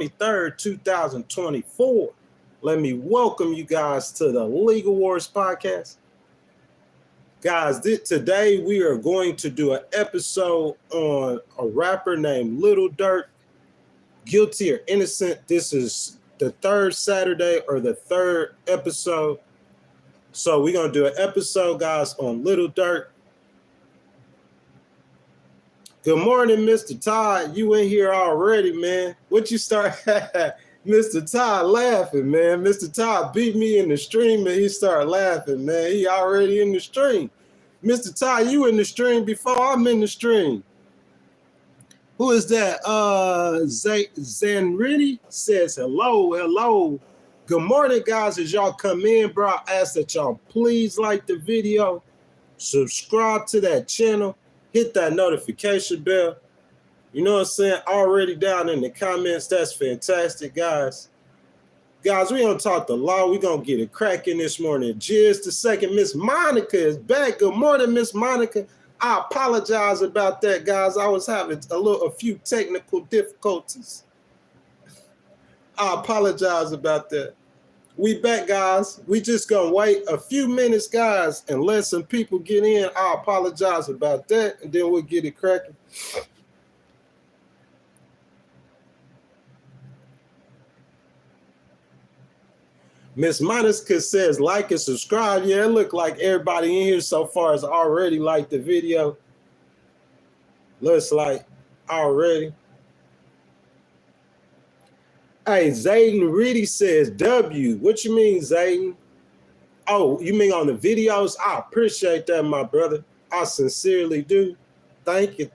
23rd, 2024. Let me welcome you guys to the Legal Wars podcast. Guys, today we are going to do an episode on a rapper named Lil Durk, guilty or innocent. This is the third Saturday or the third episode. So we're going to do an episode, guys, on Lil Durk. Good morning, Mr. Todd. You in here already, man. What you start? Mr. Todd laughing, man. Mr. Todd beat me in the stream and he started laughing, man. He already in the stream. Mr. Todd, you in the stream before I'm in the stream. Who is that? Zanriti says hello. Good morning, guys. As y'all come in, bro, I ask that y'all please like the video, subscribe to that channel, hit that notification bell. You know what I'm saying? Already down in the comments. That's fantastic, guys. Guys, we gonna talk the law. We gonna get it cracking this morning. Just a second. Miss Monica is back. Good morning, Miss Monica. I apologize about that, guys. I was having a few technical difficulties. I apologize about that. We back, guys. We just gonna wait a few minutes, guys, and let some people get in. I apologize about that, and then we'll get it cracking. Miss Monica says like and subscribe. Yeah, it look like everybody in here so far has already liked the video. Looks like already. Hey, Zayden Reedy says W. What you mean, Zayden? Oh, you mean on the videos? I appreciate that, my brother. I sincerely do. Thank you.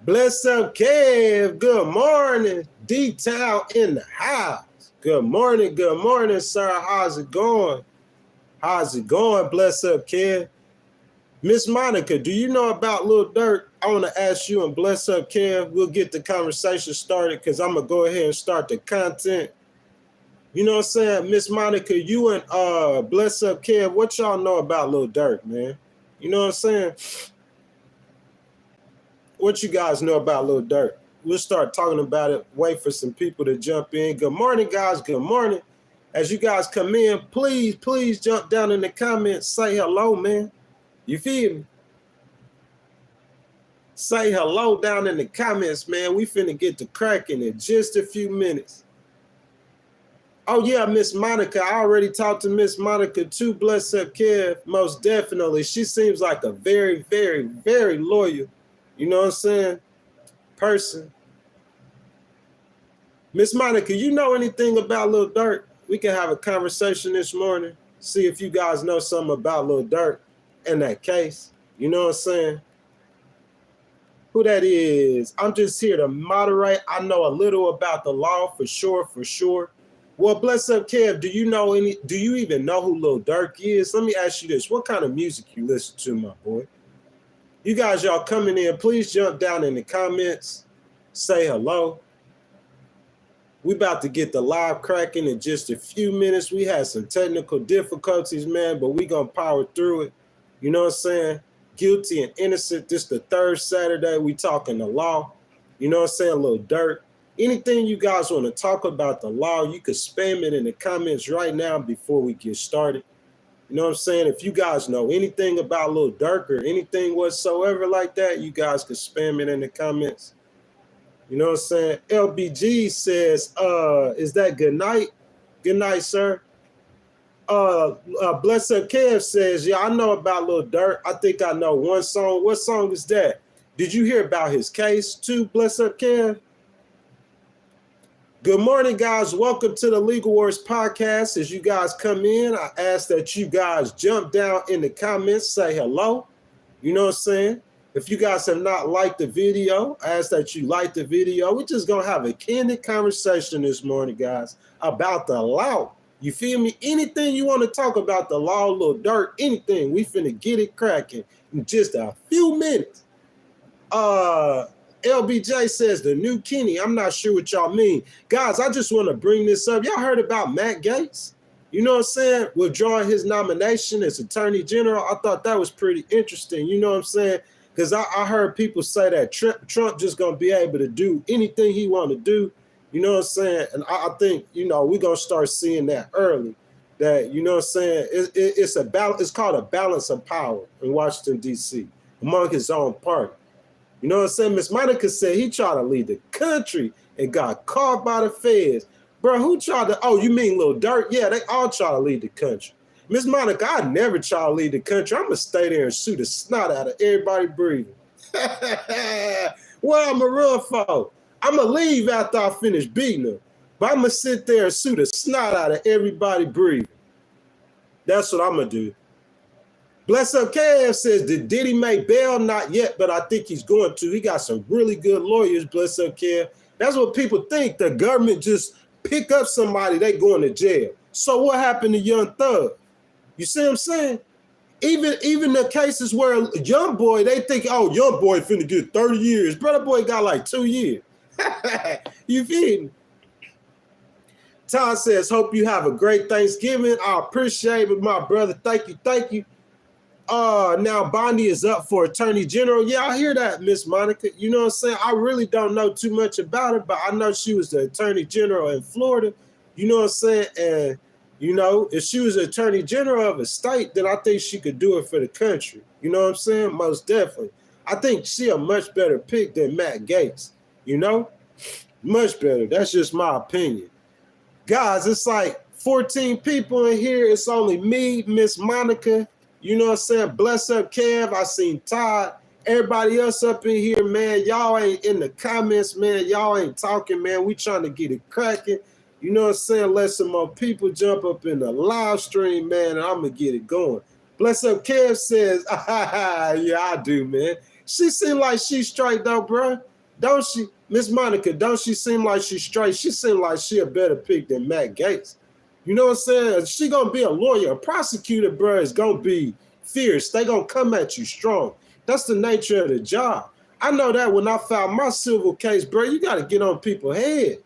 Bless up, Kev. Good morning. D-Town in the house. Good morning, sir. How's it going? Bless up, Kev. Miss Monica, do you know about Lil Durk? I want to ask you, and bless up, Kev. We'll get the conversation started because I'm going to go ahead and start the content. You know what I'm saying? Miss Monica, you and bless up, Kev, what y'all know about Lil Durk, man? You know what I'm saying? What you guys know about Lil Durk? We'll start talking about it. Wait for some people to jump in. Good morning, guys. Good morning. As you guys come in, please jump down in the comments. Say hello, man. You feel me? Say hello down in the comments, man. We finna get to cracking in just a few minutes. Oh, yeah, Miss Monica. I already talked to Miss Monica too. Bless up, Kev. Most definitely. She seems like a very, very, very loyal, you know what I'm saying, person. Miss Monica, you know anything about Lil Durk? We can have a conversation this morning. See if you guys know something about Lil Durk in that case. You know what I'm saying? Who that is? I'm just here to moderate. I know a little about the law for sure. Well, bless up, Kev. Do you even know who Lil Durk is? Let me ask you this. What kind of music you listen to, my boy? You guys, y'all coming in, please jump down in the comments. Say hello. We about to get the live cracking in just a few minutes. We had some technical difficulties, man, but we going to power through it. You know what I'm saying? Guilty and innocent. This the third Saturday. We talking the law. You know what I'm saying? Lil Durk. Anything you guys want to talk about the law, you could spam it in the comments right now before we get started. You know what I'm saying? If you guys know anything about Lil Durk or anything whatsoever like that, you guys can spam it in the comments. You know what I'm saying? LBG says, is that good night? Good night, sir. Bless up Kev says, yeah, I know about Lil Durk. I think I know one song. What song is that? Did you hear about his case too? Bless up Kev. Good morning, guys. Welcome to the Legal Wars podcast. As you guys come in, I ask that you guys jump down in the comments, say hello. You know what I'm saying? If you guys have not liked the video, I ask that you like the video. We're just going to have a candid conversation this morning, guys, about the law. You feel me? Anything you want to talk about the law, Lil Durk, anything, we finna get it cracking in just a few minutes. LBJ says the new Kenny. I'm not sure what y'all mean. Guys, I just want to bring this up. Y'all heard about Matt Gaetz? you know what I'm saying, withdrawing his nomination as Attorney General. I thought that was pretty interesting, you know what I'm saying? Because I heard people say that Trump just going to be able to do anything he want to do, you know what I'm saying? And I think, you know, we're going to start seeing that early, that, you know what I'm saying, it's called a balance of power in Washington, D.C. among his own party. You know what I'm saying? Miss Monica said he tried to lead the country and got caught by the feds. Bro, who tried to, oh, you mean Lil Durk? Yeah, they all try to lead the country. Miss Monica, I never try to lead the country. I'm going to stay there and shoot the snot out of everybody breathing. Well, I'm a real for. I'm going to leave after I finish beating them. But I'm going to sit there and shoot the snot out of everybody breathing. That's what I'm going to do. Bless Up Kev says, did Diddy make bail? Not yet, but I think he's going to. He got some really good lawyers, Bless Up Kev. That's what people think. The government just pick up somebody, they going to jail. So what happened to Young Thug? You see what I'm saying? Even the cases where Young Boy, they think, oh, Young Boy finna get 30 years. Brother Boy got like 2 years. You feel me? Todd says, hope you have a great Thanksgiving. I appreciate it, my brother. Thank you, thank you. Now Bondi is up for Attorney General. Yeah, I hear that, Miss Monica. You know what I'm saying? I really don't know too much about it, but I know she was the Attorney General in Florida. You know what I'm saying? And, you know, if she was Attorney General of a state, then I think she could do it for the country. You know what I'm saying? Most definitely. I think she a much better pick than Matt Gaetz. You know? Much better. That's just my opinion. Guys, it's like 14 people in here. It's only me, Miss Monica. You know what I'm saying? Bless Up Kev. I seen Todd. Everybody else up in here, man. Y'all ain't in the comments, man. Y'all ain't talking, man. We trying to get it cracking. You know what I'm saying? Let some more people jump up in the live stream, man, and I'm going to get it going. Bless Up Kev says, yeah, I do, man. She seem like she's straight, though, bro. Don't she? Miss Monica, don't she seem like she's straight? She seem like she a better pick than Matt Gaetz. You know what I'm saying? She going to be a lawyer. A prosecutor, bro, is going to be fierce. They going to come at you strong. That's the nature of the job. I know that when I filed my civil case, bro, you got to get on people's head.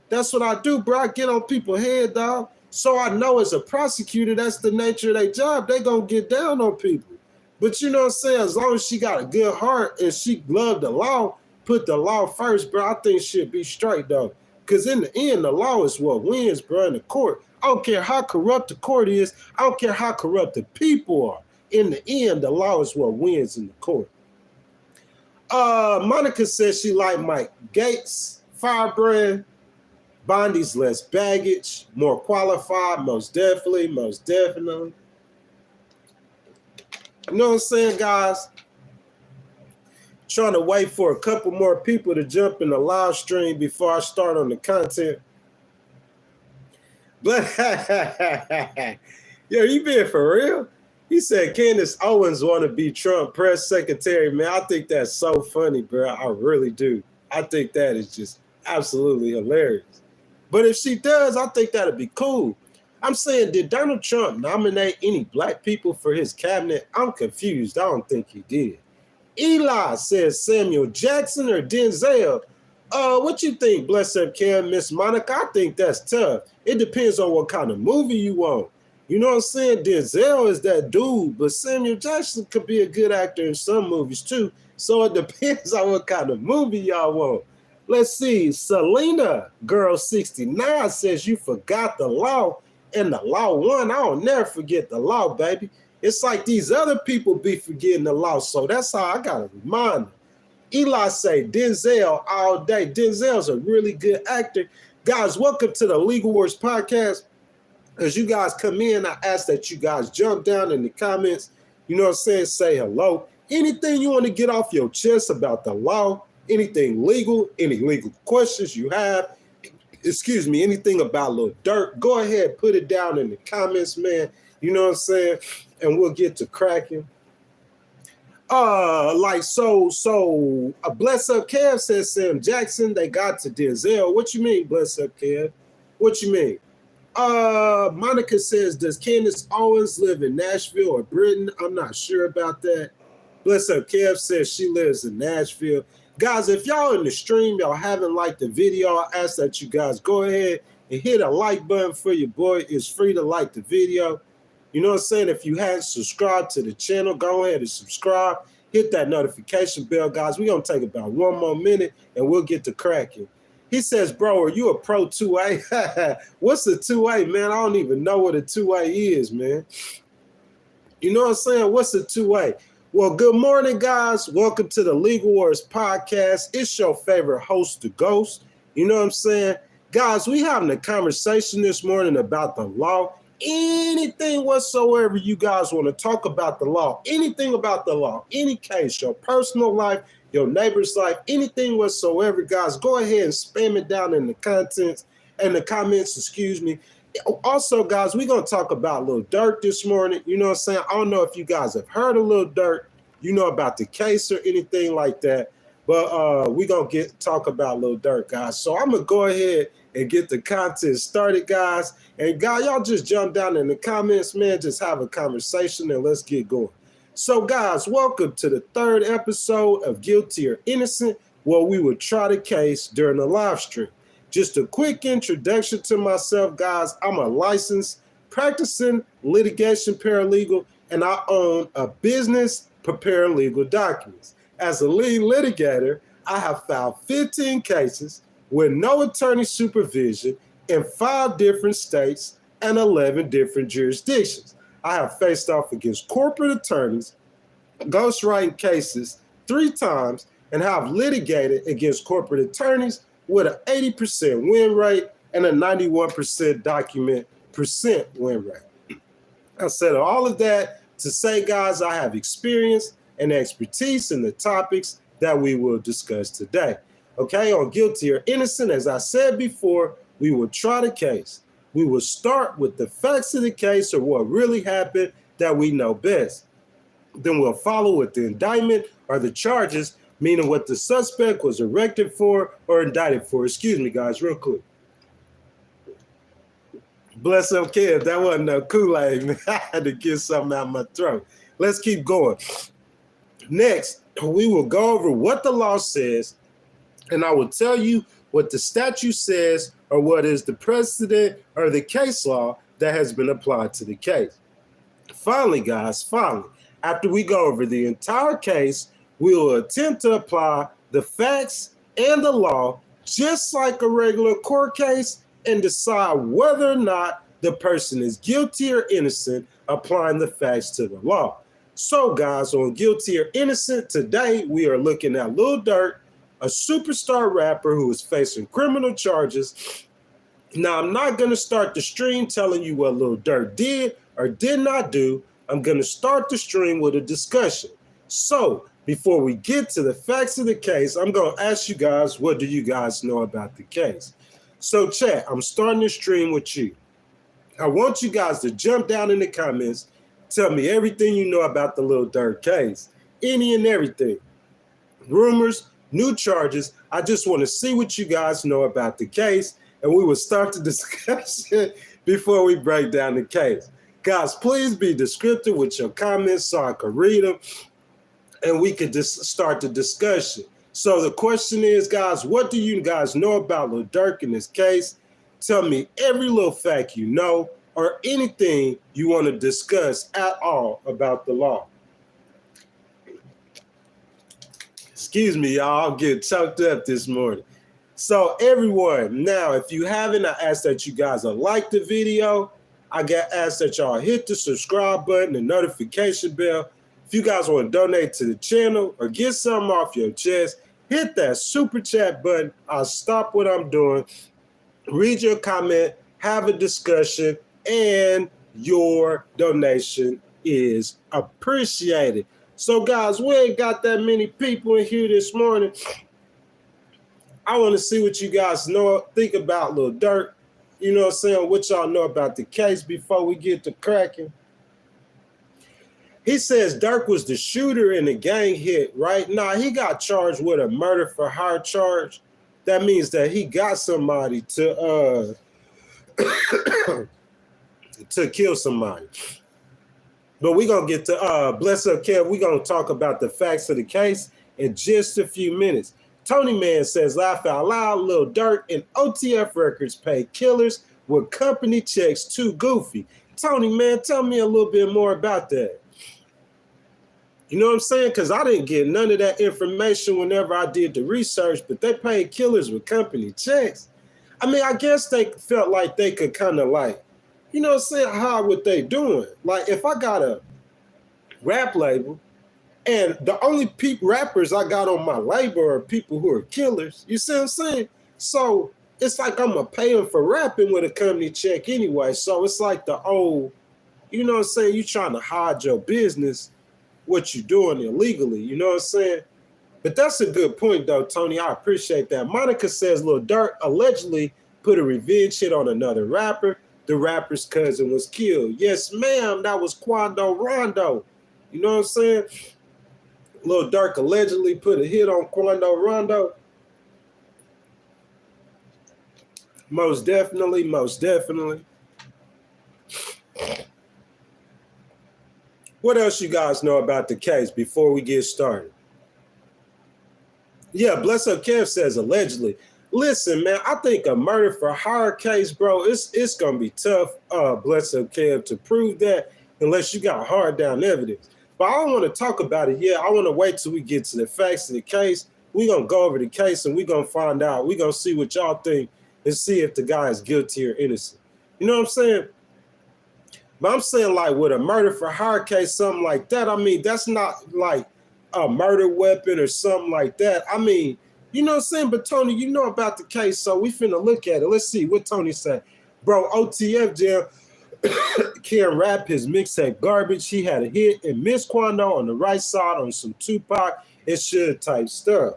That's what I do, bro. I get on people's head, dog. So I know as a prosecutor, that's the nature of their job. They going to get down on people. But you know what I'm saying? As long as she got a good heart and she loved the law, put the law first, bro, I think she'll be straight, though. Because in the end, the law is what wins, bro, in the court. I don't care how corrupt the court is. I don't care how corrupt the people are. In the end, the law is what wins in the court. Monica says she like Mike Gaetz, firebrand. Bondi's less baggage, more qualified, most definitely, most definitely. You know what I'm saying, guys? Trying to wait for a couple more people to jump in the live stream before I start on the content. But yo, you being for real? He said Candace Owens want to be Trump press secretary. Man, I think that's so funny, bro. I really do. I think that is just absolutely hilarious. But if she does, I think that'd be cool. I'm saying, did Donald Trump nominate any black people for his cabinet? I'm confused. I don't think he did. Eli says Samuel Jackson or Denzel. What you think, Bless Up Kev, Miss Monica? I think that's tough. It depends on what kind of movie you want. You know what I'm saying? Denzel is that dude, but Samuel Jackson could be a good actor in some movies too. So it depends on what kind of movie y'all want. Let's see. Selena, Girl 69, says you forgot the law and the law won. I'll never forget the law, baby. It's like these other people be forgetting the law. So that's how I got to remind them. Eli say Denzel all day. Denzel's a really good actor. Guys, welcome to the Legal Wars podcast. As you guys come in, I ask that you guys jump down in the comments. You know what I'm saying? Say hello. Anything you want to get off your chest about the law, anything legal, any legal questions you have, excuse me, anything about Lil Durk, go ahead, put it down in the comments, man. You know what I'm saying? And we'll get to cracking. Bless Up Kev says Sam Jackson, they got to Denzel. What you mean, Bless Up Kev? What you mean? Monica says, does Candace Owens live in Nashville or Britain? I'm not sure about that. Bless Up Kev says she lives in Nashville. Guys, if y'all in the stream, y'all haven't liked the video, I ask that you guys go ahead, and hit a like button for your boy. It's free to like the video. You know what I'm saying? If you hadn't subscribed to the channel, go ahead and subscribe. Hit that notification bell, guys. We're going to take about 1 more minute, and we'll get to cracking. He says, bro, are you a pro 2A? What's a 2A, man? I don't even know what a 2A is, man. You know what I'm saying? What's a 2A? Well, good morning, guys. Welcome to the Legal Wars podcast. It's your favorite host, the Ghost. You know what I'm saying? Guys, we having a conversation this morning about the law. Anything whatsoever you guys want to talk about the law, anything about the law, any case, your personal life, your neighbor's life, anything whatsoever, guys, go ahead and spam it down in the comments, excuse me. Also, guys, we're going to talk about Lil Durk this morning. You know what I'm saying? I don't know if you guys have heard of Lil Durk, you know about the case or anything like that, but we're going to talk about Lil Durk, guys. So I'm going to go ahead and get the content started, guys. And guys, y'all just jump down in the comments, man. Just have a conversation and let's get going. So, guys, welcome to the 3rd episode of Guilty or Innocent, where we will try the case during the live stream. Just a quick introduction to myself, guys. I'm a licensed practicing litigation paralegal, and I own a business preparing legal documents. As a lead litigator, I have filed 15 cases with no attorney supervision in 5 different states and 11 different jurisdictions. I have faced off against corporate attorneys, ghostwriting cases 3 times, and have litigated against corporate attorneys with an 80% win rate and a 91% document percent win rate. I said all of that to say, guys, I have experience and expertise in the topics that we will discuss today. Okay, on Guilty or Innocent, as I said before, we will try the case. We will start with the facts of the case or what really happened that we know best. Then we'll follow with the indictment or the charges, meaning what the suspect was arrested for or indicted for. Excuse me, guys, real quick. Bless up, kid. That wasn't no Kool-Aid, man. I had to get something out of my throat. Let's keep going. Next, we will go over what the law says, and I will tell you what the statute says or what is the precedent or the case law that has been applied to the case. Finally, guys, after we go over the entire case, we will attempt to apply the facts and the law just like a regular court case and decide whether or not the person is guilty or innocent, applying the facts to the law. So, guys, on Guilty or Innocent, today we are looking at Lil Durk, a superstar rapper who is facing criminal charges. Now, I'm not going to start the stream telling you what Lil Durk did or did not do. I'm going to start the stream with a discussion. So, before we get to the facts of the case, I'm going to ask you guys, what do you guys know about the case? So, chat, I'm starting the stream with you. I want you guys to jump down in the comments, tell me everything you know about the Lil Durk case, any and everything. Rumors, new charges. I just want to see what you guys know about the case, and we will start the discussion before we break down the case. Guys, please be descriptive with your comments so I can read them, and we could just start the discussion. So the question is, guys, what do you guys know about Lil Durk in this case? Tell me every little fact you know or anything you want to discuss at all about the law. Excuse me, y'all. I'm getting choked up this morning. So everyone, now, if you haven't, I ask that you guys like the video. I ask that y'all hit the subscribe button and notification bell. If you guys want to donate to the channel or get something off your chest, hit that super chat button. I'll stop what I'm doing, read your comment, have a discussion, and your donation is appreciated. So, guys, we ain't got that many people in here this morning. I want to see what you guys think about Lil Durk. You know what I'm saying? What y'all know about the case before we get to cracking. He says Durk was the shooter in the gang hit, right? Nah, he got charged with a murder for hire charge. That means that he got somebody to kill somebody. But we're going to get to, bless up, Kev, we're going to talk about the facts of the case in just a few minutes. Tony Man says, laugh out loud, Lil Durk and OTF Records pay killers with company checks too goofy. Tony Man, tell me a little bit more about that. You know what I'm saying? Because I didn't get none of that information whenever I did the research, but they paid killers with company checks. I mean, I guess they felt like they could kind of like, you know what I'm saying, hide what they doing. Like if I got a rap label and the only rappers I got on my label are people who are killers, you see what I'm saying? So it's like I'm going to pay them for rapping with a company check anyway. So it's like the old, you know what I'm saying, you trying to hide your business, what you doing illegally, you know what I'm saying? But that's a good point though, Tony. I appreciate that. Monica says Lil Durk allegedly put a revenge hit on another rapper. The rapper's cousin was killed. Yes, ma'am, that was Quando Rondo. You know what I'm saying? Lil Durk allegedly put a hit on Quando Rondo. Most definitely, most definitely. What else you guys know about the case before we get started? Yeah, Bless Up Kev says allegedly. Listen, man, I think a murder for hire case, bro, it's gonna be tough, Bless Up Kev, to prove that unless you got hard down evidence. But I don't want to talk about it yet. I want to wait till we get to the facts of the case. We're gonna go over the case and we're gonna find out. We're gonna see what y'all think and see if the guy is guilty or innocent. You know what I'm saying? But I'm saying like with a murder for hire case, something like that, I mean, that's not like a murder weapon or something like that. I mean, you know what I'm saying? But Tony, you know about the case, so we finna look at it. Let's see what Tony said. Bro, OTF Jam can't rap his mixtape garbage. He had a hit and Miss Quando on the right side on some Tupac and Should type stuff.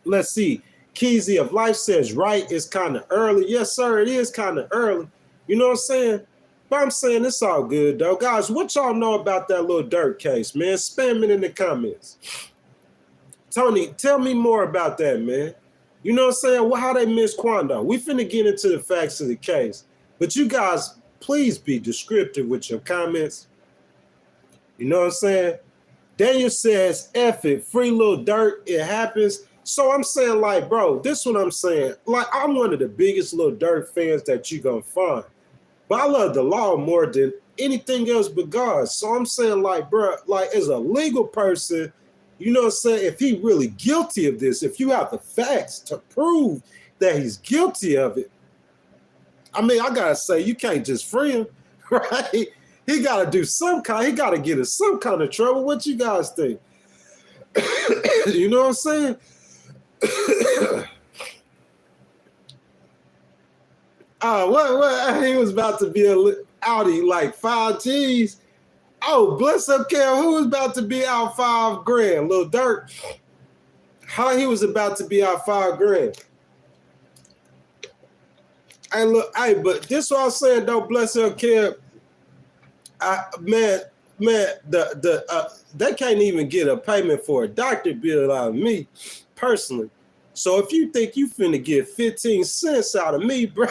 Let's see. Keezy of Life says right is kind of early. Yes, sir, it is kind of early. You know what I'm saying? But I'm saying it's all good, though. Guys, what y'all know about that Lil Durk case, man? Spam it in the comments. Tony, tell me more about that, man. You know what I'm saying? Well, how they miss Quando? We finna get into the facts of the case. But you guys, please be descriptive with your comments. You know what I'm saying? Daniel says, F it, free Lil Durk, it happens. So I'm saying, like, bro, this is what I'm saying. Like, I'm one of the biggest Lil Durk fans that you gonna find. But I love the law more than anything else but God. So I'm saying, like, bro, like, as a legal person, you know what I'm saying? If he really guilty of this, if you have the facts to prove that he's guilty of it, I mean, I gotta say, you can't just free him, right? He gotta do some kind, he gotta get in some kind of trouble. What you guys think? You know what I'm saying? What? He was about to be a Audi like 5 G's. Oh, Bless Up Cal, who was about to be out $5,000? Lil Durk. How he was about to be out $5,000? Hey, look, hey, but this what I'm saying though, Bless Up Cal. Man, they can't even get a payment for a doctor bill out of me, personally. So if you think you finna get 15 cents out of me, bro,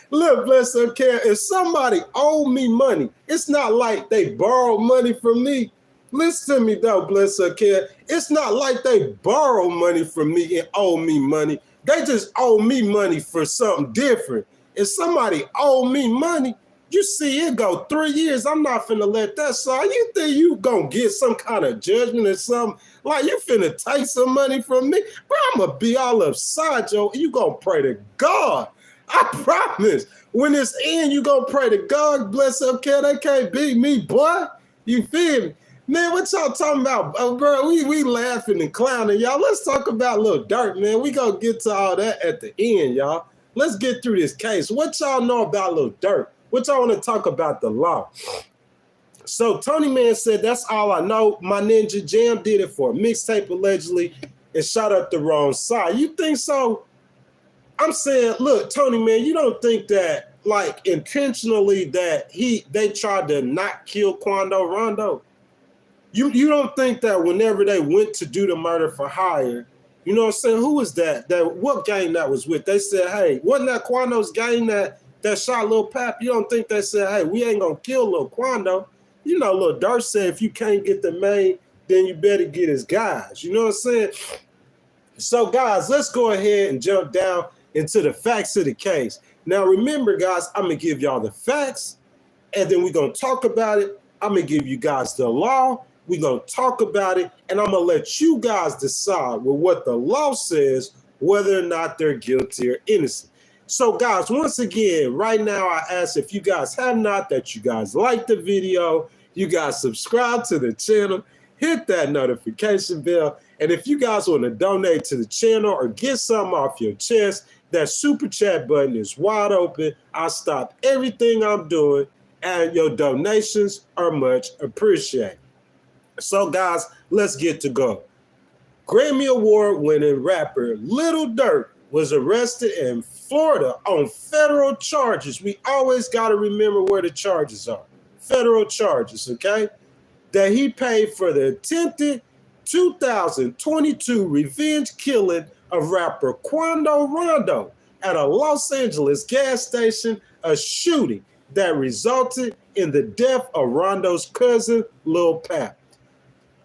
look, Bless Up Care, if somebody owe me money, it's not like they borrow money from me. Listen to me though, Bless Up Care. It's not like they borrow money from me and owe me money. They just owe me money for something different. If somebody owe me money, you see it go 3 years, I'm not finna let that slide. You think you gonna get some kind of judgment or something? Like you finna take some money from me? Bro, I'm gonna be all upside, yo. You gonna pray to God. I promise. When it's in, you gonna pray to God. Bless Up, Cat. They can't beat me, boy. You feel me? Man, what y'all talking about? Bro, we laughing and clowning, y'all. Let's talk about Lil Durk, man. We gonna get to all that at the end, y'all. Let's get through this case. What y'all know about Lil Durk? What y'all want to talk about the law? So Tony Man said, that's all I know. My Ninja Jam did it for a mixtape allegedly and shot up the wrong side. You think so? I'm saying, look, Tony Man, you don't think that like intentionally that they tried to not kill Quando Rondo? You don't think that whenever they went to do the murder for hire, you know what I'm saying? Who was that? What gang that was with? They said, hey, wasn't that Quando's gang that shot Lil Pap? You don't think they said, hey, we ain't gonna kill Lil Quando? You know, Lil Durk said if you can't get the main, then you better get his guys. You know what I'm saying? So, guys, let's go ahead and jump down into the facts of the case. Now, remember, guys, I'm going to give y'all the facts, and then we're going to talk about it. I'm going to give you guys the law. We're going to talk about it, and I'm going to let you guys decide with what the law says, whether or not they're guilty or innocent. So, guys, once again, right now, I ask if you guys have not, that you guys like the video, you guys subscribe to the channel, hit that notification bell, and if you guys want to donate to the channel or get something off your chest, that super chat button is wide open. I'll stop everything I'm doing, and your donations are much appreciated. So, guys, let's get to go. Grammy Award-winning rapper Lil Durk was arrested in Florida on federal charges. We always got to remember where the charges are. Federal charges, okay? That he paid for the attempted 2022 revenge killing of rapper Quando Rondo at a Los Angeles gas station, a shooting that resulted in the death of Rondo's cousin, Lil Pap.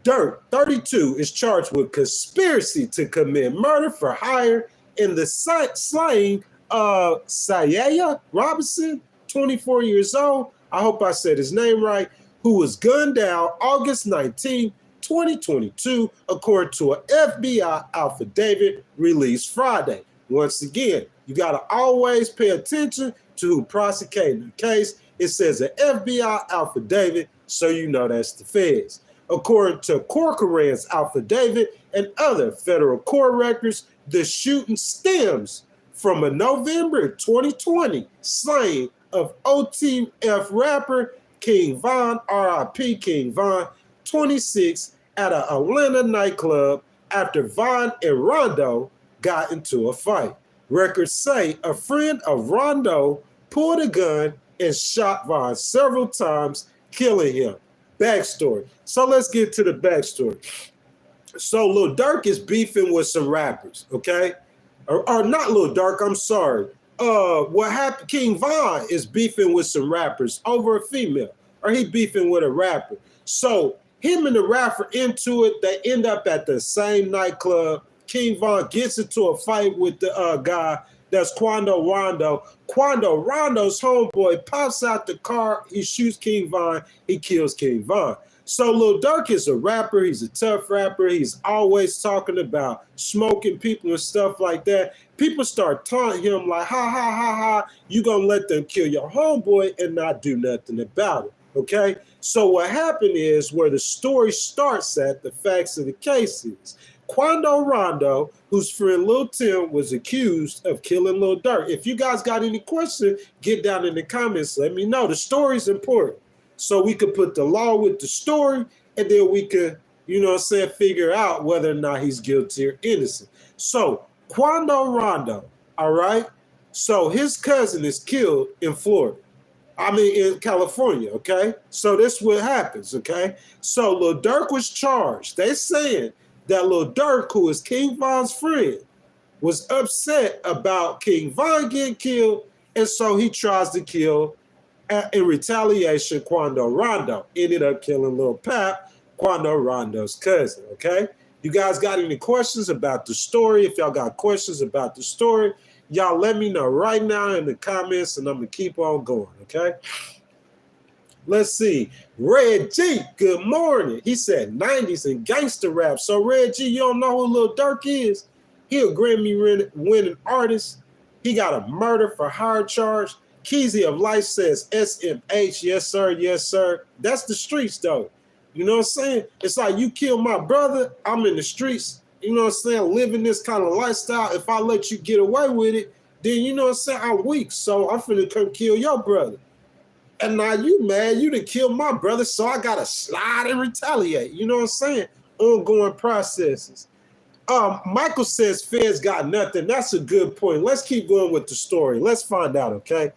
Durk, 32, is charged with conspiracy to commit murder for hire in the slaying of Sayaya Robinson, 24 years old, I hope I said his name right, who was gunned down August 19, 2022, according to an FBI affidavit released Friday. Once again, you got to always pay attention to who prosecuting the case. It says an FBI affidavit, so you know that's the feds. According to Courtroom's affidavit and other federal court records, the shooting stems from a November 2020 slaying of OTF rapper King Von, RIP King Von, 26, at an Atlanta nightclub after Von and Rondo got into a fight. Records say a friend of Rondo pulled a gun and shot Von several times, killing him. Backstory. So let's get to the backstory. So Lil Durk is beefing with some rappers, okay? Or not Lil Durk, I'm sorry. What happened? King Von is beefing with some rappers over a female, or he beefing with a rapper. So him and the rapper into it, they end up at the same nightclub. King Von gets into a fight with the guy that's Quando Rondo. Quando Rondo's homeboy pops out the car, he shoots King Von, he kills King Von. So Lil Durk is a rapper, he's a tough rapper, he's always talking about smoking people and stuff like that. People start taunting him like, ha, ha, ha, ha, you gonna let them kill your homeboy and not do nothing about it, okay? So what happened is, where the story starts at, the facts of the case is, Quando Rondo, whose friend Lil Tim was accused of killing Lil Durk. If you guys got any questions, get down in the comments, let me know. The story's important. So we could put the law with the story, and then we could, you know what I'm saying, figure out whether or not he's guilty or innocent. So Quando Rondo, all right? So his cousin is killed in Florida. In California, okay? So this is what happens, okay? So Lil Durk was charged. They saying that Lil Durk, who is King Von's friend, was upset about King Von getting killed, and so he tries to kill, in retaliation, Quando Rondo. Ended up killing Lil Pap, Quando Rondo's cousin, okay? You guys got any questions about the story? If y'all got questions about the story, y'all let me know right now in the comments, and I'm going to keep on going, okay? Let's see. Red G, good morning. He said 90s and gangster rap. So Red G, you don't know who Lil Durk is? He a Grammy-winning artist. He got a murder for hire charge. Keezy of Life says SMH, yes sir, yes sir. That's the streets though. You know what I'm saying? It's like, you kill my brother, I'm in the streets, you know what I'm saying, living this kind of lifestyle. If I let you get away with it, then you know what I'm saying, I'm weak, so I'm finna come kill your brother. And now you mad, you done killed my brother, so I gotta slide and retaliate. You know what I'm saying? Ongoing processes. Michael says feds got nothing. That's a good point. Let's keep going with the story. Let's find out, okay?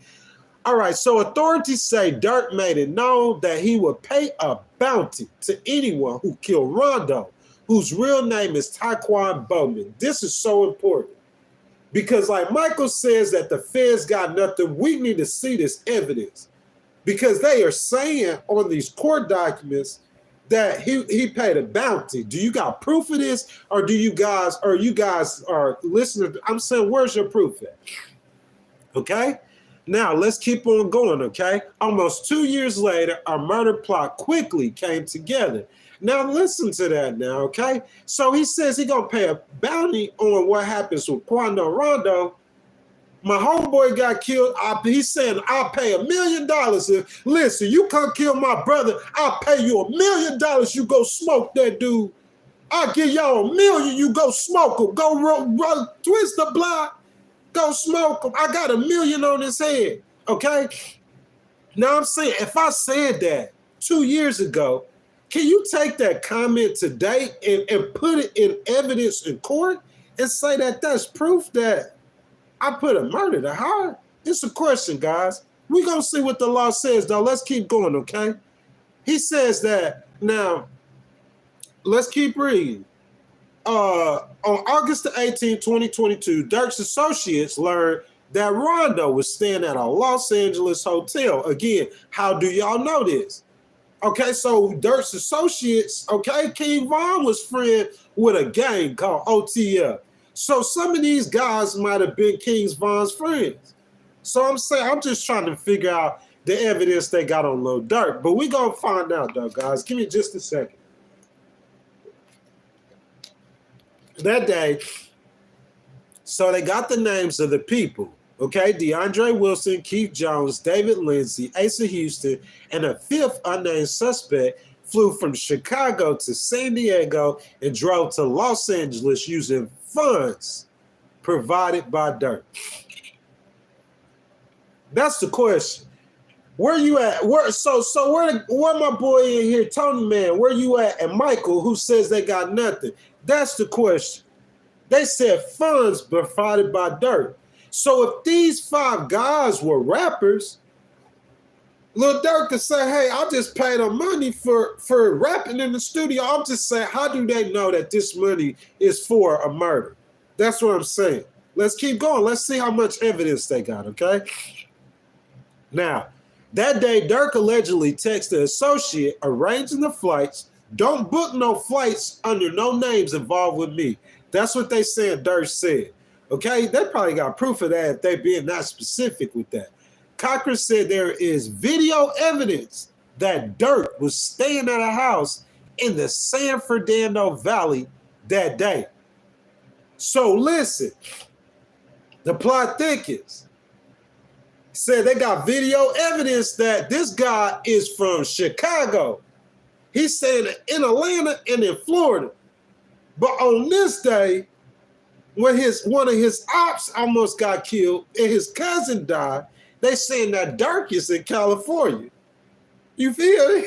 All right, so authorities say Durk made it known that he would pay a bounty to anyone who killed Rondo, whose real name is Taquan Bowman. This is so important because, like Michael says, that the feds got nothing. We need to see this evidence because they are saying on these court documents that he paid a bounty. Do you got proof of this, or do you guys are listening? I'm saying, where's your proof at? Okay. Now let's keep on going. Okay. Almost 2 years later, our murder plot quickly came together. Now listen to that. Now, okay. So he says he gonna pay a bounty on what happens with Quando Rondo. My homeboy got killed. He's saying, I'll pay $1 million. If, listen, you come kill my brother, I'll pay you $1 million. You go smoke that dude. I'll give y'all $1 million. You go smoke him. Go run, twist the block. Go smoke him. I got $1 million on his head. Okay? Now I'm saying, if I said that 2 years ago, can you take that comment today and put it in evidence in court and say that that's proof that I put a murder to her? It's a question, guys. We're going to see what the law says, though. Let's keep going, okay? He says that, now, let's keep reading. On August the 18th, 2022, Durk's associates learned that Rondo was staying at a Los Angeles hotel. Again, how do y'all know this? Okay, so Durk's associates, okay, King Von was friend with a gang called OTF. So some of these guys might have been King Von's friends. So I'm saying, I'm just trying to figure out the evidence they got on Lil Durk. But we gonna find out though, guys. Give me just a second. That day, so they got the names of the people. Okay, DeAndre Wilson, Keith Jones, David Lindsay, Asa Houston, and a fifth unnamed suspect flew from Chicago to San Diego and drove to Los Angeles using funds provided by Durk. That's the question. Where you at? Where my boy in here, Tony Man, where you at? And Michael, who says they got nothing. That's the question. They said funds provided by Durk. So if these 5 guys were rappers, Lil Durk could say, hey, I just paid them money for rapping in the studio. I'm just saying, how do they know that this money is for a murder? That's what I'm saying. Let's keep going. Let's see how much evidence they got, okay? Now, that day, Durk allegedly texted an associate arranging the flights. Don't book no flights under no names involved with me. That's what they said Durk said. Okay, they probably got proof of that if they being that specific with that. Cochran said there is video evidence that Durk was staying at a house in the San Fernando Valley that day. So listen, the plot thickens. Said they got video evidence that this guy is from Chicago. He's saying in Atlanta and in Florida. But on this day, when one of his ops almost got killed and his cousin died, they saying that Durk is in California. You feel me?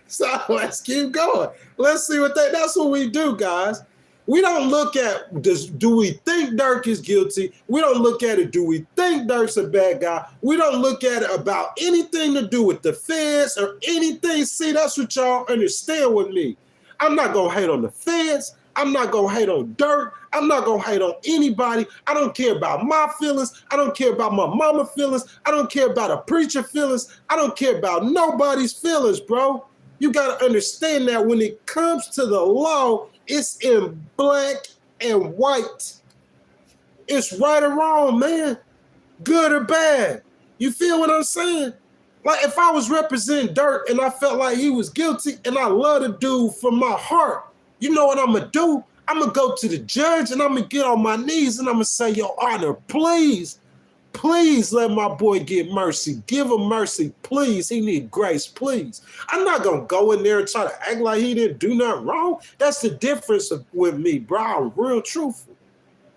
So let's keep going. Let's see that's what we do, guys. We don't look at, do we think Durk is guilty? We don't look at it, do we think Durk's a bad guy? We don't look at it about anything to do with the feds or anything. See, that's what y'all understand with me. I'm not going to hate on the feds. I'm not going to hate on Durk. I'm not going to hate on anybody. I don't care about my feelings. I don't care about my mama feelings. I don't care about a preacher feelings. I don't care about nobody's feelings, bro. You got to understand that when it comes to the law, it's in black and white. It's right or wrong, man. Good or bad. You feel what I'm saying? Like if I was representing Durk and I felt like he was guilty and I love the dude from my heart, you know what I'm going to do? I'm going to go to the judge and I'm going to get on my knees and I'm going to say, Your Honor, please let my boy get mercy. Give him mercy, please. He need grace, please. I'm not going to go in there and try to act like he didn't do nothing wrong. That's the difference with me, bro. I'm real truthful.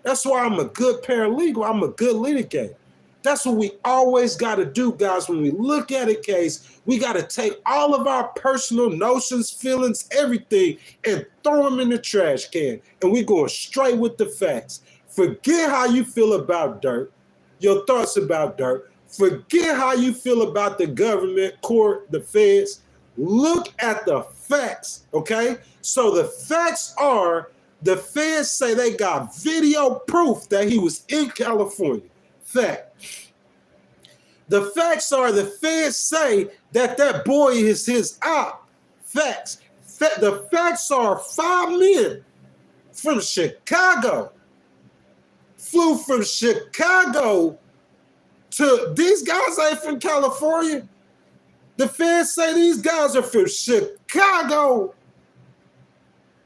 That's why I'm a good paralegal. I'm a good litigator. That's what we always got to do, guys. When we look at a case, we got to take all of our personal notions, feelings, everything, and throw them in the trash can. And we going straight with the facts. Forget how you feel about Durk, your thoughts about Durk. Forget how you feel about the government, court, the feds. Look at the facts, okay? So the facts are, the feds say they got video proof that he was in California. Fact. The facts are the feds say that boy is his op. facts. The facts are 5 men from Chicago flew from Chicago to, these guys ain't from California. The feds say these guys are from Chicago.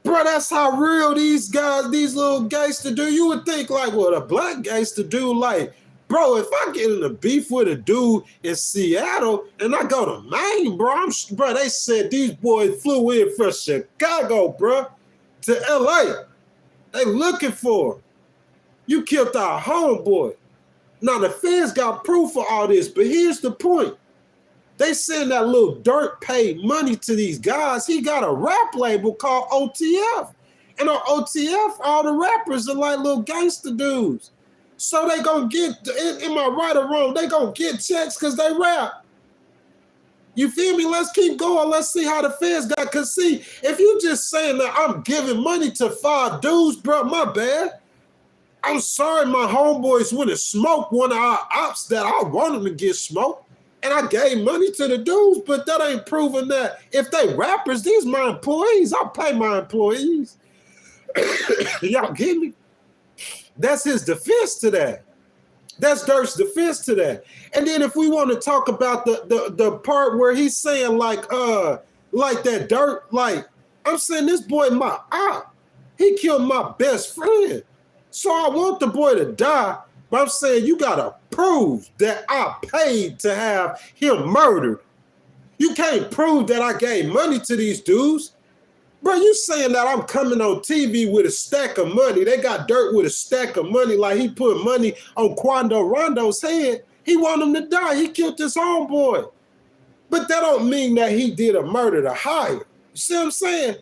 Bro, that's how real these guys, these little gangster do. You would think like, well, a black gangster dude, like, bro, if I get in a beef with a dude in Seattle and I go to Maine, bro, they said these boys flew in from Chicago, bro, to LA. They looking for him. You killed our homeboy. Now, the feds got proof of all this, but here's the point. They saying that Lil Durk paid money to these guys. He got a rap label called OTF. And on OTF, all the rappers are like little gangster dudes. So they gonna get, am I right or wrong? They gonna get checks because they rap. You feel me? Let's keep going. Let's see how the feds got. Because see, if you just saying that I'm giving money to 5 dudes, bro, my bad. I'm sorry my homeboys went and smoked one of our ops that I wanted to get smoked. And I gave money to the dudes, but that ain't proving that if they rappers, these my employees. I pay my employees. Y'all get me? That's his defense to that. That's Durk's defense to that. And then if we want to talk about the part where he's saying like that Durk, like, I'm saying this boy my op. He killed my best friend. So I want the boy to die, but I'm saying you gotta prove that I paid to have him murdered. You can't prove that I gave money to these dudes. Bro, you saying that I'm coming on TV with a stack of money. They got Durk with a stack of money like he put money on Quando Rondo's head. He want him to die. He killed his homeboy. But that don't mean that he did a murder to hire. You see what I'm saying?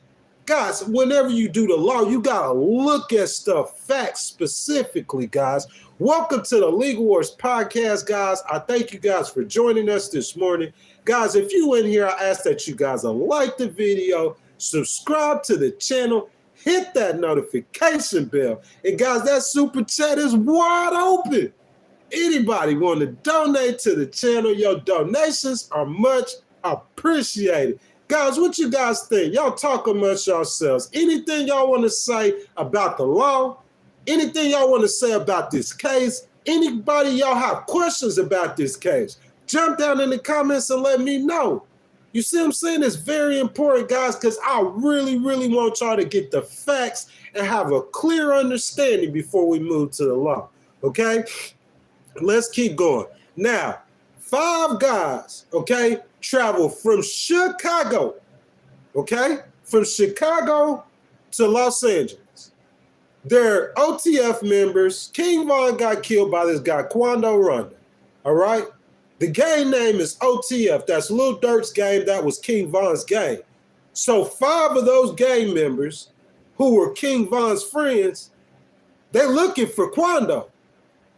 Guys, whenever you do the law, you got to look at stuff, facts specifically, guys. Welcome to the Legal Wars podcast, guys. I thank you guys for joining us this morning. Guys, if you in here, I ask that you guys like the video, subscribe to the channel, hit that notification bell. And guys, that super chat is wide open. Anybody want to donate to the channel, your donations are much appreciated. Guys, what you guys think? Y'all talk amongst yourselves. Anything y'all want to say about the law? Anything y'all want to say about this case? Anybody y'all have questions about this case? Jump down in the comments and let me know. You see what I'm saying? It's very important, guys, because I really, really want y'all to get the facts and have a clear understanding before we move to the law, okay? Let's keep going. Now, 5 guys, okay, travel from Chicago, okay, from Chicago to Los Angeles. They're OTF members. King Von got killed by this guy, Quando Rondo, all right? The game name is OTF. That's Lil Durk's game. That was King Von's game. So 5 of those gang members who were King Von's friends, they looking for Quando.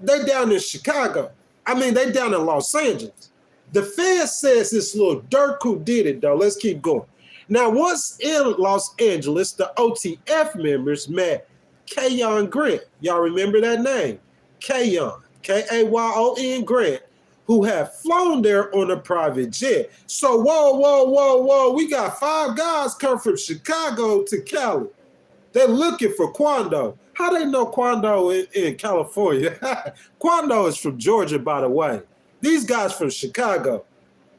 They down in Chicago. They down in Los Angeles. The Fed says it's Lil Durk who did it, though. Let's keep going. Now, once in Los Angeles, the OTF members met Kayon Grant. Y'all remember that name? Kayon, K-A-Y-O-N Grant, who had flown there on a private jet. So, whoa. We got 5 guys come from Chicago to Cali. They're looking for Quando. How they know Quando in California? Quando is from Georgia, by the way. These guys from Chicago.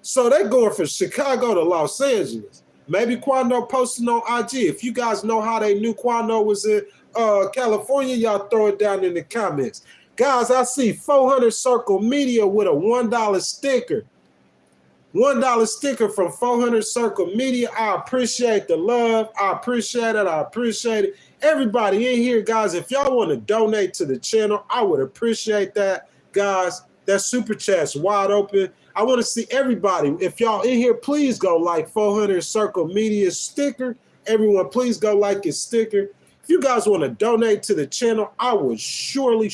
So they going from Chicago to Los Angeles. Maybe Quando posting on IG. If you guys know how they knew Quando was in California, y'all throw it down in the comments. Guys, I see 400 Circle Media with a $1 sticker. $1 sticker from 400 Circle Media. I appreciate the love. I appreciate it. I appreciate it. Everybody in here, guys, if y'all want to donate to the channel, I would appreciate that. Guys, that super chat's wide open. I want to see everybody. If y'all in here, please go like 400 Circle Media sticker. Everyone, please go like his sticker. If you guys want to donate to the channel, I would surely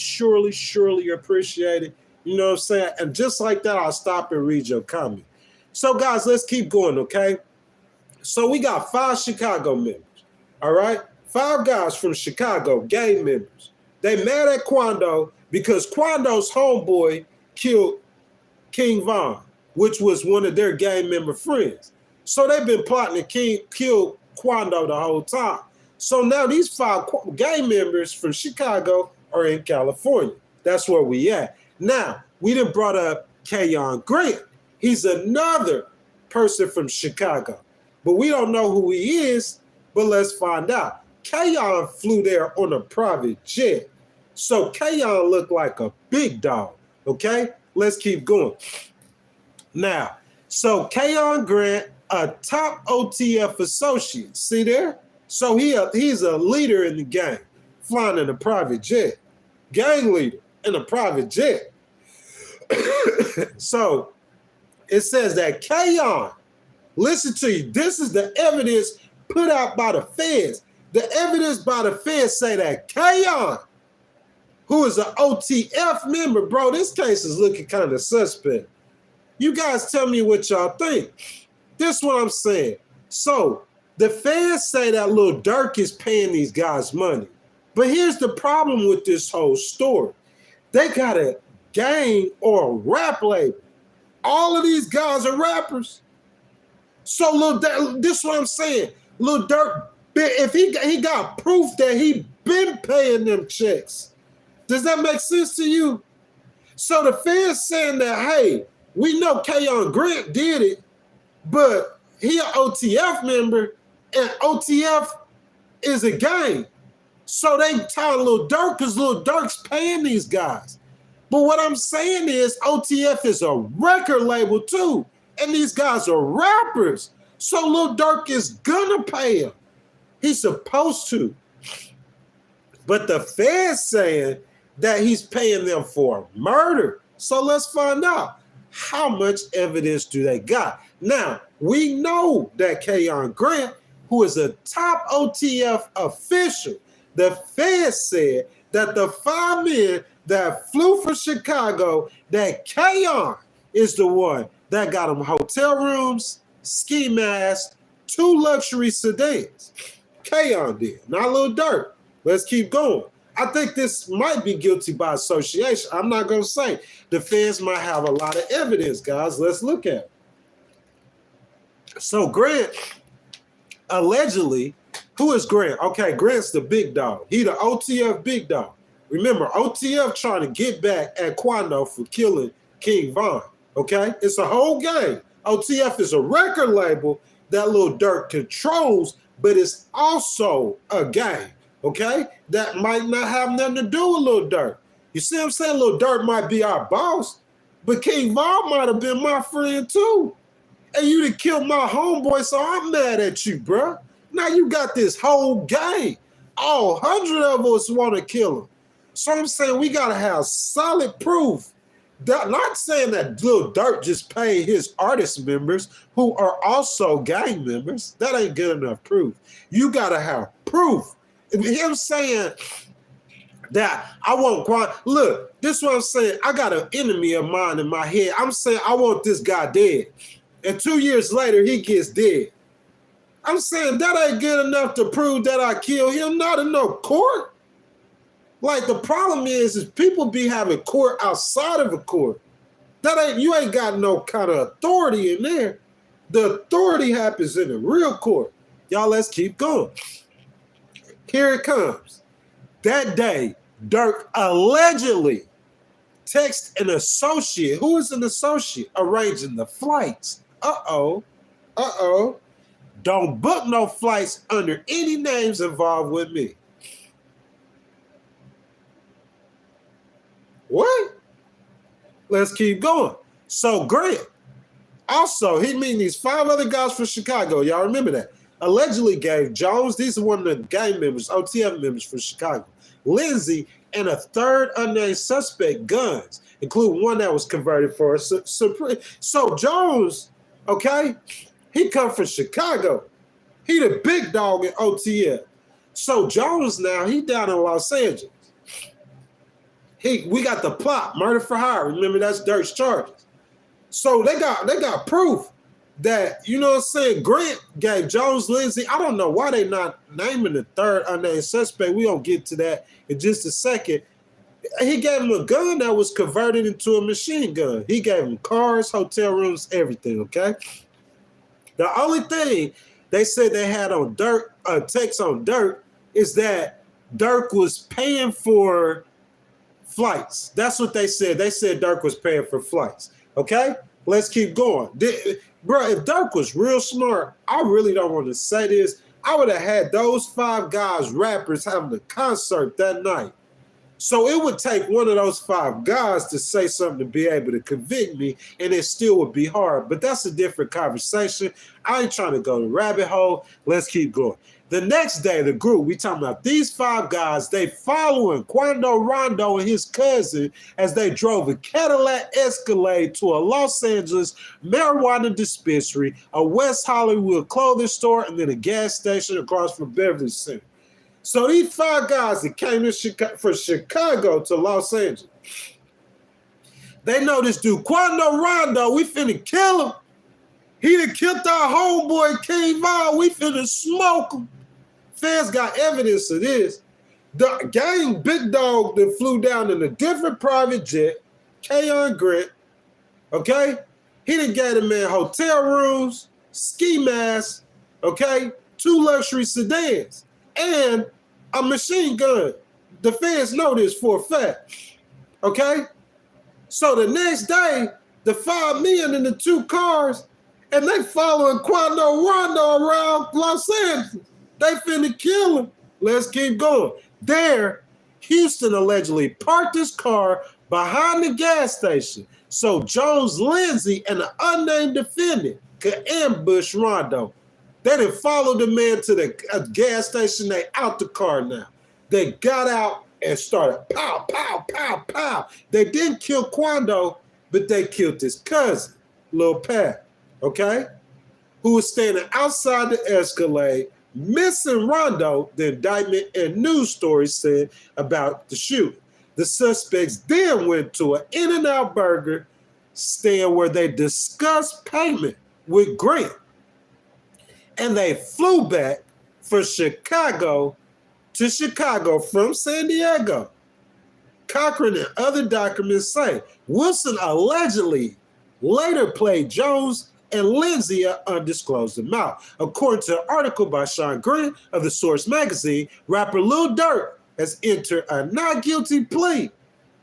appreciate it. You know what I'm saying? And just like that, I'll stop and read your comment. So, guys, let's keep going, okay? So we got 5 Chicago members, all right? 5 guys from Chicago, gang members. They mad at Quando because Quando's homeboy killed King Von, which was one of their gang member friends. So they've been plotting to kill Quando the whole time. So now these 5 gang members from Chicago are in California. That's where we at. Now, we done brought up Keyon Grant. He's another person from Chicago. But we don't know who he is, but let's find out. Keyon flew there on a private jet. So Keyon looked like a big dog, okay? Let's keep going. Now, so Keyon Grant, a top OTF associate, see there? So he's a leader in the gang, flying in a private jet. Gang leader in a private jet. So it says that Keyon, listen to you, this is the evidence put out by the feds. The evidence by the feds say that Keyon, who is an OTF member, bro, this case is looking kind of suspect. You guys tell me what y'all think. This is what I'm saying. So the feds say that Lil Durk is paying these guys money. But here's the problem with this whole story. They got a gang or a rap label. All of these guys are rappers. So Lil Durk, this is what I'm saying. Lil Durk, if he got proof that he been paying them checks. Does that make sense to you? So the feds saying that, hey, we know Keyon Grant did it, but he an OTF member, and OTF is a gang. So they telling Lil Durk because Lil Durk's paying these guys. But what I'm saying is OTF is a record label too, and these guys are rappers. So Lil Durk is gonna pay him. He's supposed to. But the feds saying that he's paying them for murder. So let's find out. How much evidence do they got? Now, we know that Keyon Grant, who is a top OTF official, the feds said that the 5 men that flew from Chicago, that Keyon is the one that got them hotel rooms, ski masks, 2 luxury sedans. Keyon did, not Lil Durk. Let's keep going. I think this might be guilty by association. I'm not going to say. The feds might have a lot of evidence, guys. Let's look at it. So Grant, allegedly, who is Grant? Okay, Grant's the big dog. He the OTF big dog. Remember, OTF trying to get back at Quando for killing King Von. Okay? It's a whole game. OTF is a record label that Lil Durk controls, but it's also a gang. Okay? That might not have nothing to do with Lil Durk. You see what I'm saying? Lil Durk might be our boss, but King Von might have been my friend too. And you done killed my homeboy, so I'm mad at you, bro. Now you got this whole gang. All 100 of us want to kill him. So I'm saying we got to have solid proof. Not saying that Lil Durk just paid his artist members who are also gang members. That ain't good enough proof. You got to have proof. Him saying that I want look, this is what I'm saying. I got an enemy of mine in my head. I'm saying I want this guy dead. And 2 years later, he gets dead. I'm saying that ain't good enough to prove that I killed him. Not in no court. Like, the problem is people be having court outside of a court. You ain't got no kind of authority in there. The authority happens in the real court. Y'all, let's keep going. Here it comes. That day, Durk allegedly texted an associate. Who is an associate? Arranging the flights. Don't book no flights under any names involved with me. What? Let's keep going. So Grant, also, he mean these 5 other guys from Chicago. Y'all remember that? Allegedly gave Jones, these are one of the gang members, OTF members from Chicago, Lindsay, and a 3rd unnamed suspect guns, including one that was converted for a Supreme. So Jones, okay, he come from Chicago. He the big dog in OTF. So Jones now, he down in Los Angeles. We got the plot, murder for hire. Remember, that's Durk's charges. So they got proof that, you know what I'm saying, Grant gave Jones, Lindsay. I don't know why they not naming the 3rd unnamed suspect. We gonna get to that in just a second. He gave him a gun that was converted into a machine gun. He gave him cars, hotel rooms, everything, okay? The only thing they said they had on Durk, takes on Durk, is that Durk was paying for flights. That's what they said. They said Durk was paying for flights. Okay? Let's keep going. Bro, if Durk was real smart, I really don't want to say this, I would have had those 5 guys, rappers, having a concert that night. So it would take one of those 5 guys to say something to be able to convict me, and it still would be hard. But that's a different conversation. I ain't trying to go to rabbit hole. Let's keep going. The next day, the group, we talking about these 5 guys, they following Quando Rondo and his cousin as they drove a Cadillac Escalade to a Los Angeles marijuana dispensary, a West Hollywood clothing store, and then a gas station across from Beverly Center. So these 5 guys that came in from Chicago to Los Angeles, they know this dude, Quando Rondo, we finna kill him. He done killed our homeboy King Von, we finna smoke him. Fans got evidence of this. The gang Big Dog that flew down in a different private jet, Keon Grant, okay? He done gave the man hotel rooms, ski masks, okay? 2 luxury sedans, and a machine gun. The fans know this for a fact, okay? So the next day, the 5 men in the 2 cars, and they following Quando Rondo around Los Angeles. They finna kill him. Let's keep going. There, Houston allegedly parked his car behind the gas station so Jones Lindsay and an unnamed defendant could ambush Rondo. They done followed the man to the gas station. They out the car now. They got out and started pow, pow, pow, pow. They didn't kill Quando, but they killed his cousin, Lil Pat, okay? Who was standing outside the Escalade, missing Rondo, the indictment and news stories said about the shooting. The suspects then went to an In-N-Out Burger stand where they discussed payment with Grant. And they flew back from Chicago to Chicago from San Diego. Cochran and other documents say Wilson allegedly later played Jones and Lindsay an undisclosed amount. According to an article by Sean Grant of The Source magazine, rapper Lil Durk has entered a not guilty plea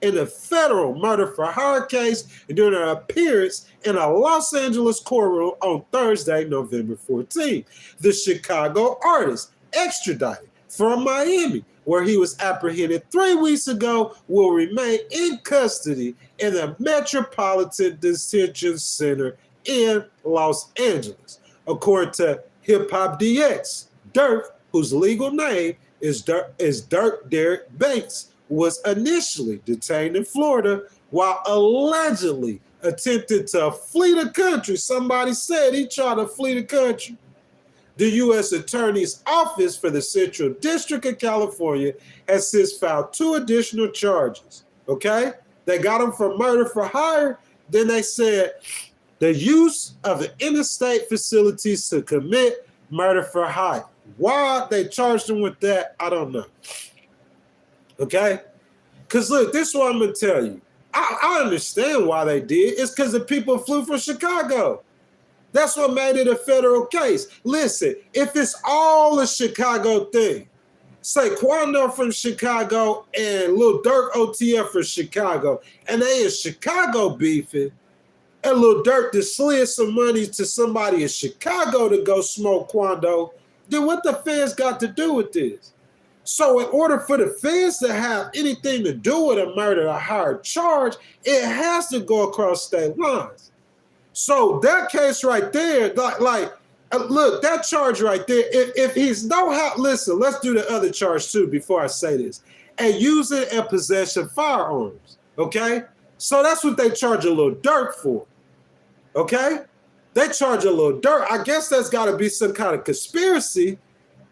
in a federal murder for hire case during an appearance in a Los Angeles courtroom on Thursday, November 14th. The Chicago artist, extradited from Miami, where he was apprehended 3 weeks ago, will remain in custody in the Metropolitan Detention Center in Los Angeles. According to Hip Hop DX, Durk, whose legal name is Durk Derek Banks, was initially detained in Florida while allegedly attempted to flee the country. Somebody said he tried to flee the country. The U.S. Attorney's Office for the Central District of California has since filed 2 additional charges, okay? They got him for murder for hire. Then they said the use of the interstate facilities to commit murder for hire. Why they charged him with that, I don't know. Okay? Because look, this is what I'm going to tell you. I understand why they did. It's because the people flew from Chicago. That's what made it a federal case. Listen, if it's all a Chicago thing, say Quando from Chicago and Lil Durk OTF from Chicago, and they in Chicago beefing, and Lil Durk just slid some money to somebody in Chicago to go smoke Quando, then what the feds got to do with this? So in order for the feds to have anything to do with a murder or higher charge, it has to go across state lines. So that case right there, look, that charge right there, if he's listen, let's do the other charge too before I say this. And using and possession firearms, okay? So that's what they charge a Lil Durk for, okay? They charge a Lil Durk. I guess that's got to be some kind of conspiracy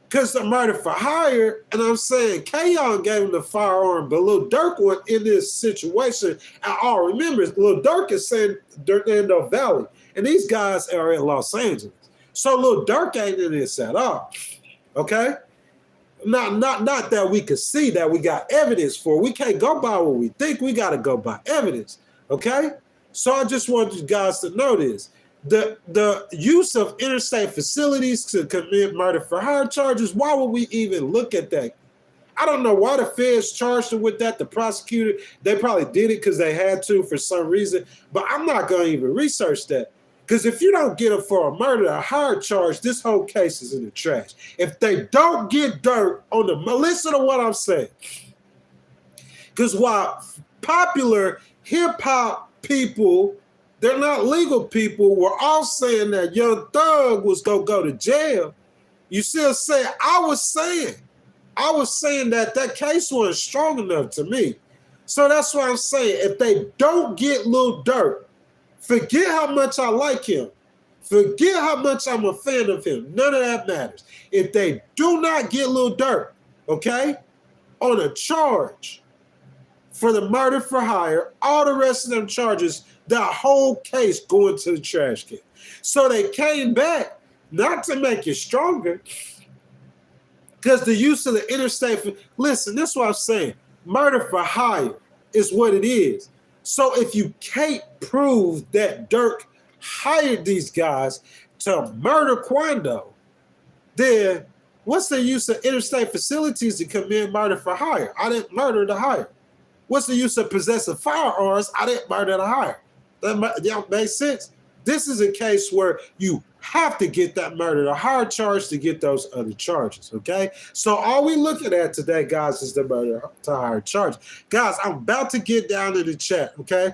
because the murder for hire, and I'm saying Keon gave him the firearm, but Lil Durk was in this situation. And all remember, Lil Durk is saying Orlando Valley, and these guys are in Los Angeles. So Lil Durk ain't in this at all, okay? Not that we could see that we got evidence for. We can't go by what we think. We got to go by evidence, okay? So I just want you guys to know this. The use of interstate facilities to commit murder for hire charges, why would we even look at that? I don't know why the feds charged him with that. The prosecutor, they probably did it because they had to for some reason. But I'm not going to even research that. Because if you don't get him for a murder, a hire charge, this whole case is in the trash. If they don't get Durk on the, listen to what I'm saying. Because while popular hip-hop people, they're not legal people, were all saying that Young Thug was going to go to jail, you still say, I was saying that that case wasn't strong enough to me. So that's why I'm saying, if they don't get Lil Durk, forget how much I like him. Forget how much I'm a fan of him. None of that matters. If they do not get Lil Durk, okay, on a charge for the murder for hire, all the rest of them charges, that whole case going to the trash can. So they came back, not to make it stronger, because the use of the interstate, listen, this is what I'm saying. Murder for hire is what it is. So if you can't prove that Durk hired these guys to murder Quando, then what's the use of interstate facilities to commit murder for hire? I didn't murder the hire. What's the use of possessing firearms? I didn't murder the hire. That makes sense. This is a case where you have to get that murder, the higher charge to get those other charges, okay? So all we looking at today, guys, is the murder to higher charge. Guys, I'm about to get down in the chat, okay?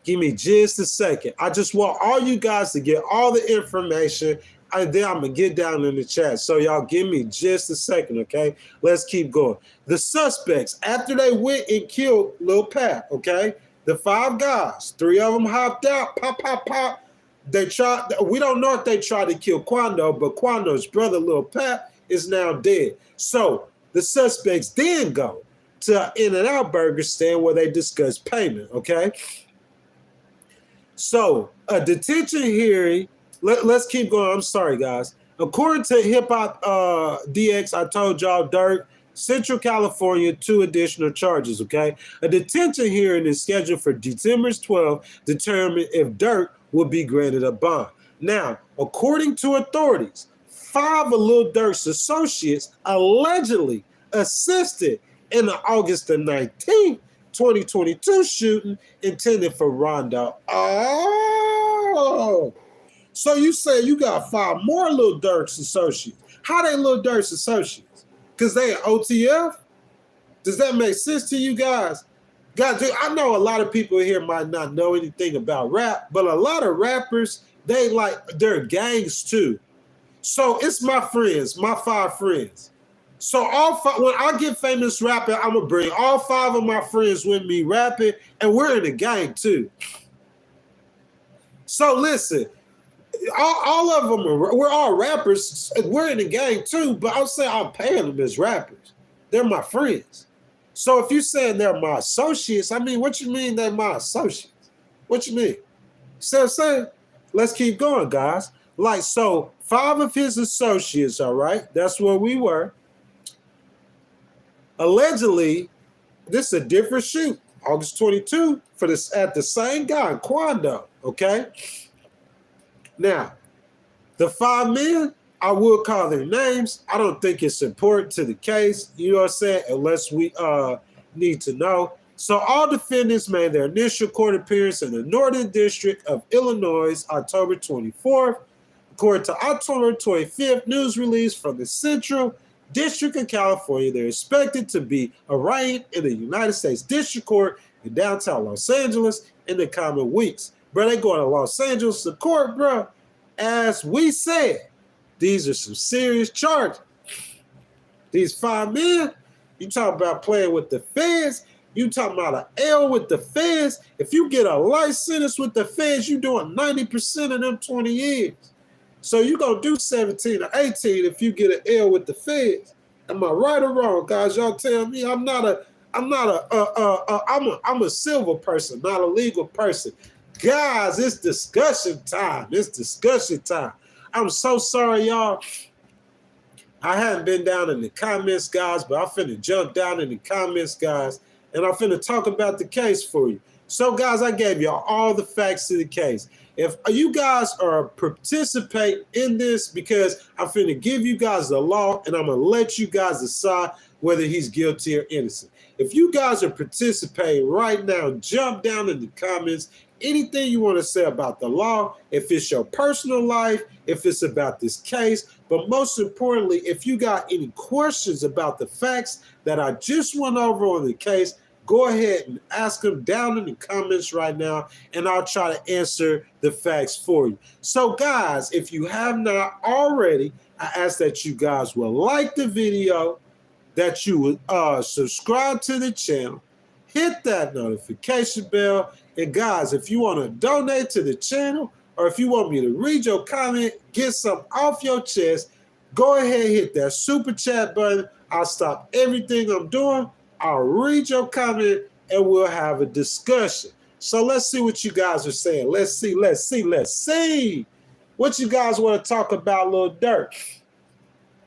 Give me just a second. I just want all you guys to get all the information, and then I'm going to get down in the chat. So y'all give me just a second, okay? Let's keep going. The suspects, after they went and killed Lil Pap, okay? The 5 guys, 3 of them hopped out, pop, pop, pop. They tried. We don't know if they tried to kill Quando, but Quando's brother, Lil Pap, is now dead. So the suspects then go to an In-N-Out burger stand where they discuss payment, okay? So a detention hearing, let's keep going. I'm sorry, guys. According to Hip Hop DX, I told y'all Durk, Central California, 2 additional charges, okay? A detention hearing is scheduled for December 12th to determine if Durk will be granted a bond. Now, according to authorities, 5 of Lil Durk's associates allegedly assisted in the August the 19th, 2022 shooting intended for Rondo. Oh! So you say you got 5 more Lil Durk's associates. How they Lil Durk's associates? Because they are OTF? Does that make sense to you guys? Guys, I know a lot of people here might not know anything about rap, but a lot of rappers, they're gangs too. So it's my friends, my 5 friends. So when I get famous rapping, I'm going to bring all 5 of my friends with me rapping, and we're in a gang too. So listen, all of them, we're all rappers. We're in the gang too, but I'm saying I'm paying them as rappers. They're my friends. So if you're saying they're my associates, I mean, what you mean they're my associates? What you mean? See what I'm saying? Let's keep going, guys. So 5 of his associates, all right? That's where we were. Allegedly, this is a different shoot. August 22 at the same guy, Quando, okay? Now, the 5 men, I will call their names. I don't think it's important to the case, you know what I'm saying, unless we need to know. So all defendants made their initial court appearance in the Northern District of Illinois, October 24th. According to October 25th news release from the Central District of California, they're expected to be arraigned in the United States District Court in downtown Los Angeles in the coming weeks. Bro, they going to Los Angeles to court, bro. As we said, these are some serious charges. These 5 men, you talk about playing with the feds, you talking about an L with the feds. If you get a life sentence with the feds, you doing 90% of them 20 years. So you going to do 17 or 18 if you get an L with the feds. Am I right or wrong, guys? Y'all tell me. I'm a civil person, not a legal person. Guys, it's discussion time. It's discussion time. I'm so sorry, y'all. I haven't been down in the comments, guys, but I'm finna jump down in the comments, guys, and I'm finna talk about the case for you. So, guys, I gave y'all all the facts to the case. If you guys are participate in this, because I'm finna give you guys the law and I'm gonna let you guys decide whether he's guilty or innocent. If you guys are participating right now, jump down in the comments. Anything you want to say about the law, if it's your personal life, if it's about this case, but most importantly, if you got any questions about the facts that I just went over on the case, go ahead and ask them down in the comments right now, and I'll try to answer the facts for you. So guys, if you have not already, I ask that you guys will like the video, that you would subscribe to the channel, hit that notification bell, and guys, if you want to donate to the channel, or if you want me to read your comment, get some off your chest, go ahead and hit that super chat button. I'll stop everything I'm doing, I'll read your comment, and we'll have a discussion. So let's see what you guys are saying. Let's see. What you guys want to talk about, Lil Durk?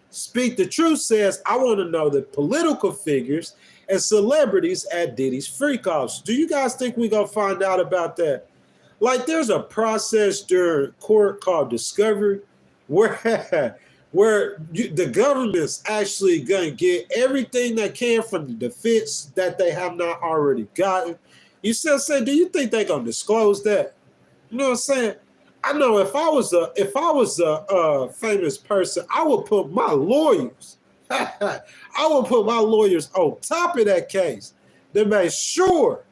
Speak the Truth says, I want to know the political figures and celebrities at Diddy's freak-offs. Do you guys think we're going to find out about that? Like, there's a process during court called discovery where the government's actually going to get everything they can from the defense that they have not already gotten. You still say, do you think they're going to disclose that? You know what I'm saying? I know if I was a famous person, I would put my lawyers, on top of that case to make sure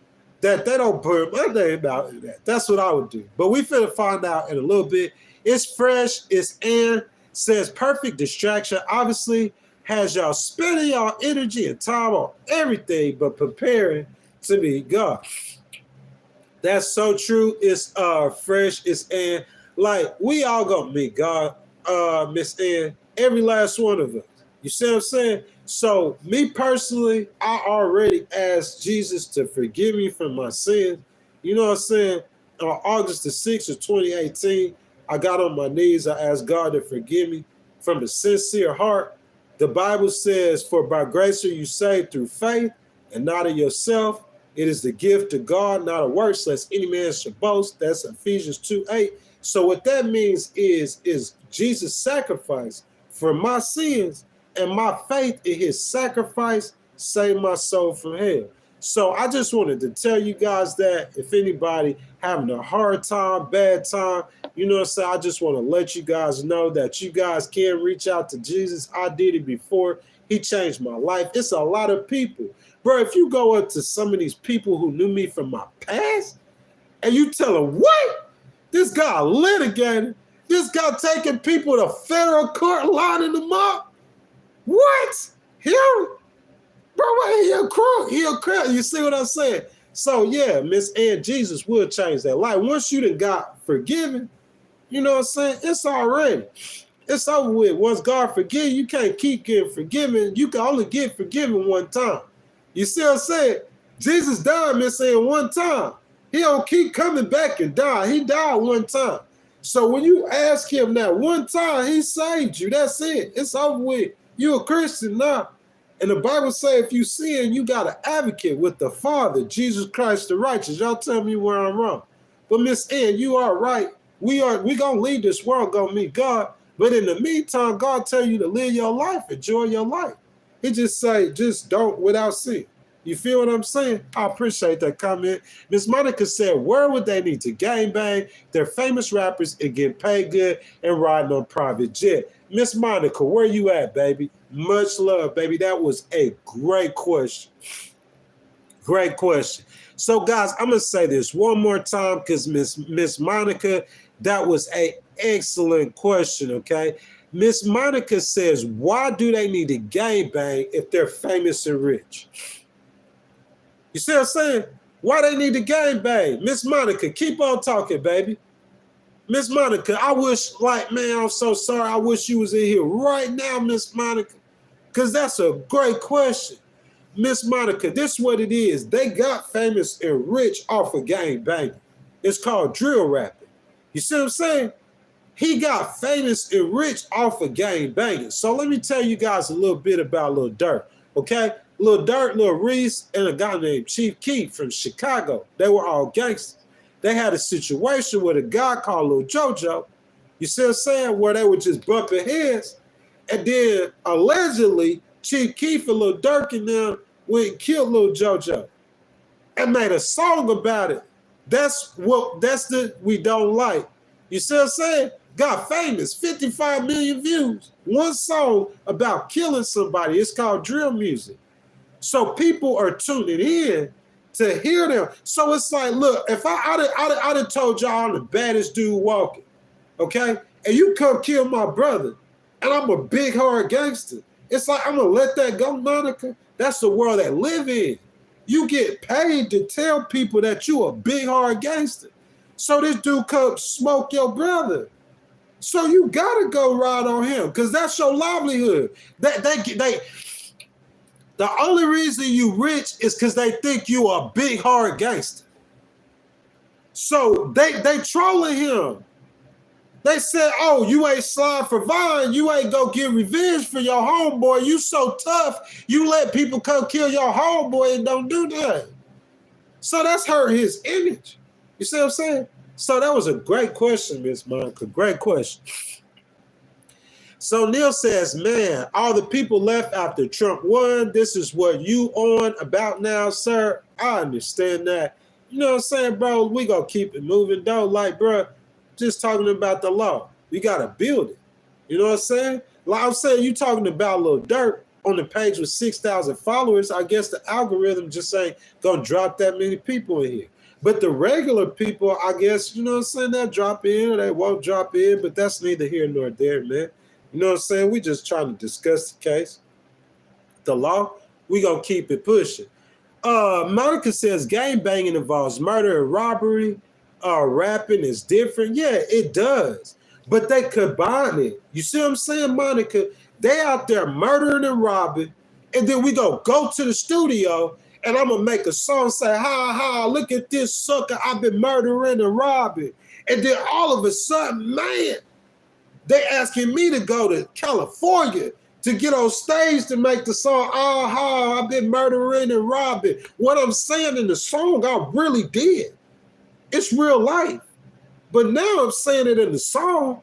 that they don't put my name out in that. That's what I would do. But we finna find out in a little bit. It's fresh. It's in. Says perfect distraction. Obviously has y'all spending y'all energy and time on everything but preparing to be God. That's so true. It's fresh. It's in. Like, we all gonna meet God, Miss Ann, every last one of us. You see what I'm saying? So me personally, I already asked Jesus to forgive me for my sins. You know what I'm saying? On August the 6th of 2018, I got on my knees. I asked God to forgive me from a sincere heart. The Bible says, for by grace are you saved through faith and not of yourself. It is the gift of God, not of works, lest any man should boast. That's Ephesians 2:8. So what that means is Jesus' sacrifice for my sins, and my faith in his sacrifice saved my soul from hell. So I just wanted to tell you guys that if anybody having a hard time, bad time, you know what I'm saying, I just want to let you guys know that you guys can reach out to Jesus. I did it before. He changed my life. It's a lot of people. Bro, if you go up to some of these people who knew me from my past and you tell them, what? This guy litigating. This guy taking people to federal court, lining them up. What? Him? Bro, he a crook. He a crook. You see what I'm saying? So, yeah, Miss Ann, Jesus will change that life. Once you done got forgiven, you know what I'm saying? It's already. It's over with. Once God forgive you, you can't keep getting forgiven. You can only get forgiven one time. You see what I'm saying? Jesus died, Miss Ann, one time. He don't keep coming back and die. He died one time. So when you ask him that one time, he saved you. That's it. It's over with. You a Christian now. And the Bible say if you sin, you got an advocate with the Father, Jesus Christ the righteous. Y'all tell me where I'm wrong. But Miss Ann, you are right. We gonna leave this world, gonna meet God. But in the meantime, God tell you to live your life, enjoy your life. He just say, just don't without sin. You feel what I'm saying? I appreciate that comment. Miss Monica said, where would they need to gangbang? They're famous rappers and get paid good and riding on private jet. Miss Monica, where you at, baby? Much love, baby. That was a great question. Great question. So, guys, I'm going to say this one more time because Miss Monica, that was an excellent question, okay? Miss Monica says, why do they need to gangbang if they're famous and rich? You see what I'm saying? Why they need to gangbang? Miss Monica, keep on talking, baby. Miss Monica, I wish, like, man, I'm so sorry. I wish you was in here right now, Miss Monica, because that's a great question. Miss Monica, this is what it is. They got famous and rich off of gangbanging. It's called drill rapping. You see what I'm saying? He got famous and rich off of gangbanging. So let me tell you guys a little bit about Lil Durk, okay? Lil Durk, Lil Reese, and a guy named Chief Keef from Chicago. They were all gangsters. they had a situation with a guy called Lil JoJo. You see what I'm saying? Where they were just bumping heads. And then allegedly, Chief Keef and Lil Durk and them went and killed Lil JoJo and made a song about it. That's the we don't like. You see what I'm saying? Got famous, 55 million views. One song about killing somebody. It's called drill music. So people are tuning in to hear them. So it's like, look, if I'd have told y'all I'm the baddest dude walking, okay? And you come kill my brother, and I'm a big, hard gangster. It's like, I'm going to let that go, Monica. That's the world I live in. You get paid to tell people that you a big, hard gangster. So this dude come smoke your brother. So you got to go ride on him because that's your livelihood. The only reason you rich is because they think you a big, hard gangster. So they trolling him. They said, oh, you ain't slide for Vine. You ain't go get revenge for your homeboy. You so tough, you let people come kill your homeboy and don't do that. So that's hurt his image. You see what I'm saying? So that was a great question, Miss Monica. Great question. So Neil says, man, all the people left after Trump won. This is what you on about now, sir. I understand that. You know what I'm saying, bro? We gonna keep it moving, though. Like, bro, just talking about the law. We got to build it. You know what I'm saying? Like I'm saying, you talking about Lil Durk on the page with 6,000 followers. I guess the algorithm just ain't going to drop that many people in here. But the regular people, I guess, you know what I'm saying, they'll drop in or they won't drop in, but that's neither here nor there, man. You know what I'm saying? We just trying to discuss the case. The law, we going to keep it pushing. Monica says gang banging involves murder and robbery. Rapping is different. Yeah, it does. But they combine it. You see what I'm saying, Monica? They out there murdering and robbing, and then we go to the studio, and I'm going to make a song, say, ha, look at this sucker, I've been murdering and robbing. And then all of a sudden, man, they asking me to go to California to get on stage to make the song, I've been murdering and robbing. What I'm saying in the song, I really did. It's real life. But now I'm saying it in the song,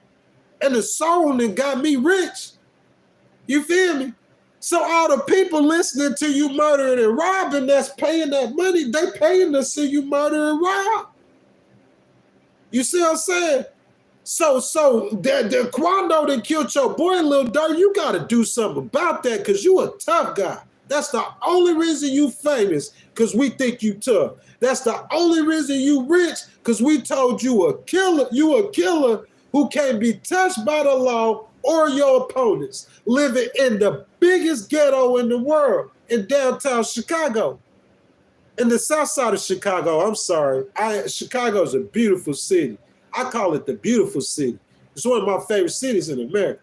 and the song that got me rich. You feel me? So all the people listening to you murdering and robbing that's paying that money, they paying to see you murder and rob. You see what I'm saying? So the Quando that killed your boy, Lil Durk, you got to do something about that because you a tough guy. That's the only reason you famous, because we think you tough. That's the only reason you rich, because we told you a killer. You a killer who can't be touched by the law or your opponents, living in the biggest ghetto in the world in downtown Chicago. In the south side of Chicago, I'm sorry. Chicago is a beautiful city. I call it the beautiful city. It's one of my favorite cities in America,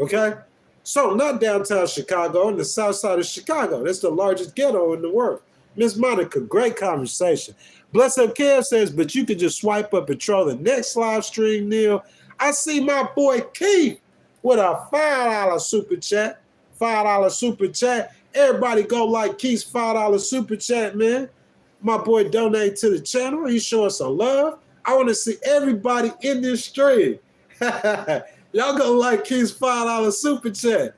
okay? So not downtown Chicago, on the south side of Chicago. That's the largest ghetto in the world. Miss Monica, great conversation. Bless Up Kev says, but you can just swipe up and troll the next live stream, Neil. I see my boy Keith with a $5 super chat. $5 super chat. Everybody go like Keith's $5 super chat, man. My boy donate to the channel. He's showing some love. I want to see everybody in this stream. Y'all gonna like Keith's $5 super chat.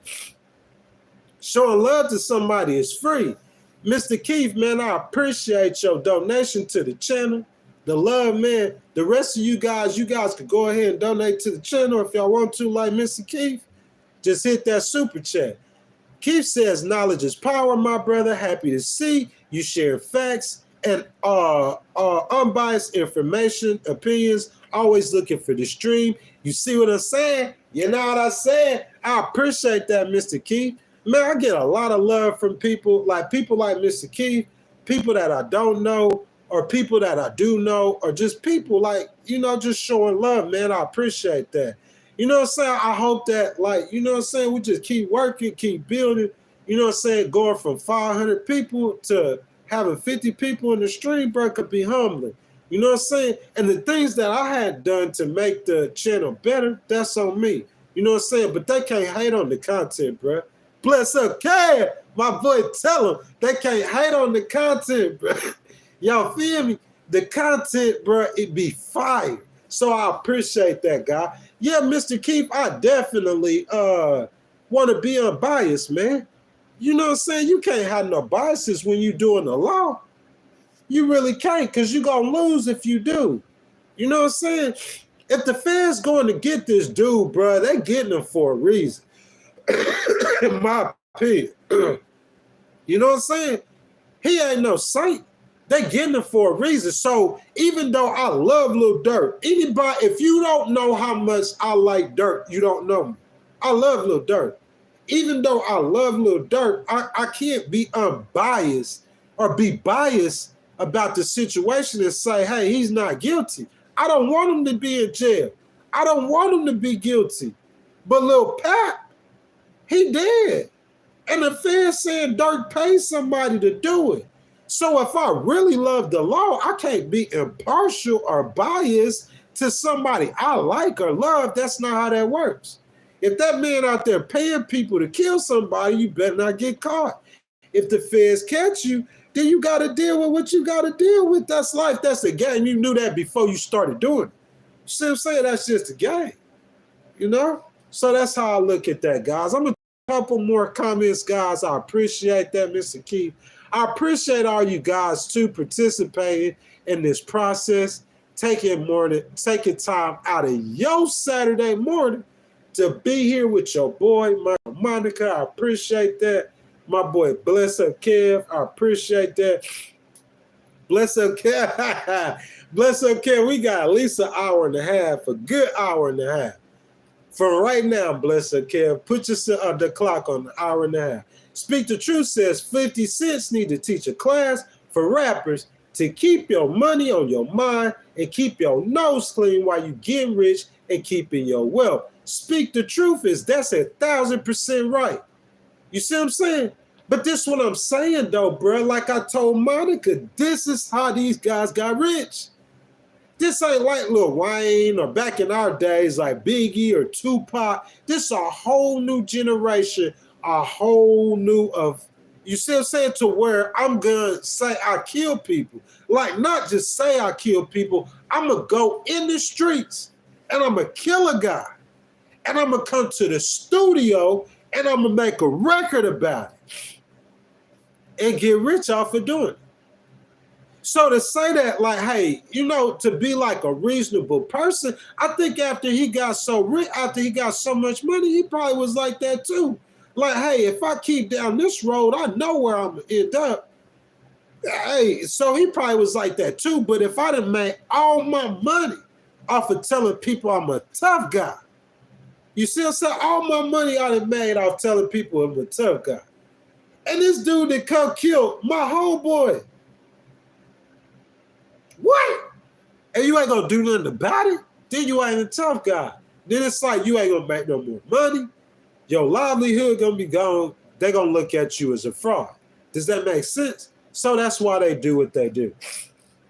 Showing love to somebody is free. Mr. Keith, man, I appreciate your donation to the channel. The love, man. The rest of you guys can go ahead and donate to the channel if y'all want to, like Mr. Keith. Just hit that super chat. Keith says, knowledge is power, my brother. Happy to see you share facts and unbiased information, opinions. Always looking for the stream. You see what I'm saying? You know what I said? I appreciate that, Mr. Keith. Man, I get a lot of love from people like Mr. Keith, people that I don't know, or people that I do know, or just people like, you know, just showing love, man. I appreciate that. You know what I'm saying? I hope that, like, you know what I'm saying, we just keep working, keep building, you know what I'm saying, going from 500 people to having 50 people in the stream, bro, could be humbling. You know what I'm saying? And the things that I had done to make the channel better, that's on me. You know what I'm saying? But they can't hate on the content, bro. Bless up, Cat. My boy, tell them they can't hate on the content, bro. Y'all feel me? The content, bro, it be fire. So I appreciate that, guy. Yeah, Mr. Keith, I definitely want to be unbiased, man. You know what I'm saying? You can't have no biases when you're doing the law. You really can't, because you're going to lose if you do. You know what I'm saying? If the fans going to get this dude, bro, they getting him for a reason. In my opinion. You know what I'm saying? He ain't no saint. They getting him for a reason. So even though I love Lil Durk, anybody, if you don't know how much I like Durk, you don't know me. I love Lil Durk. Even though I love Lil Durk, I can't be unbiased or be biased about the situation and say, hey, he's not guilty. I don't want him to be in jail. I don't want him to be guilty. But Lil Pat, he did. And the fans saying Durk paid somebody to do it. So if I really love the law, I can't be impartial or biased to somebody I like or love. That's not how that works. If that man out there paying people to kill somebody, you better not get caught. If the feds catch you, then you got to deal with what you got to deal with. That's life. That's the game. You knew that before you started doing it. You see what I'm saying? That's just the game. You know? So that's how I look at that, guys. I'm going to couple more comments, guys. I appreciate that, Mr. Keith. I appreciate all you guys too participating in this process, taking time out of your Saturday morning to be here with your boy, Monica. I appreciate that. My boy, Bless Up Kev. I appreciate that. Bless Up Kev. Bless Up Kev. We got at least an hour and a half, a good hour and a half. From right now, Bless Up Kev, put the clock on an hour and a half. Speak the Truth says 50 Cents need to teach a class for rappers to keep your money on your mind and keep your nose clean while you getting rich and keeping your wealth. Speak the Truth that's 1,000% right. You see what I'm saying? But this is what I'm saying, though, bro. Like I told Monica, this is how these guys got rich. This ain't like Lil Wayne or back in our days like Biggie or Tupac. This is a whole new generation, a whole new of, you see what I'm saying, to where I'm going to say I kill people. Like, not just say I kill people. I'm going to go in the streets and I'm going to kill a guy. And I'm going to come to the studio and I'm going to make a record about it and get rich off of doing it. So to say that, like, hey, you know, to be like a reasonable person, I think after he got so rich, after he got so much money, he probably was like that too. Like, hey, if I keep down this road, I know where I'm going to end up. Hey, so he probably was like that too. But if I done made all my money off of telling people I'm a tough guy, you see what I'm saying? All my money I done made off telling people I'm a tough guy. And this dude that come kill my homeboy. What? And you ain't gonna do nothing about it? Then you ain't a tough guy. Then it's like you ain't gonna make no more money. Your livelihood gonna be gone. They gonna look at you as a fraud. Does that make sense? So that's why they do what they do.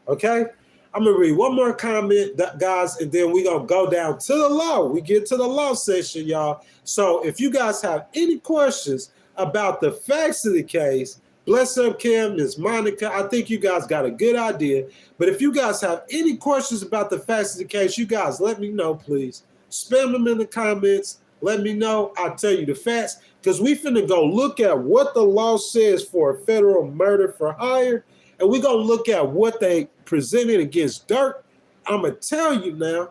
Okay? I'm gonna read one more comment, guys, and then we gonna go down to the law. We get to the law section, y'all. So if you guys have any questions about the facts of the case, Bless Up Kim, Ms. Monica, I think you guys got a good idea. But if you guys have any questions about the facts of the case, you guys let me know, please. Spam them in the comments. Let me know. I'll tell you the facts. Because we finna go look at what the law says for a federal murder for hire. And we're going to look at what they presented against Durk. I'm going to tell you now,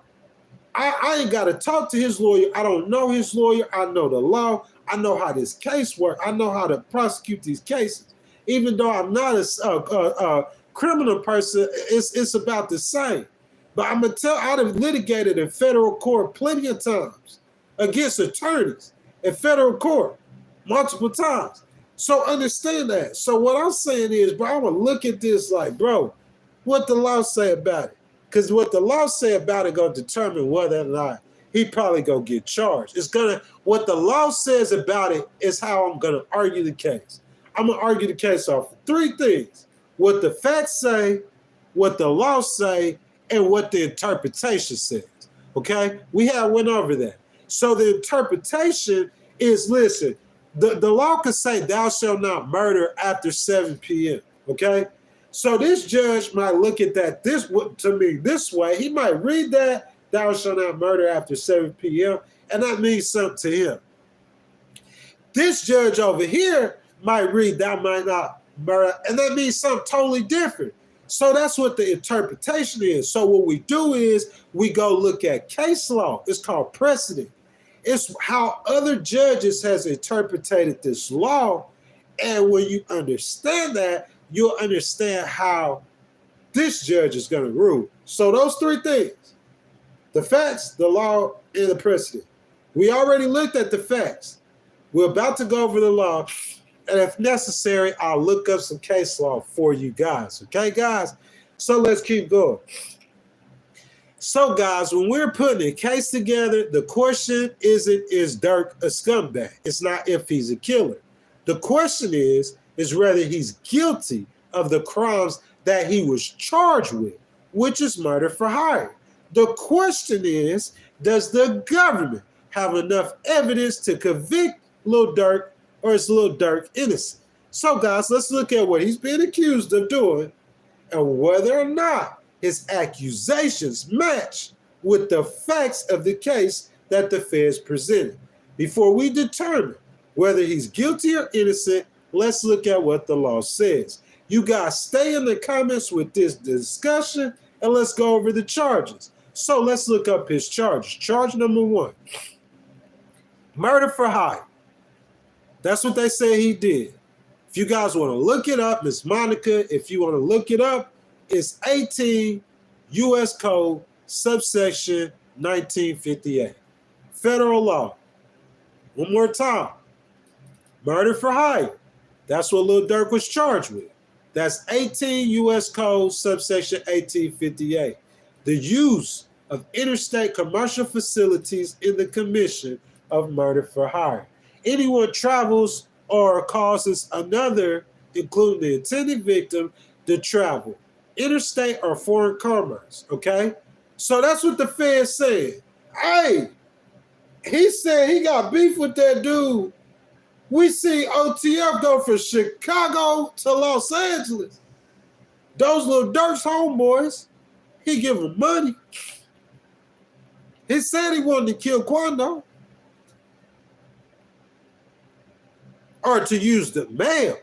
I ain't got to talk to his lawyer. I don't know his lawyer. I know the law. I know how this case works. I know how to prosecute these cases. Even though I'm not a criminal person, it's about the same. But I'm going to tell, I've litigated in federal court plenty of times against attorneys in federal court multiple times. So understand that. So what I'm saying is, bro, I'm going to look at this like, bro, what the law say about it? Because what the law say about it going to determine whether or not he probably going to get charged. What the law says about it is how I'm going to argue the case. I'm going to argue the case off of three things: what the facts say, what the law say, and what the interpretation says. Okay? We went over that. So the interpretation is, listen, the law can say thou shalt not murder after 7 p.m. Okay? So this judge might look at that to me this way. He might read that, thou shalt not murder after 7 p.m., and that means something to him. This judge over here might read thou might not murder, and that means something totally different. So that's what the interpretation is. So what we do is we go look at case law. It's called precedent. It's how other judges has interpreted this law. And when you understand that, you'll understand how this judge is going to rule. So those three things: the facts, the law, and the precedent. We already looked at the facts. We're about to go over the law. And if necessary, I'll look up some case law for you guys. Okay, guys? So let's keep going. So, guys, when we're putting a case together, the question isn't, is Durk a scumbag? It's not if he's a killer. The question is whether he's guilty of the crimes that he was charged with, which is murder for hire. The question is, does the government have enough evidence to convict Lil Durk, or is Lil Durk innocent? So, guys, let's look at what he's been accused of doing and whether or not his accusations match with the facts of the case that the feds presented. Before we determine whether he's guilty or innocent, let's look at what the law says. You guys stay in the comments with this discussion, and let's go over the charges. So let's look up his charges. Charge number 1, murder for hire. That's what they say he did. If you guys want to look it up, Miss Monica, if you want to look it up, it's 18 U.S. Code, subsection 1958. Federal law. One more time. Murder for hire. That's what Lil Durk was charged with. That's 18 U.S. Code, subsection 1858. The use of interstate commercial facilities in the commission of murder for hire. Anyone travels or causes another, including the intended victim, to travel interstate or foreign commerce, okay? So that's what the feds said. Hey, he said he got beef with that dude. We see OTF go from Chicago to Los Angeles. Those Lil Durk's homeboys, he give them money. He said he wanted to kill Quando. Or to use the mail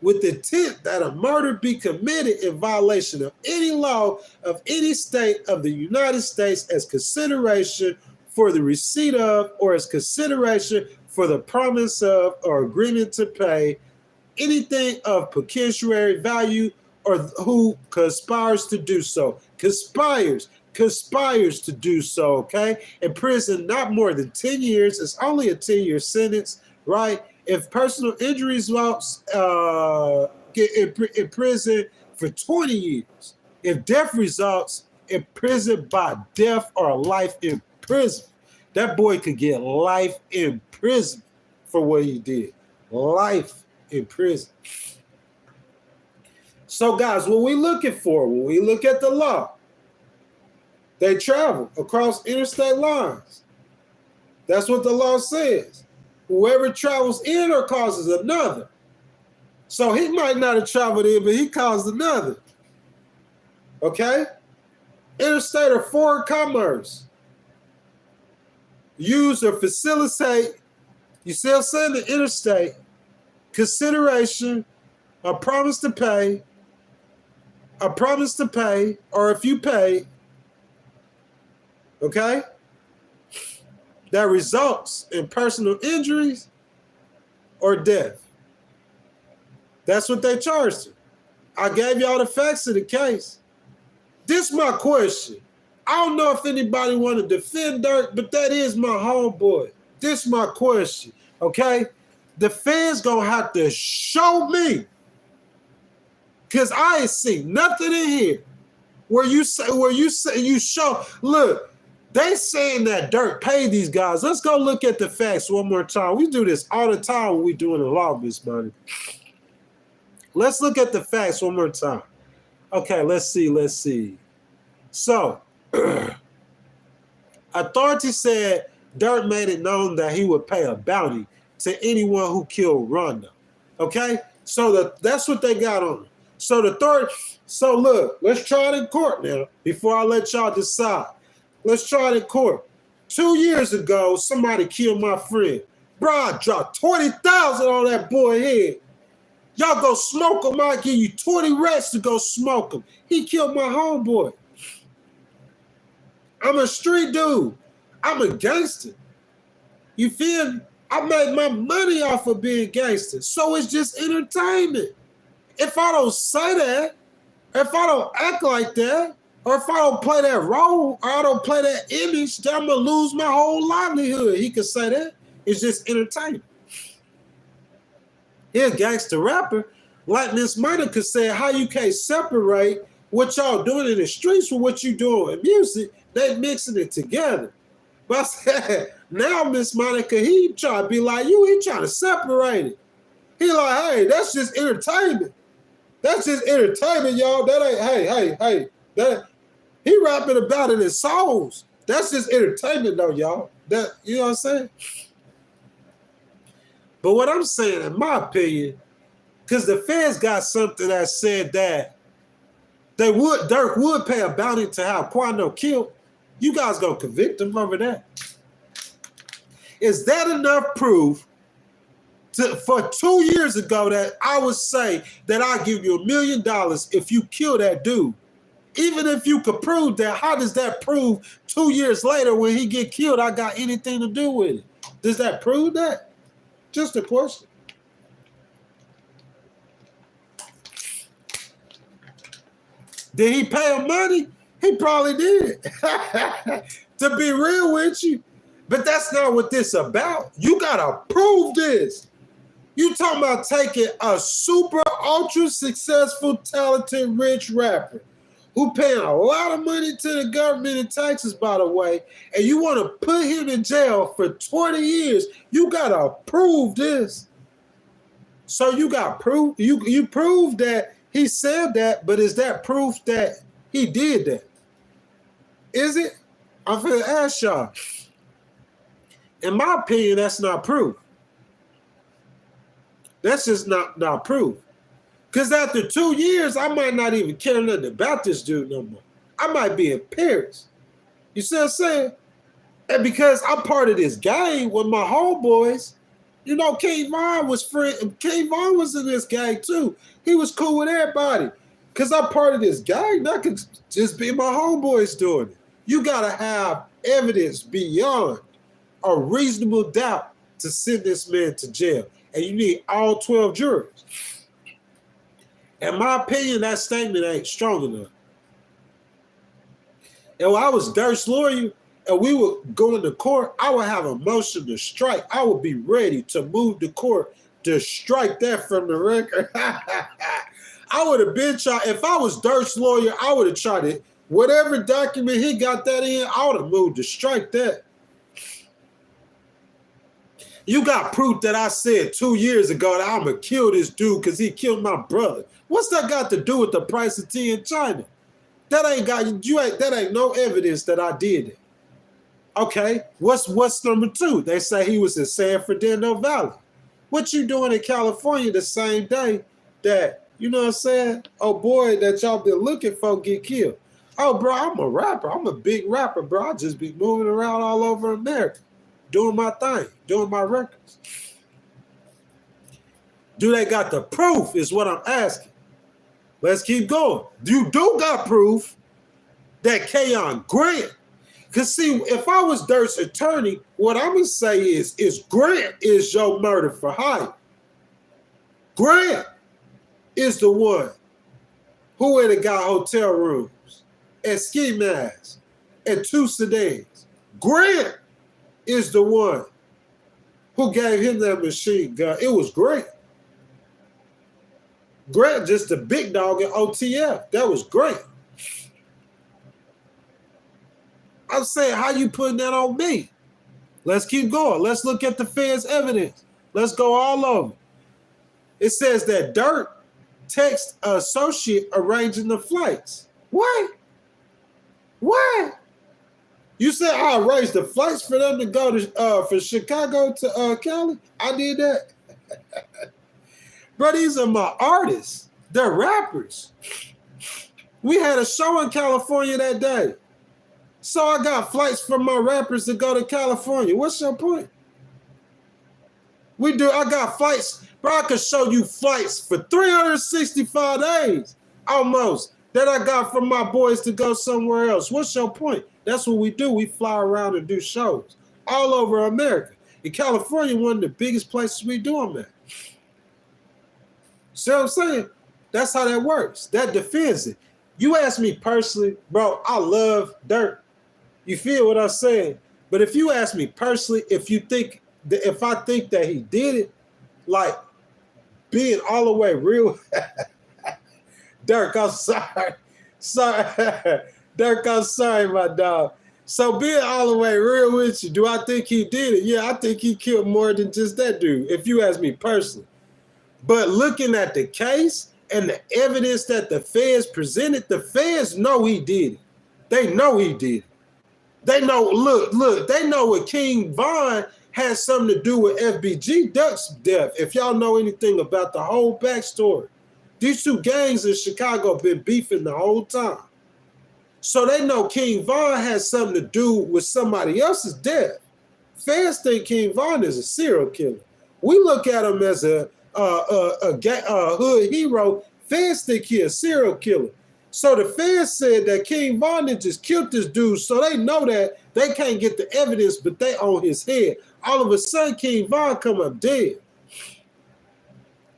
with the intent that a murder be committed in violation of any law of any state of the United States as consideration for the receipt of or as consideration for the promise of or agreement to pay anything of pecuniary value or who conspires to do so. Conspires to do so, okay? In prison, not more than 10 years. It's only a 10-year sentence, right? If personal injury results, get in prison for 20 years. If death results, in prison by death or life in prison. That boy could get life in prison for what he did. Life in prison. So, guys, what we looking for, when we look at the law, they travel across interstate lines. That's what the law says. Whoever travels in or causes another. So he might not have traveled in, but he caused another. Okay? Interstate or foreign commerce. Use or facilitate, you see what I'm saying, the interstate, consideration, a promise to pay, or if you pay, okay? That results in personal injuries or death. That's what they charged him. I gave y'all the facts of the case. This is my question. I don't know if anybody want to defend Durk, but that is my homeboy. This is my question, okay? The fans gonna have to show me, because I ain't seen nothing in here where you show, look, they saying that Durk paid these guys. Let's go look at the facts one more time. We do this all the time when we doing the law, Miss Money. Let's look at the facts one more time. Okay, let's see. So, authorities said Durk made it known that he would pay a bounty to anyone who killed Rondo. Okay? So that's what they got on him. So so look, let's try it in court now before I let y'all decide. Let's try it in court. 2 years ago, somebody killed my friend. Bro, I dropped 20,000 on that boy head. Y'all go smoke him. I'll give you 20 rats to go smoke him. He killed my homeboy. I'm a street dude. I'm a gangster. You feel me? I made my money off of being gangster. So it's just entertainment. If I don't say that, if I don't act like that, or if I don't play that role, or I don't play that image, then I'm going to lose my whole livelihood. He could say that. It's just entertainment. He a gangster rapper. Like Miss Monica said, how you can't separate what y'all doing in the streets with what you doing in music. They mixing it together. But I said, now Miss Monica, he trying to be like you. He trying to separate it. He like, hey, that's just entertainment. That's just entertainment, y'all. That ain't, hey. That he rapping about it in songs. That's just entertainment, though, y'all. That, you know what I'm saying? But what I'm saying, in my opinion, because the feds got something that said that Durk would pay a bounty to have Quando killed. You guys gonna convict him over that? Is that enough proof for 2 years ago that I would say that I'll give you $1 million if you kill that dude? Even if you could prove that, how does that prove 2 years later when he get killed I got anything to do with it? Does that prove that? Just a question. Did he pay him money? He probably did. To be real with you. But that's not what this about. You gotta prove this. You talking about taking a super ultra successful, talented, rich rapper who paying a lot of money to the government in taxes, by the way, and you want to put him in jail for 20 years. You gotta prove this. So you got proof. You prove that he said that, but is that proof that he did that? Is it? I'm finna ask y'all. In my opinion, that's not proof. That's just not proof. Because after 2 years, I might not even care nothing about this dude no more. I might be in Paris. You see what I'm saying? And because I'm part of this gang with my homeboys, you know, King Von was in this gang too. He was cool with everybody. Because I'm part of this gang, that could just be my homeboys doing it. You got to have evidence beyond a reasonable doubt to send this man to jail. And you need all 12 jurors. In my opinion, that statement ain't strong enough. And when I was Durk's lawyer and we would go into court, I would have a motion to strike. I would be ready to move the court to strike that from the record. I would have been tried. If I was Durk's lawyer, I would have tried it. Whatever document he got that in, I would have moved to strike that. You got proof that I said 2 years ago that I'm going to kill this dude because he killed my brother. What's that got to do with the price of tea in China? That ain't no evidence that I did it. Okay, what's number two? They say he was in San Fernando Valley. What you doing in California the same day that, you know what I'm saying, oh boy, that y'all been looking for get killed? Oh, bro, I'm a rapper. I'm a big rapper, bro. I just be moving around all over America, doing my thing, doing my records. Do they got the proof is what I'm asking. Let's keep going. You do got proof that Keon Grant, because see, if I was Durk's attorney, what I'm going to say is Grant is your murder for hire. Grant is the one who went and got hotel rooms and ski masks and 2 sedans. Grant is the one who gave him that machine gun. It was Grant. Grant just the big dog in OTF. That was great. I'm saying, how you putting that on me? Let's keep going. Let's look at the feds' evidence. Let's go all over. It says that Durk text associate arranging the flights. What? What? You said I arranged the flights for them to go to from Chicago to Cali? I did that. Bro, these are my artists. They're rappers. We had a show in California that day. So I got flights from my rappers to go to California. What's your point? I got flights. Bro, I could show you flights for 365 days almost that I got from my boys to go somewhere else. What's your point? That's what we do. We fly around and do shows all over America. In California, one of the biggest places we do them at. See what I'm saying? That's how that works. That defends it. You ask me personally, bro, I love Durk. You feel what I'm saying? But if you ask me personally, if I think that he did it, like being all the way real, Durk, I'm sorry. Durk, I'm sorry, my dog. So being all the way real with you, do I think he did it? Yeah, I think he killed more than just that dude, if you ask me personally. But looking at the case and the evidence that the feds presented, the feds know he did it. They know he did it. They know, look, they know what King Von had something to do with FBG Duck's death. If y'all know anything about the whole backstory, these two gangs in Chicago been beefing the whole time. So they know King Von had something to do with somebody else's death. Fans think King Von is a serial killer. We look at him as a hood hero. Fans think he a serial killer. So the fans said that King Von just killed this dude, so they know that they can't get the evidence, but they on his head. All of a sudden, King Von come up dead.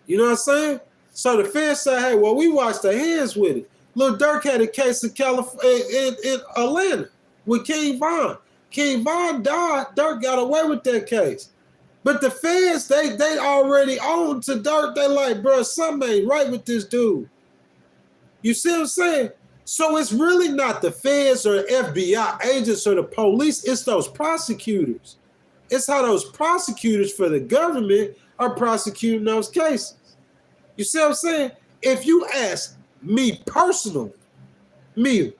You know what I'm saying? So the fans say, hey, well, we washed their hands with it. Lil Durk had a case in in Atlanta with King Von. King Von died. Durk got away with that case. But the fans, they already own to Durk. They like, bro, something ain't right with this dude. You see what I'm saying? So it's really not the feds or FBI agents or the police. It's those prosecutors. It's how those prosecutors for the government are prosecuting those cases. You see what I'm saying? If you ask me personally, you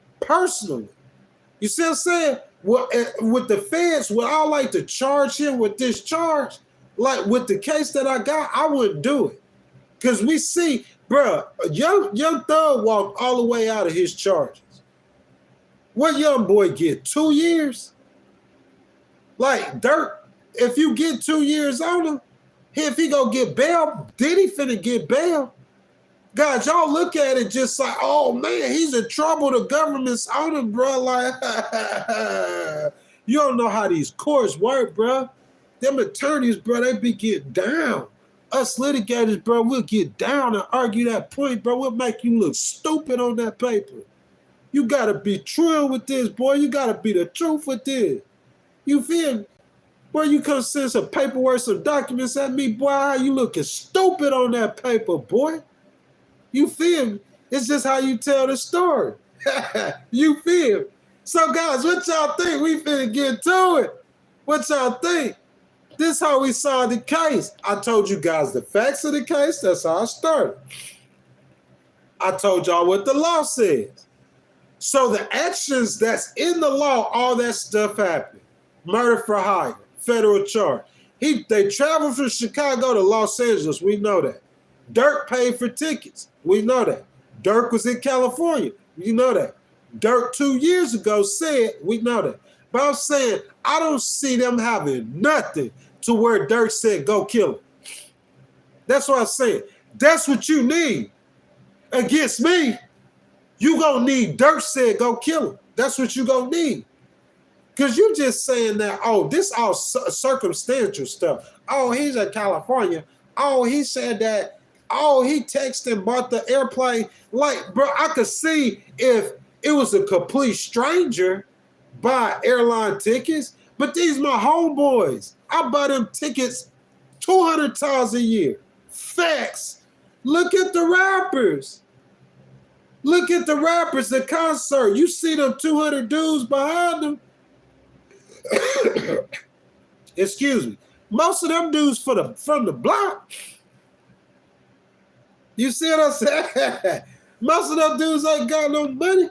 see what I'm saying? Well, with the feds, would I like to charge him with this charge? Like with the case that I got, I wouldn't do it. Because we see, bro, young Thug walked all the way out of his charges. What young boy get? 2 years? Like Durk, if you get 2 years on him, if he go get bail, Diddy finna get bail. God, y'all look at it just like, oh man, he's in trouble. The government's on him, bro. Like, you don't know how these courts work, bro. Them attorneys, bro, they be getting down. Us litigators, bro, we'll get down and argue that point, bro. We'll make you look stupid on that paper. You gotta be true with this, boy. You gotta be the truth with this. You feel me? Boy, you come send some paperwork, some documents at me, boy. How you looking stupid on that paper, boy? You feel me? It's just how you tell the story. You feel me? So, guys, what y'all think? We finna get to it. What y'all think? This how we saw the case. I told you guys the facts of the case. That's how I started. I told y'all what the law says. So the actions that's in the law, all that stuff happened. Murder for hire, federal charge. They traveled from Chicago to Los Angeles. We know that. Durk paid for tickets. We know that. Durk was in California. We know that. Durk 2 years ago said, we know that. But I'm saying, I don't see them having nothing to where Durk said, go kill him. That's what I'm saying. That's what you need. Against me, you gonna need Durk said, go kill him. That's what you gonna need. Because you just saying that, oh, this all circumstantial stuff. Oh, he's in California. Oh, he said that. Oh, he texted and bought the airplane. Like, bro, I could see if it was a complete stranger buy airline tickets, but these my homeboys. I buy them tickets 200 times a year. Facts. Look at the rappers. Look at the rappers, the concert. You see them 200 dudes behind them. Excuse me. Most of them dudes from the block. You see what I'm saying? Most of them dudes ain't got no money.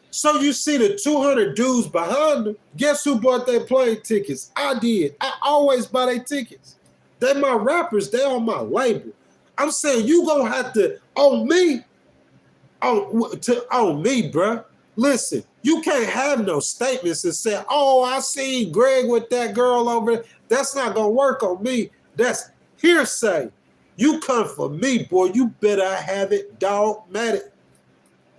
So you see the 200 dudes behind them. Guess who bought their plane tickets? I did. I always buy their tickets. They my rappers. They on my label. I'm saying you gonna have to on me, on me, bruh. Listen, you can't have no statements and say, "Oh, I seen Greg with that girl over there." That's not gonna work on me. That's hearsay. You come for me, boy. You better have it dogmatic.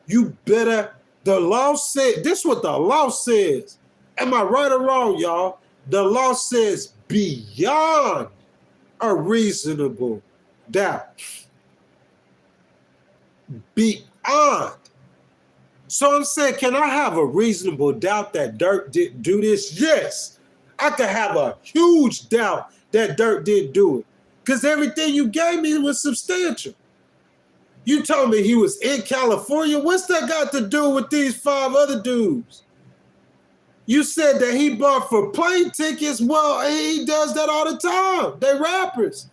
You better. The law said. This is what the law says. Am I right or wrong, y'all? The law says beyond a reasonable doubt. Beyond. So I'm saying, can I have a reasonable doubt that Durk didn't do this? Yes. I could have a huge doubt that Durk didn't do it. Because everything you gave me was substantial. You told me he was in California. What's that got to do with these 5 other dudes? You said that he bought for plane tickets. Well, he does that all the time. They rappers.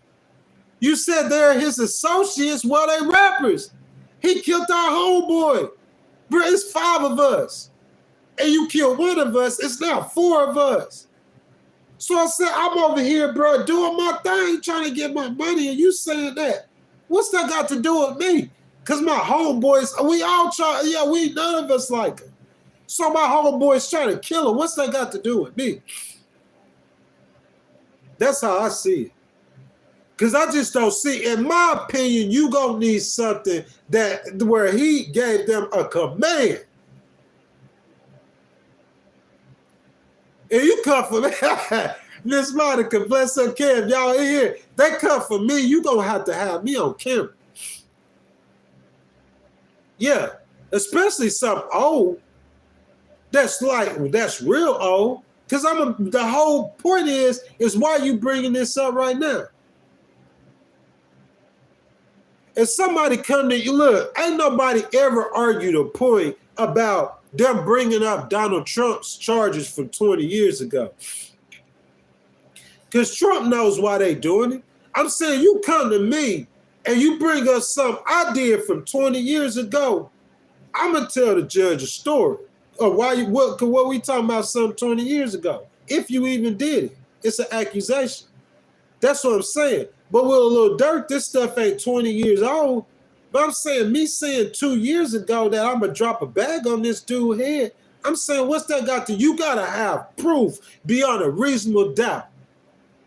You said they're his associates. Well, they rappers. He killed our homeboy. Bro, it's 5 of us. And you killed one of us. It's now 4 of us. So I said, I'm over here, bro, doing my thing, trying to get my money, and you saying that. What's that got to do with me? Because my homeboys, we all try, none of us like him. So my homeboys trying to kill him. What's that got to do with me? That's how I see it. Because I just don't see, in my opinion, you gonna need something that where he gave them a command. And you come for me, Miss Monica, bless her Kev, y'all in here. They come for me, you gonna have to have me on camera. Yeah, especially something old. That's real old. Because the whole point is why you bringing this up right now. If somebody come to you, look, ain't nobody ever argued a point about them bringing up Donald Trump's charges from 20 years ago. Because Trump knows why they doing it. I'm saying you come to me and you bring us some I did from 20 years ago, I'm going to tell the judge a story. Or what we talking about some 20 years ago. If you even did it. It's an accusation. That's what I'm saying. But with a Lil Durk, this stuff ain't 20 years old. But I'm saying, me saying 2 years ago that I'm going to drop a bag on this dude's head, I'm saying, what's that got to? You got to have proof beyond a reasonable doubt.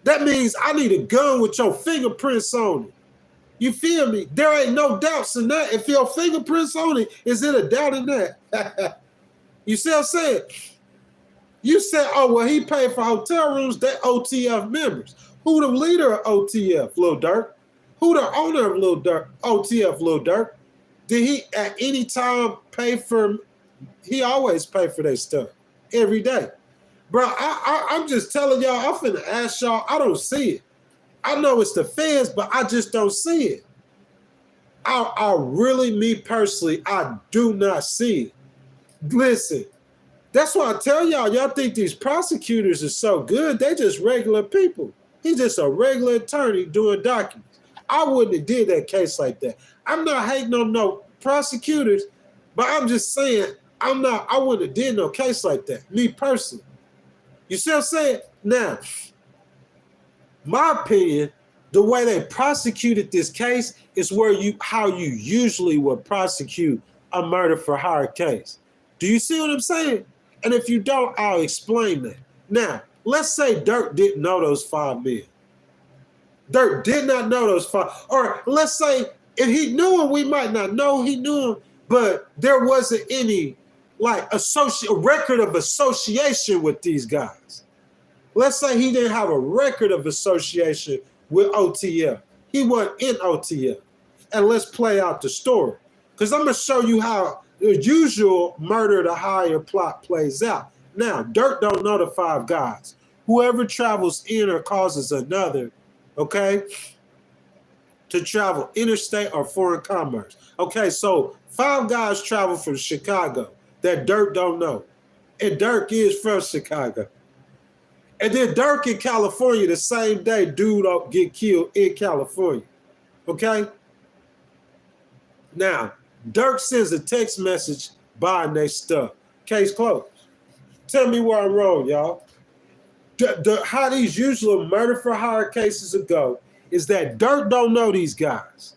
That means I need a gun with your fingerprints on it. You feel me? There ain't no doubts in that. If your fingerprints on it, is it a doubt in that? You see what I'm saying? You said, oh, well, he paid for hotel rooms. They OTF members. Who the leader of OTF, Lil Durk? Who the owner of Lil Durk, OTF, Lil Durk? Did he at any time pay for? He always pay for their stuff every day. Bro, I'm just telling y'all, I'm finna ask y'all, I don't see it. I know it's the feds, but I just don't see it. I really, me personally, I do not see it. Listen, that's why I tell y'all think these prosecutors are so good. They just regular people. He's just a regular attorney doing documents. I wouldn't have did that case like that. I'm not hating on no prosecutors, but I'm just saying I wouldn't have did no case like that, me personally. You see what I'm saying? Now, my opinion, the way they prosecuted this case is how you usually would prosecute a murder for hire case. Do you see what I'm saying? And if you don't, I'll explain that. Now, let's say Durk didn't know those 5 men. Durk did not know those 5. Or let's say if he knew him, we might not know he knew him, but there wasn't any record of association with these guys. Let's say he didn't have a record of association with OTF. He wasn't in OTF. And let's play out the story. Because I'm going to show you how the usual murder to hire plot plays out. Now, Durk don't know the 5 guys. Whoever travels in or causes another, okay, to travel interstate or foreign commerce. Okay, so 5 guys travel from Chicago that Durk don't know. And Durk is from Chicago. And then Durk in California the same day, dude get killed in California. Okay? Now, Durk sends a text message buying their stuff. Case closed. Tell me where I'm wrong, y'all. How these usual murder for hire cases go is that Durk don't know these guys.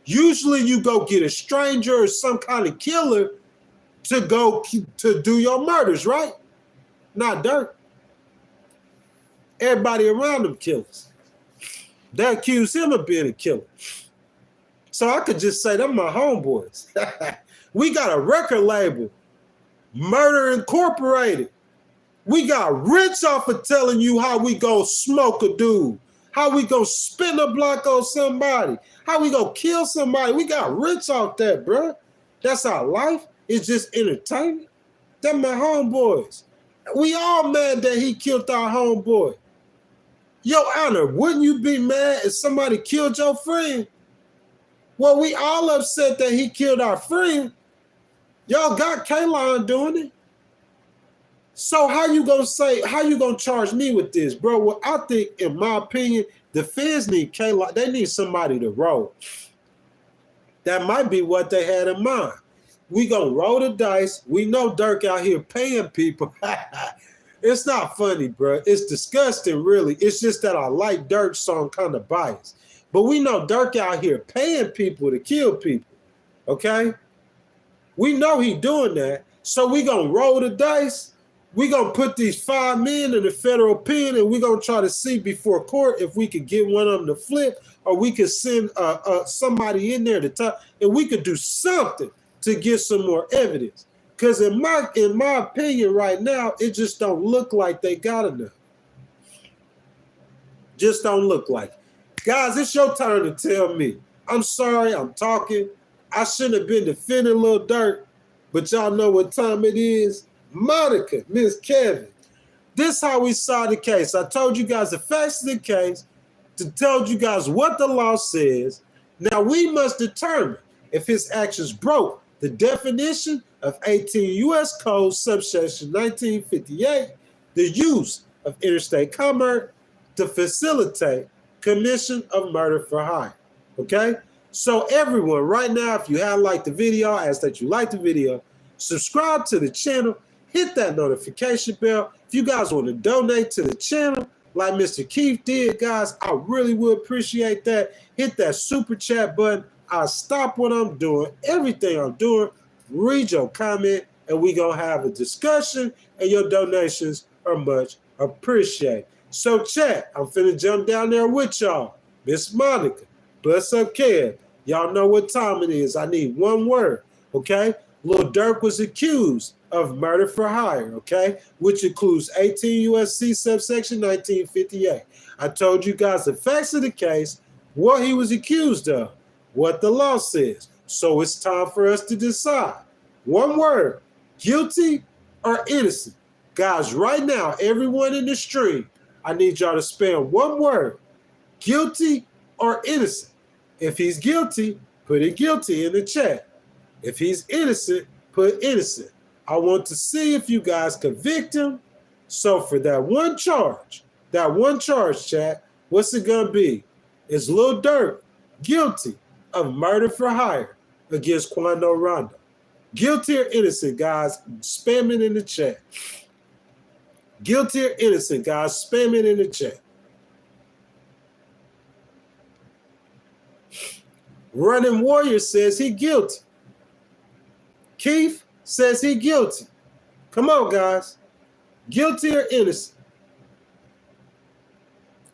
Usually you go get a stranger or some kind of killer to go to do your murders, right? Not Durk. Everybody around him killers. They accuse him of being a killer. So I could just say, them my homeboys. We got a record label, Murder Incorporated. We got rich off of telling you how we go smoke a dude, how we go spin a block on somebody, how we go kill somebody. We got rich off that, bro. That's our life. It's just entertainment. Them my homeboys. We all mad that he killed our homeboy. Your Honor, wouldn't you be mad if somebody killed your friend? Well, we all upset that he killed our friend. Y'all got K-Line doing it. So how you gonna charge me with this, bro? Well, I think, in my opinion, the feds need K-Line. They need somebody to roll. That might be what they had in mind. We gonna roll the dice. We know Durk out here paying people. It's not funny, bro. It's disgusting, really. It's just that I like Durk, so I'm kind of biased. But we know Durk out here paying people to kill people, okay? We know he doing that, so we gonna roll the dice. We gonna put these 5 men in the federal pen, and we gonna try to see before court if we could get one of them to flip, or we could send somebody in there to talk, and we could do something to get some more evidence. Because in my opinion right now, it just don't look like they got enough. Just don't look like it. Guys, it's your turn to tell me. I'm sorry, I'm talking. I shouldn't have been defending Lil Durk, but y'all know what time it is. Monica, Miss Kevin. This how we saw the case. I told you guys the facts of the case, told you guys what the law says. Now we must determine if his actions broke the definition of 18 U.S. Code subsection 1958, the use of interstate commerce to facilitate commission of murder for hire. Okay? So everyone, right now, if you have liked the video, I ask that you like the video, subscribe to the channel, hit that notification bell. If you guys want to donate to the channel, like Mr. Keith did, guys, I really would appreciate that. Hit that super chat button. I'll stop what I'm doing, everything I'm doing, read your comment, and we gonna have a discussion, and your donations are much appreciated. So chat, I'm finna jump down there with y'all. Miss Monica, bless up Kev. Y'all know what time it is. I need one word, okay? Lil Durk was accused of murder for hire, okay? Which includes 18 U.S.C. subsection 1958. I told you guys the facts of the case, what he was accused of, what the law says. So it's time for us to decide. One word, guilty or innocent. Guys, right now, everyone in the stream, I need y'all to spell one word, guilty or innocent. If he's guilty, put it guilty in the chat. If he's innocent, put innocent. I want to see if you guys convict him. So for that one charge, chat, what's it gonna be? Is Lil Durk guilty of murder for hire against Quando Rondo? Guilty or innocent, guys? Spam it in the chat. Guilty or innocent, guys? Spam it in the chat. Running Warrior says he guilty. Keith says he guilty. Come on, guys. Guilty or innocent?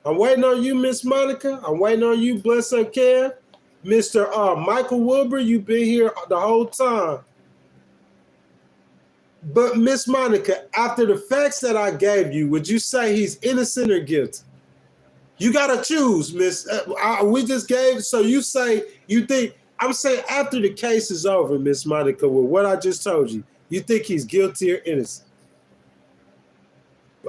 I'm waiting on you, Miss Monica. I'm waiting on you, bless her care. Mr. Michael Wilbur, you've been here the whole time. But Miss Monica, after the facts that I gave you, would you say he's innocent or guilty? You got to choose, Miss. We just gave, so you say, you think, I'm saying after the case is over, Miss Monica, with what I just told you, you think he's guilty or innocent?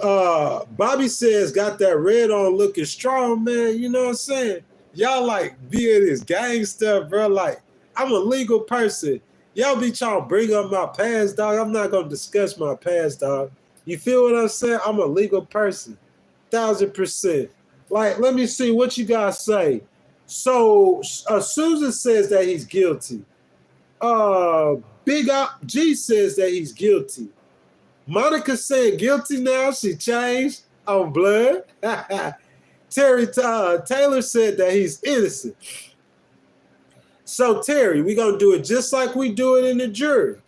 Bobby says, got that red on looking strong, man. You know what I'm saying? Y'all like being this gang stuff, bro. Like, I'm a legal person. Y'all be trying to bring up my past, dog. I'm not going to discuss my past, dog. You feel what I'm saying? I'm a legal person. 1000%. Like, let me see what you guys say. So, Susan says that he's guilty. Big Op G says that he's guilty. Monica said guilty now. She changed on blood. Taylor said that he's innocent. So Terry, we're going to do it just like we do it in the jury.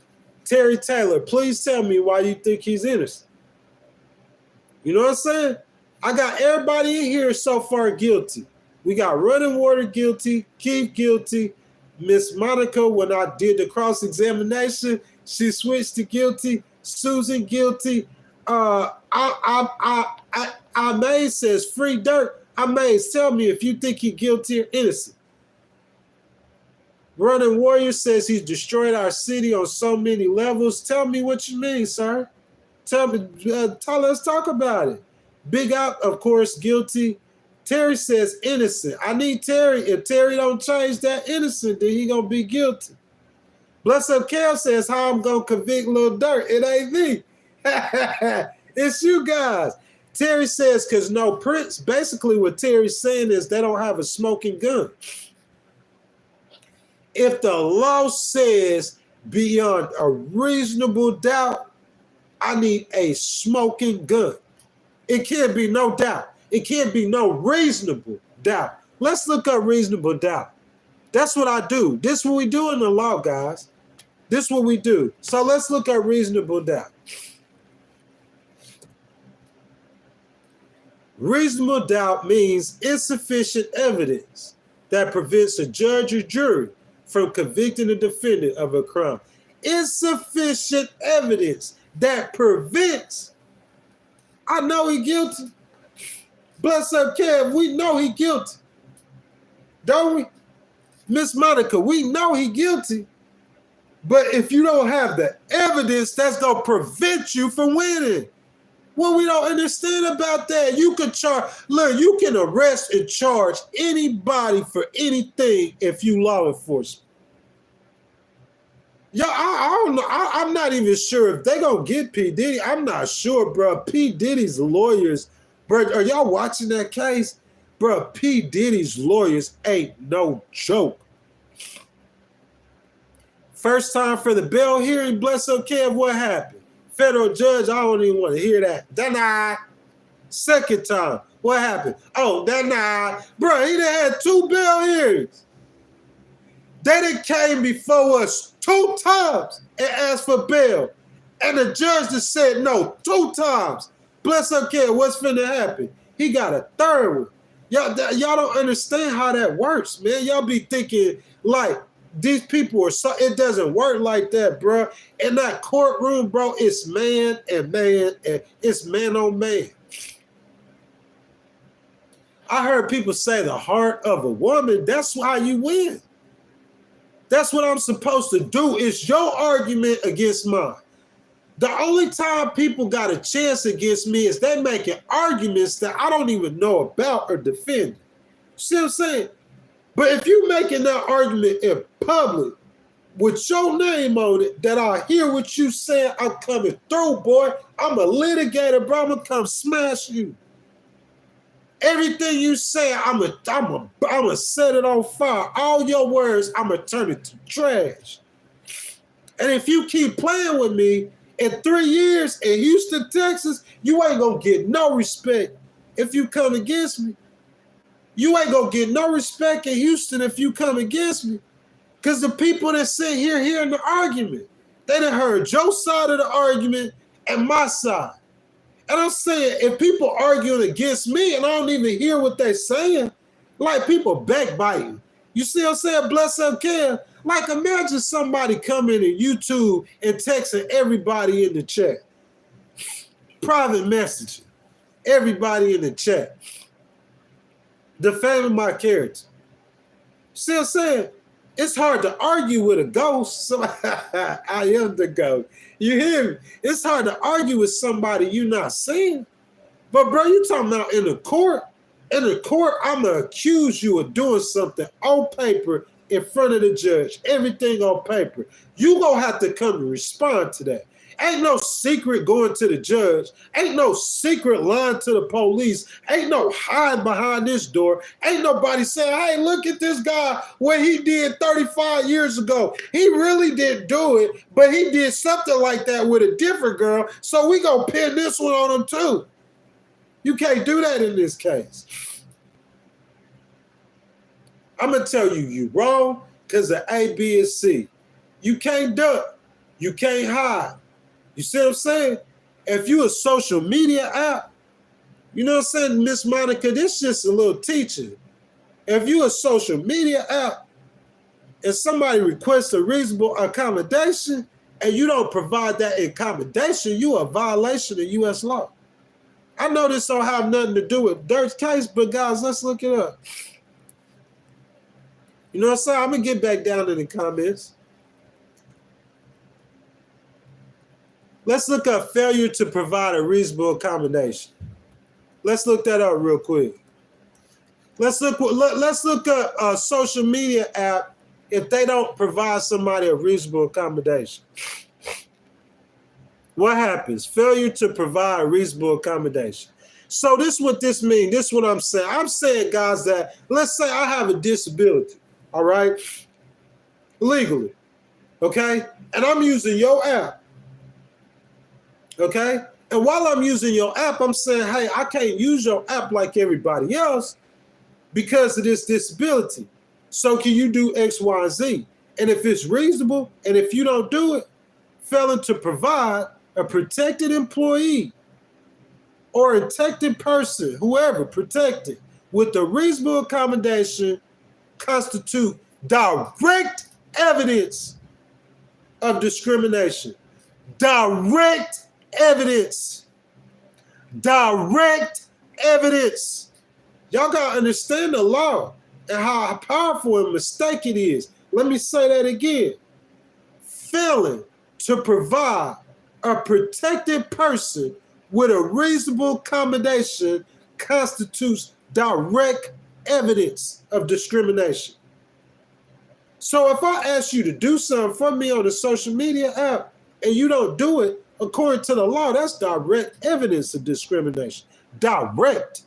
Terry Taylor, please tell me why you think he's innocent. You know what I'm saying? I got everybody in here so far guilty. We got Running Water guilty, Keith guilty, Miss Monica, when I did the cross-examination, she switched to guilty, Susan guilty. Maze says, free Durk. Maze, tell me if you think he's guilty or innocent. Running Warrior says he's destroyed our city on so many levels. Tell me what you mean, sir. Let's talk about it. Big Out, of course, guilty. Terry says innocent. I need Terry. If Terry don't change that innocent, then he gonna be guilty. Bless Up Cal says how I'm gonna convict Lil Durk. It ain't me. It's you guys. Terry says because no Prince. Basically, what Terry's saying is they don't have a smoking gun. If the law says beyond a reasonable doubt, I need a smoking gun. It can't be no doubt. It can't be no reasonable doubt. Let's look up reasonable doubt. That's what I do. This is what we do in the law, guys. This is what we do. So let's look at reasonable doubt. Reasonable doubt means insufficient evidence that prevents a judge or jury from convicting a defendant of a crime. Insufficient evidence that prevents. I know he guilty. Bless up, Kev. We know he guilty. Don't we? Miss Monica, we know he guilty. But if you don't have the evidence, that's going to prevent you from winning. What we don't understand about that, you can charge, look, you can arrest and charge anybody for anything if you law enforcement. Yo, I don't know. I'm not even sure if they gonna get P. Diddy. I'm not sure, bro. P. Diddy's lawyers, bro, are y'all watching that case? Bro, P. Diddy's lawyers ain't no joke. First time for the bail hearing, bless up, Kev, what happened? Federal judge, I don't even want to hear that. Denied. Second time, what happened? Oh, denied. Bro, he done had 2 bail hearings. They done came before us 2 times and asked for bail. And the judge just said no 2 times. Bless up, Kev, what's finna happen? He got a 3rd one. Y'all don't understand how that works, man. Y'all be thinking like, these people are so, it doesn't work like that, bro. In that courtroom, bro, it's man and it's man on man. I heard people say the heart of a woman, that's why you win. That's what I'm supposed to do. It's your argument against mine. The only time people got a chance against me is they making arguments that I don't even know about or defend. See what I'm saying? But if you making that argument in public with your name on it, that I hear what you saying, I'm coming through, boy. I'm a litigator, bro. I'm gonna come smash you. Everything you say, I'm a set it on fire. All your words, I'm gonna turn it to trash. And if you keep playing with me in 3 years in Houston, Texas, you ain't gonna get no respect if you come against me. You ain't gonna get no respect in Houston if you come against me. Because the people that sit here hearing the argument, they done heard your side of the argument and my side. And I'm saying, if people arguing against me and I don't even hear what they're saying, like people backbiting. You see what I'm saying? Bless up, Kev. Like imagine somebody coming in YouTube and texting everybody in the chat. Private messaging. Everybody in the chat. Defaming my character. See what I'm saying? It's hard to argue with a ghost. So I am the ghost. You hear me? It's hard to argue with somebody you're not seeing. But bro, you talking about in the court? In the court, I'm going to accuse you of doing something on paper in front of the judge. Everything on paper. You going to have to come and respond to that. Ain't no secret going to the judge. Ain't no secret lying to the police. Ain't no hide behind this door. Ain't nobody saying, hey, look at this guy, what he did 35 years ago. He really didn't do it, but he did something like that with a different girl, so we gonna pin this one on him too. You can't do that in this case. I'm going to tell you, you wrong because of A, B, and C. You can't duck. You can't hide. You see what I'm saying? If you a social media app, you know what I'm saying, Miss Monica, this just a little teaching. If you a social media app and somebody requests a reasonable accommodation and you don't provide that accommodation, you a violation of U.S. law. I know this don't have nothing to do with Durk's case, but guys, let's look it up. You know what I'm saying? I'm going to get back down in the comments. Let's look up failure to provide a reasonable accommodation. Let's look that up real quick. Let's look at a social media app if they don't provide somebody a reasonable accommodation. What happens? Failure to provide a reasonable accommodation. So this is what this means. This is what I'm saying. I'm saying, guys, that let's say I have a disability, all right, legally, okay? And I'm using your app, okay? And while I'm using your app, I'm saying, hey, I can't use your app like everybody else because of this disability. So can you do X, Y, and Z? And if it's reasonable, and if you don't do it, failing to provide a protected employee or a protected person, whoever protected, with a reasonable accommodation constitute direct evidence of discrimination. Direct evidence. Direct evidence. Y'all got to understand the law and how powerful and mistake it is. Let me say that again. Failing to provide a protected person with a reasonable accommodation constitutes direct evidence of discrimination. So if I ask you to do something for me on a social media app and you don't do it according to the law, that's direct evidence of discrimination. Direct.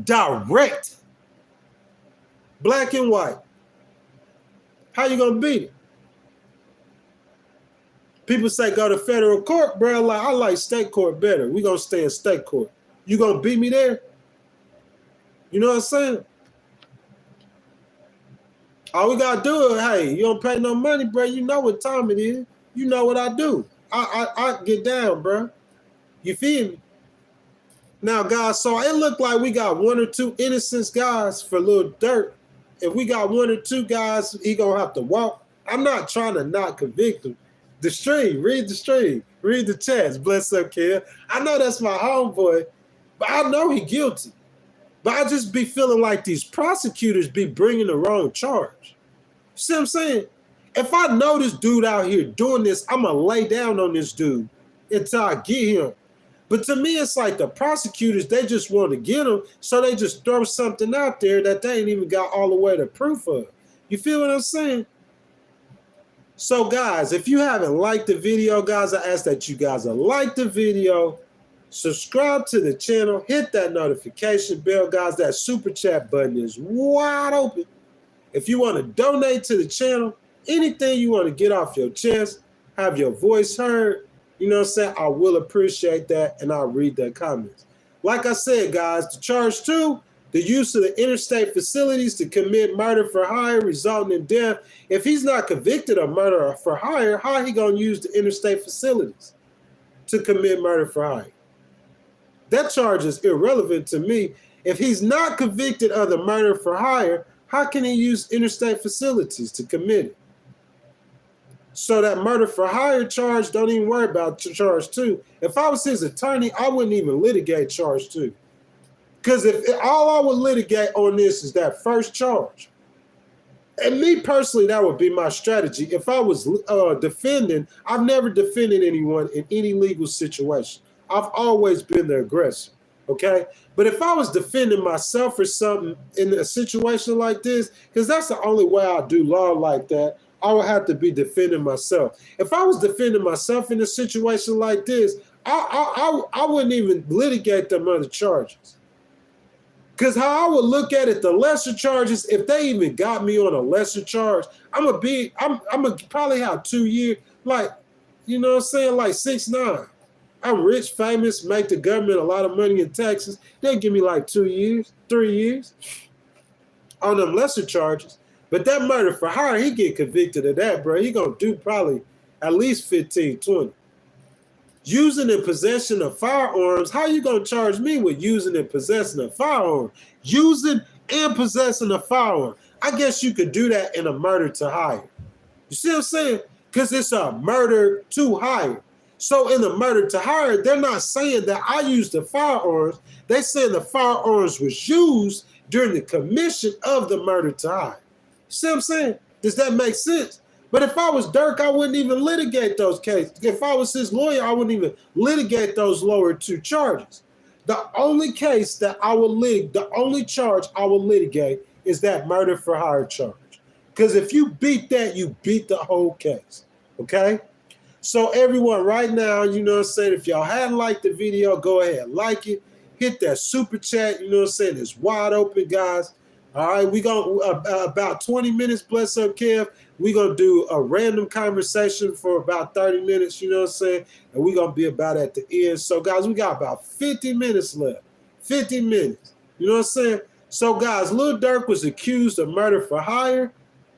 Direct. Black and white. How you gonna beat it? People say go to federal court, bro. I like state court better. We gonna stay in state court. You gonna beat me there? You know what I'm saying? All we gotta do is, hey, you don't pay no money, bro. You know what time it is. You know what I do. I get down, bro. You feel me? Now, guys, so it looked like we got one or two innocent guys for Lil Durk. If we got one or two guys, he gonna have to walk. I'm not trying to not convict him. The stream, read the stream, read the chats. Bless up, kid. I know that's my homeboy, but I know he guilty. But I just be feeling like these prosecutors be bringing the wrong charge. See what I'm saying? If I know this dude out here doing this, I'm going to lay down on this dude until I get him. But to me, it's like the prosecutors, they just want to get him, so they just throw something out there that they ain't even got all the way to proof of. You feel what I'm saying? So, guys, if you haven't liked the video, guys, I ask that you guys like the video, subscribe to the channel, hit that notification bell, guys. That super chat button is wide open. If you want to donate to the channel, anything you want to get off your chest, have your voice heard, you know what I'm saying, I will appreciate that, and I'll read the comments. Like I said, guys, the charge 2, the use of the interstate facilities to commit murder for hire resulting in death. If he's not convicted of murder for hire, how he going to use the interstate facilities to commit murder for hire? That charge is irrelevant to me. If he's not convicted of the murder for hire, how can he use interstate facilities to commit it? So that murder for hire charge, don't even worry about charge 2. If I was his attorney, I wouldn't even litigate charge 2. Because if all I would litigate on this is that first charge. And me personally, that would be my strategy. If I was defending, I've never defended anyone in any legal situation. I've always been the aggressor, okay? But if I was defending myself or something in a situation like this, because that's the only way I do law like that, I would have to be defending myself. If I was defending myself in a situation like this, I wouldn't even litigate them other charges. Because how I would look at it, the lesser charges, if they even got me on a lesser charge, I'm gonna probably have 2 years, like, you know what I'm saying, like 6'9". I'm rich, famous, make the government a lot of money in taxes. They'll give me like 2 years, 3 years. on them lesser charges. But that murder for hire, he get convicted of that, bro. He gonna do probably at least 15, 20. Using and possession of firearms, how you gonna charge me with using and possessing a firearm? Using and possessing a firearm. I guess you could do that in a murder to hire. You see what I'm saying? Because it's a murder to hire. So in the murder to hire, they're not saying that I used the firearms. They're saying the firearms was used during the commission of the murder to hire. See what I'm saying? Does that make sense? But if I was Durk, I wouldn't even litigate those cases. If I was his lawyer, I wouldn't even litigate those lower two charges. The only case that I would the only charge I will litigate is that murder for hire charge. Because if you beat that, you beat the whole case. Okay? So everyone right now, you know what I'm saying, if y'all hadn't liked the video, go ahead, like it. Hit that super chat, you know what I'm saying, it's wide open, guys. All right, we going about 20 minutes, bless up, Kev. We're going to do a random conversation for about 30 minutes, you know what I'm saying? And we're going to be about at the end. So, guys, we got about 50 minutes left. 50 minutes. You know what I'm saying? So, guys, Lil Durk was accused of murder for hire,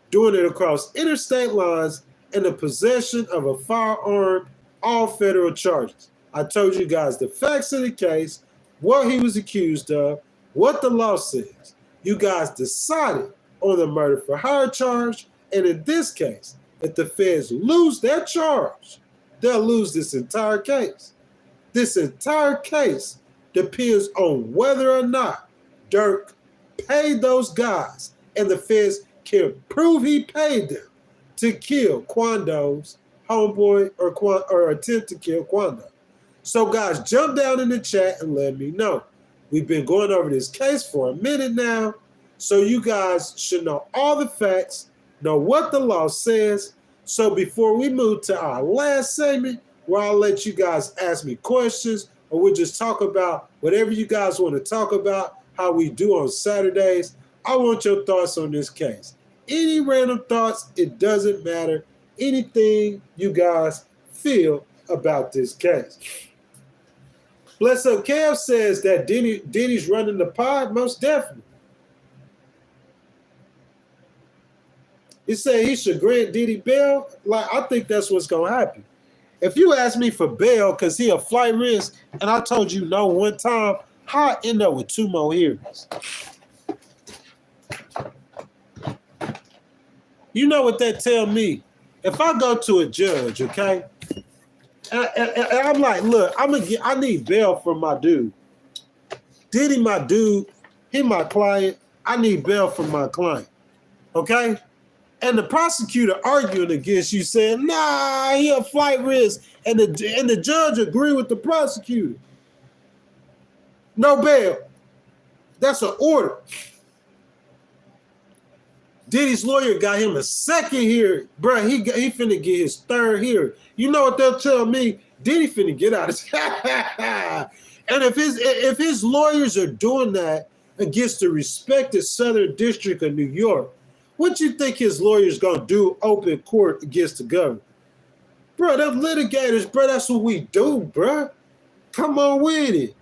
doing it across interstate lines, and the possession of a firearm, all federal charges. I told you guys the facts of the case, what he was accused of, what the law says. You guys decided on the murder for hire charge, and in this case, if the feds lose their charge, they'll lose this entire case. This entire case depends on whether or not Durk paid those guys, and the feds can prove he paid them to kill Quando's homeboy or attempt to kill Quando. So guys, jump down in the chat and let me know. We've been going over this case for a minute now, so you guys should know all the facts, know what the law says. So before we move to our last segment, where I'll let you guys ask me questions, or we'll just talk about whatever you guys want to talk about, how we do on Saturdays, I want your thoughts on this case. Any random thoughts, it doesn't matter. Anything you guys feel about this case. Bless Up Kev says that Diddy's running the pod, most definitely. He said he should grant Diddy bail. Like, I think that's what's going to happen. If you ask me for bail because he a flight risk, and I told you no one time, how I end up with 2 more hearings? You know what that tell me? If I go to a judge, okay, and I'm like, look, I need bail for my dude. Diddy, my dude, he my client. I need bail for my client, okay? And the prosecutor arguing against you saying, nah, he a flight risk, and the judge agree with the prosecutor. No bail. That's an order. Diddy's lawyer got him a second hearing. Bro, he finna get his 3rd hearing. You know what they'll tell me? Diddy finna get out of And if his lawyers are doing that against the respected Southern District of New York, what you think his lawyers gonna do open court against the government? Bro, them litigators, bro, that's what we do, bro. Come on with it.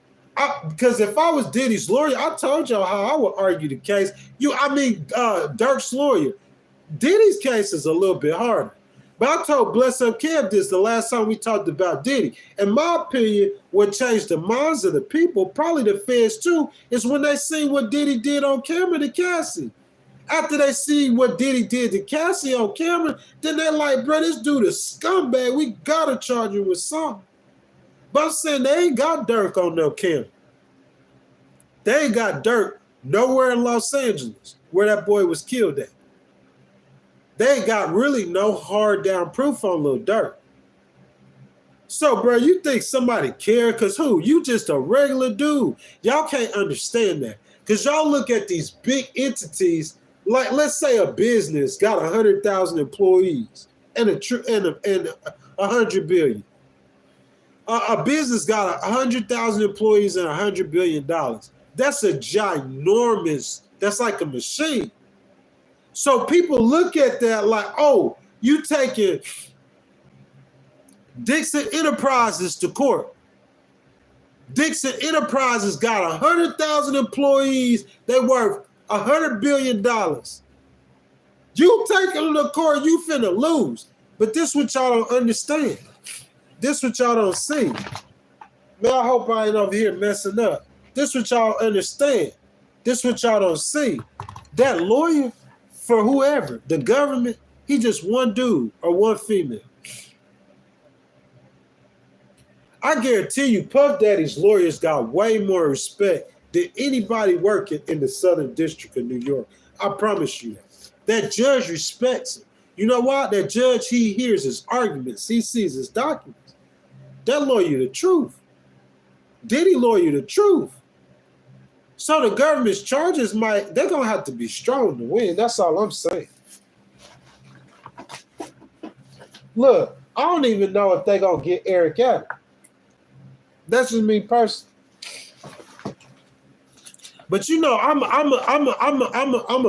Because if I was Diddy's lawyer, I told y'all how I would argue the case. Durk's lawyer. Diddy's case is a little bit harder. But I told Bless Up Kev this the last time we talked about Diddy. In my opinion, what changed the minds of the people, probably the feds too, is when they see what Diddy did on camera to Cassie. After they see what Diddy did to Cassie on camera, then they're like, bro, this dude is scumbag. We gotta charge him with something. But I'm saying they ain't got Durk on no camera. They ain't got Durk nowhere in Los Angeles where that boy was killed at. They ain't got really no hard down proof on Lil Durk. So, bro, you think somebody care? Because who? You just a regular dude. Y'all can't understand that. Because y'all look at these big entities, like let's say a business got 100,000 employees and $100 billion. A business got 100,000 employees and $100 billion. That's a ginormous, that's like a machine. So people look at that like, oh, you taking Dixon Enterprises to court. Dixon Enterprises got 100,000 employees. They worth $100 billion. You take them to court, you finna lose. But this what y'all don't understand. This what y'all don't see. Man, I hope I ain't over here messing up. This what y'all understand. This what y'all don't see. That lawyer for whoever, the government, he just one dude or one female. I guarantee you, Puff Daddy's lawyers got way more respect than anybody working in the Southern District of New York. I promise you that. That judge respects him. You know why? That judge, he hears his arguments. He sees his documents. That lawyer the truth. Diddy lawyer the truth. So the government's charges they're going to have to be strong to win. That's all I'm saying. Look, I don't even know if they're going to get Eric Adams. That's just me personally. But you know, I'm a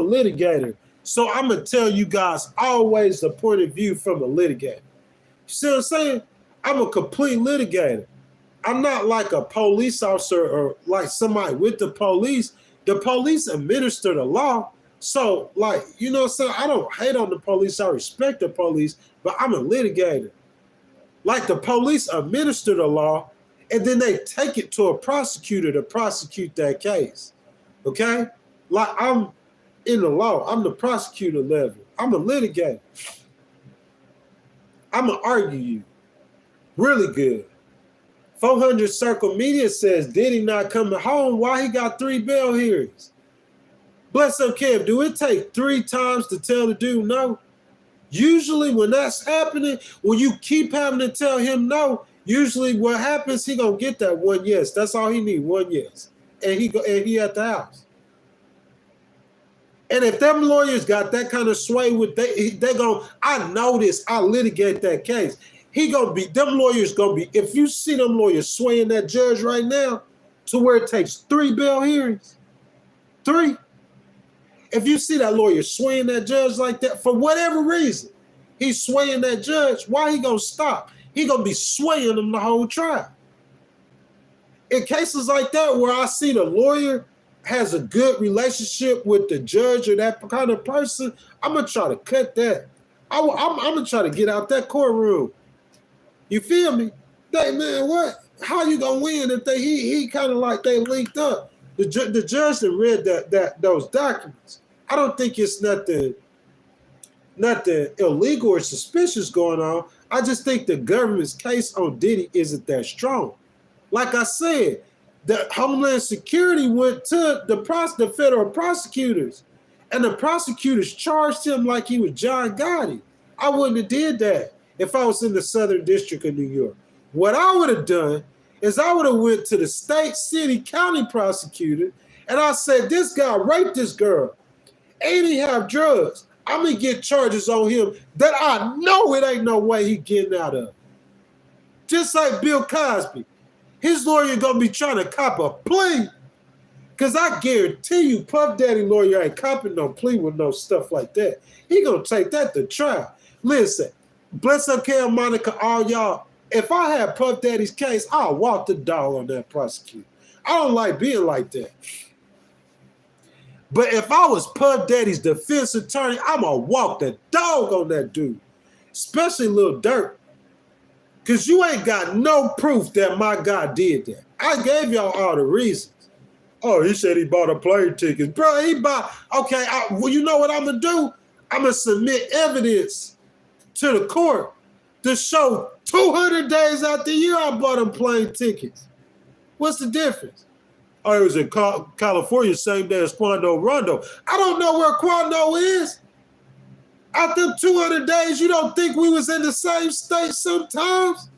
litigator. So I'm gonna tell you guys always the point of view from a litigator. You see what I'm saying? I'm a complete litigator. I'm not like a police officer or like somebody with the police. The police administer the law. So, like, you know what I'm saying? I don't hate on the police. I respect the police, but I'm a litigator. Like the police administer the law, and then they take it to a prosecutor to prosecute that case. Okay? Like I'm in the law. I'm the prosecutor level. I'm a litigator. I'm going to argue you. Really good. 400 Circle Media says Diddy not coming home. Why he got 3 bail hearings? Bless up, Kev. Do it take 3 times to tell the dude no? Usually when that's happening, when you keep having to tell him no, usually what happens, he gonna get that one yes. That's all he need, one yes. And he at the house. And if them lawyers got that kind of sway with they gonna, I know this, I litigate that case. Them lawyers gonna be, if you see them lawyers swaying that judge right now to where it takes 3 bail hearings, 3. If you see that lawyer swaying that judge like that, for whatever reason, he's swaying that judge, why he gonna stop? He gonna be swaying them the whole trial. In cases like that where I see the lawyer has a good relationship with the judge or that kind of person, I'm gonna try to cut that. I'm gonna try to get out that courtroom. You feel me? Man, what? How you gonna win if he kind of like they linked up? The judge that read those documents. I don't think it's nothing illegal or suspicious going on. I just think the government's case on Diddy isn't that strong. Like I said, the Homeland Security went to the federal prosecutors, and the prosecutors charged him like he was John Gotti. I wouldn't have did that if I was in the Southern District of New York. What I would have done is I would have went to the state, city, county prosecutor, and I said, this guy raped this girl, and he have drugs. I'm going to get charges on him that I know it ain't no way he getting out of. Just like Bill Cosby. His lawyer going to be trying to cop a plea. Because I guarantee you, Puff Daddy lawyer ain't copping no plea with no stuff like that. He going to take that to trial. Listen, bless up, Kel, Monica, all y'all. If I had Puff Daddy's case, I'll walk the dog on that prosecutor. I don't like being like that. But if I was Puff Daddy's defense attorney, I'm going to walk the dog on that dude, especially Lil Durk, because you ain't got no proof that my guy did that. I gave y'all all the reasons. Oh, he said he bought a plane ticket. Bro, he bought, okay, well, you know what I'm going to do? I'm going to submit evidence to the court to show 200 days out the year I bought him plane tickets. What's the difference? Oh, it was in California, same day as Quando Rondo. I don't know where Quando is. After 200 days, you don't think we was in the same state sometimes?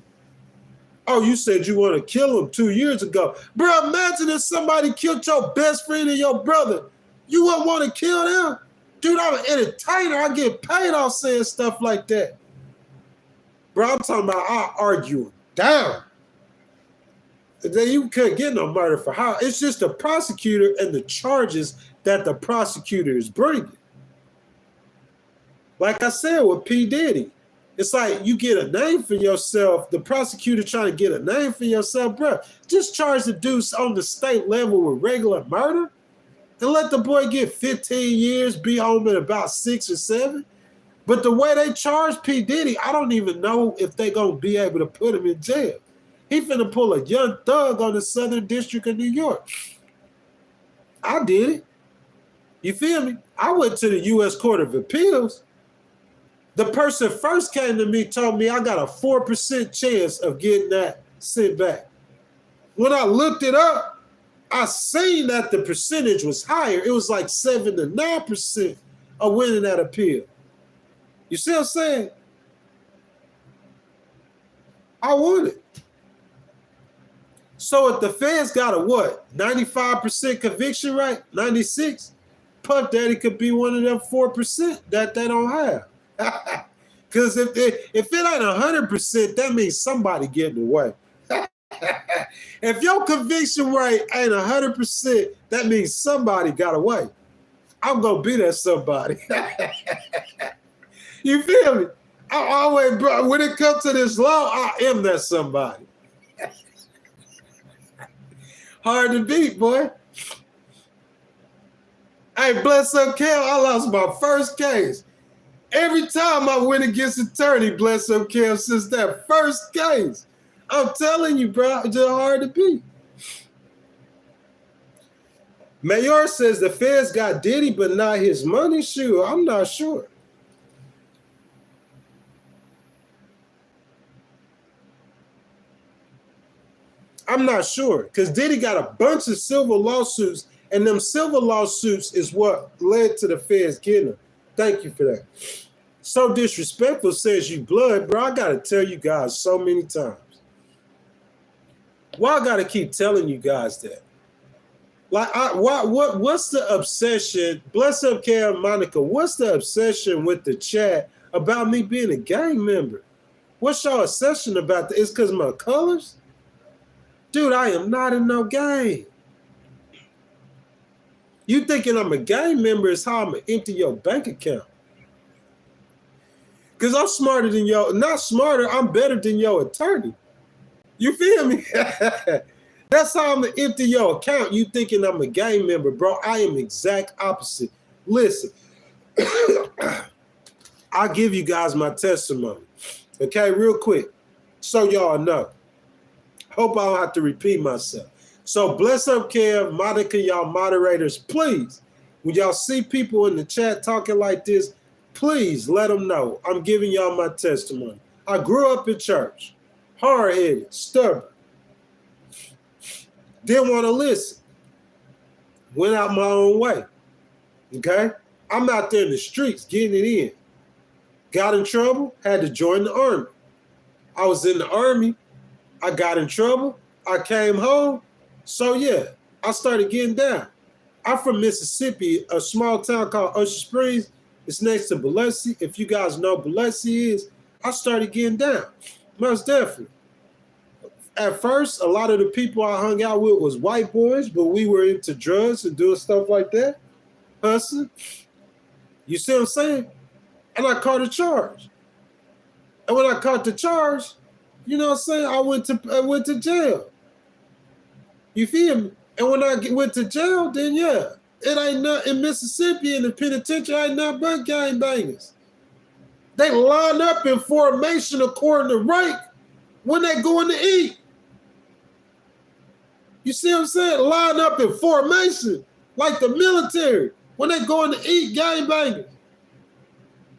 Oh, you said you want to kill him 2 years ago. Bro, imagine if somebody killed your best friend and your brother. You wouldn't want to kill them? Dude, I'm an entertainer. I get paid off saying stuff like that. Bro, I'm talking about I argue him down. Then you couldn't get no murder for hire. It's just the prosecutor and the charges that the prosecutor is bringing. Like I said with P. Diddy, it's like you get a name for yourself. The prosecutor trying to get a name for yourself, bro. Just charge the dudes on the state level with regular murder. and let the boy get 15 years, be home in about 6 or 7. But the way they charge P. Diddy, I don't even know if they gonna be able to put him in jail. He finna pull a Young Thug on the Southern District of New York. I did it. You feel me? I went to the U.S. Court of Appeals. The person first came to me, told me I got a 4% chance of getting that sent back. When I looked it up, I seen that the percentage was higher. It was like 7 to 9% of winning that appeal. You see what I'm saying? I won it. So if the feds got a what? 95% conviction rate? 96? Puff Daddy could be one of them 4% that they don't have. Because if it ain't 100%, that means somebody getting away. If your conviction rate ain't 100%, that means somebody got away. I'm gonna be that somebody. You feel me? I always, bro, when it comes to this law, I am that somebody. Hard to beat, boy. Hey, bless up, Kel, I lost my first case. Every time I went against attorney, bless up, Kel, since that first case. I'm telling you, bro, it's just hard to beat. Mayor says the feds got Diddy, but not his money. Sure, I'm not sure. I'm not sure, because Diddy got a bunch of civil lawsuits, and them civil lawsuits is what led to the feds getting him. Thank you for that. So disrespectful says you blood, bro. I got to tell you guys so many times. Why I got to keep telling you guys that? Like, what's the obsession? Bless up, Karen Monica. What's the obsession with the chat about me being a gang member? What's your obsession about that? It's because of my colors? Dude, I am not in no gang. You thinking I'm a gang member is how I'm going to empty your bank account. Because I'm smarter than your, not smarter, I'm better than your attorney. You feel me? That's how I'm going to empty your account. You thinking I'm a gang member, bro. I am exact opposite. Listen, I'll give you guys my testimony. Okay, real quick. So y'all know. Hope I don't have to repeat myself. So bless up, Kev, Monica, y'all moderators, please. When y'all see people in the chat talking like this, please let them know. I'm giving y'all my testimony. I grew up in church. Hard-headed, stubborn. Didn't want to listen. Went out my own way. Okay? I'm out there in the streets getting it in. Got in trouble, had to join the army. I was in the army. I got in trouble. I came home. So, yeah, I started getting down. I'm from Mississippi, a small town called Usher Springs. It's next to Biloxi. If you guys know Biloxi is, I started getting down. Most definitely. At first, a lot of the people I hung out with was white boys, but we were into drugs and doing stuff like that. Hustling. You see what I'm saying? And I caught a charge. And when I caught the charge, you know what I'm saying? I went to jail. You feel me? And when I went to jail, then yeah, it ain't not in Mississippi in the penitentiary ain't nothing but gangbangers. They line up in formation according to rank when they going to eat. You see what I'm saying? Line up in formation like the military when they going to eat, gangbangers.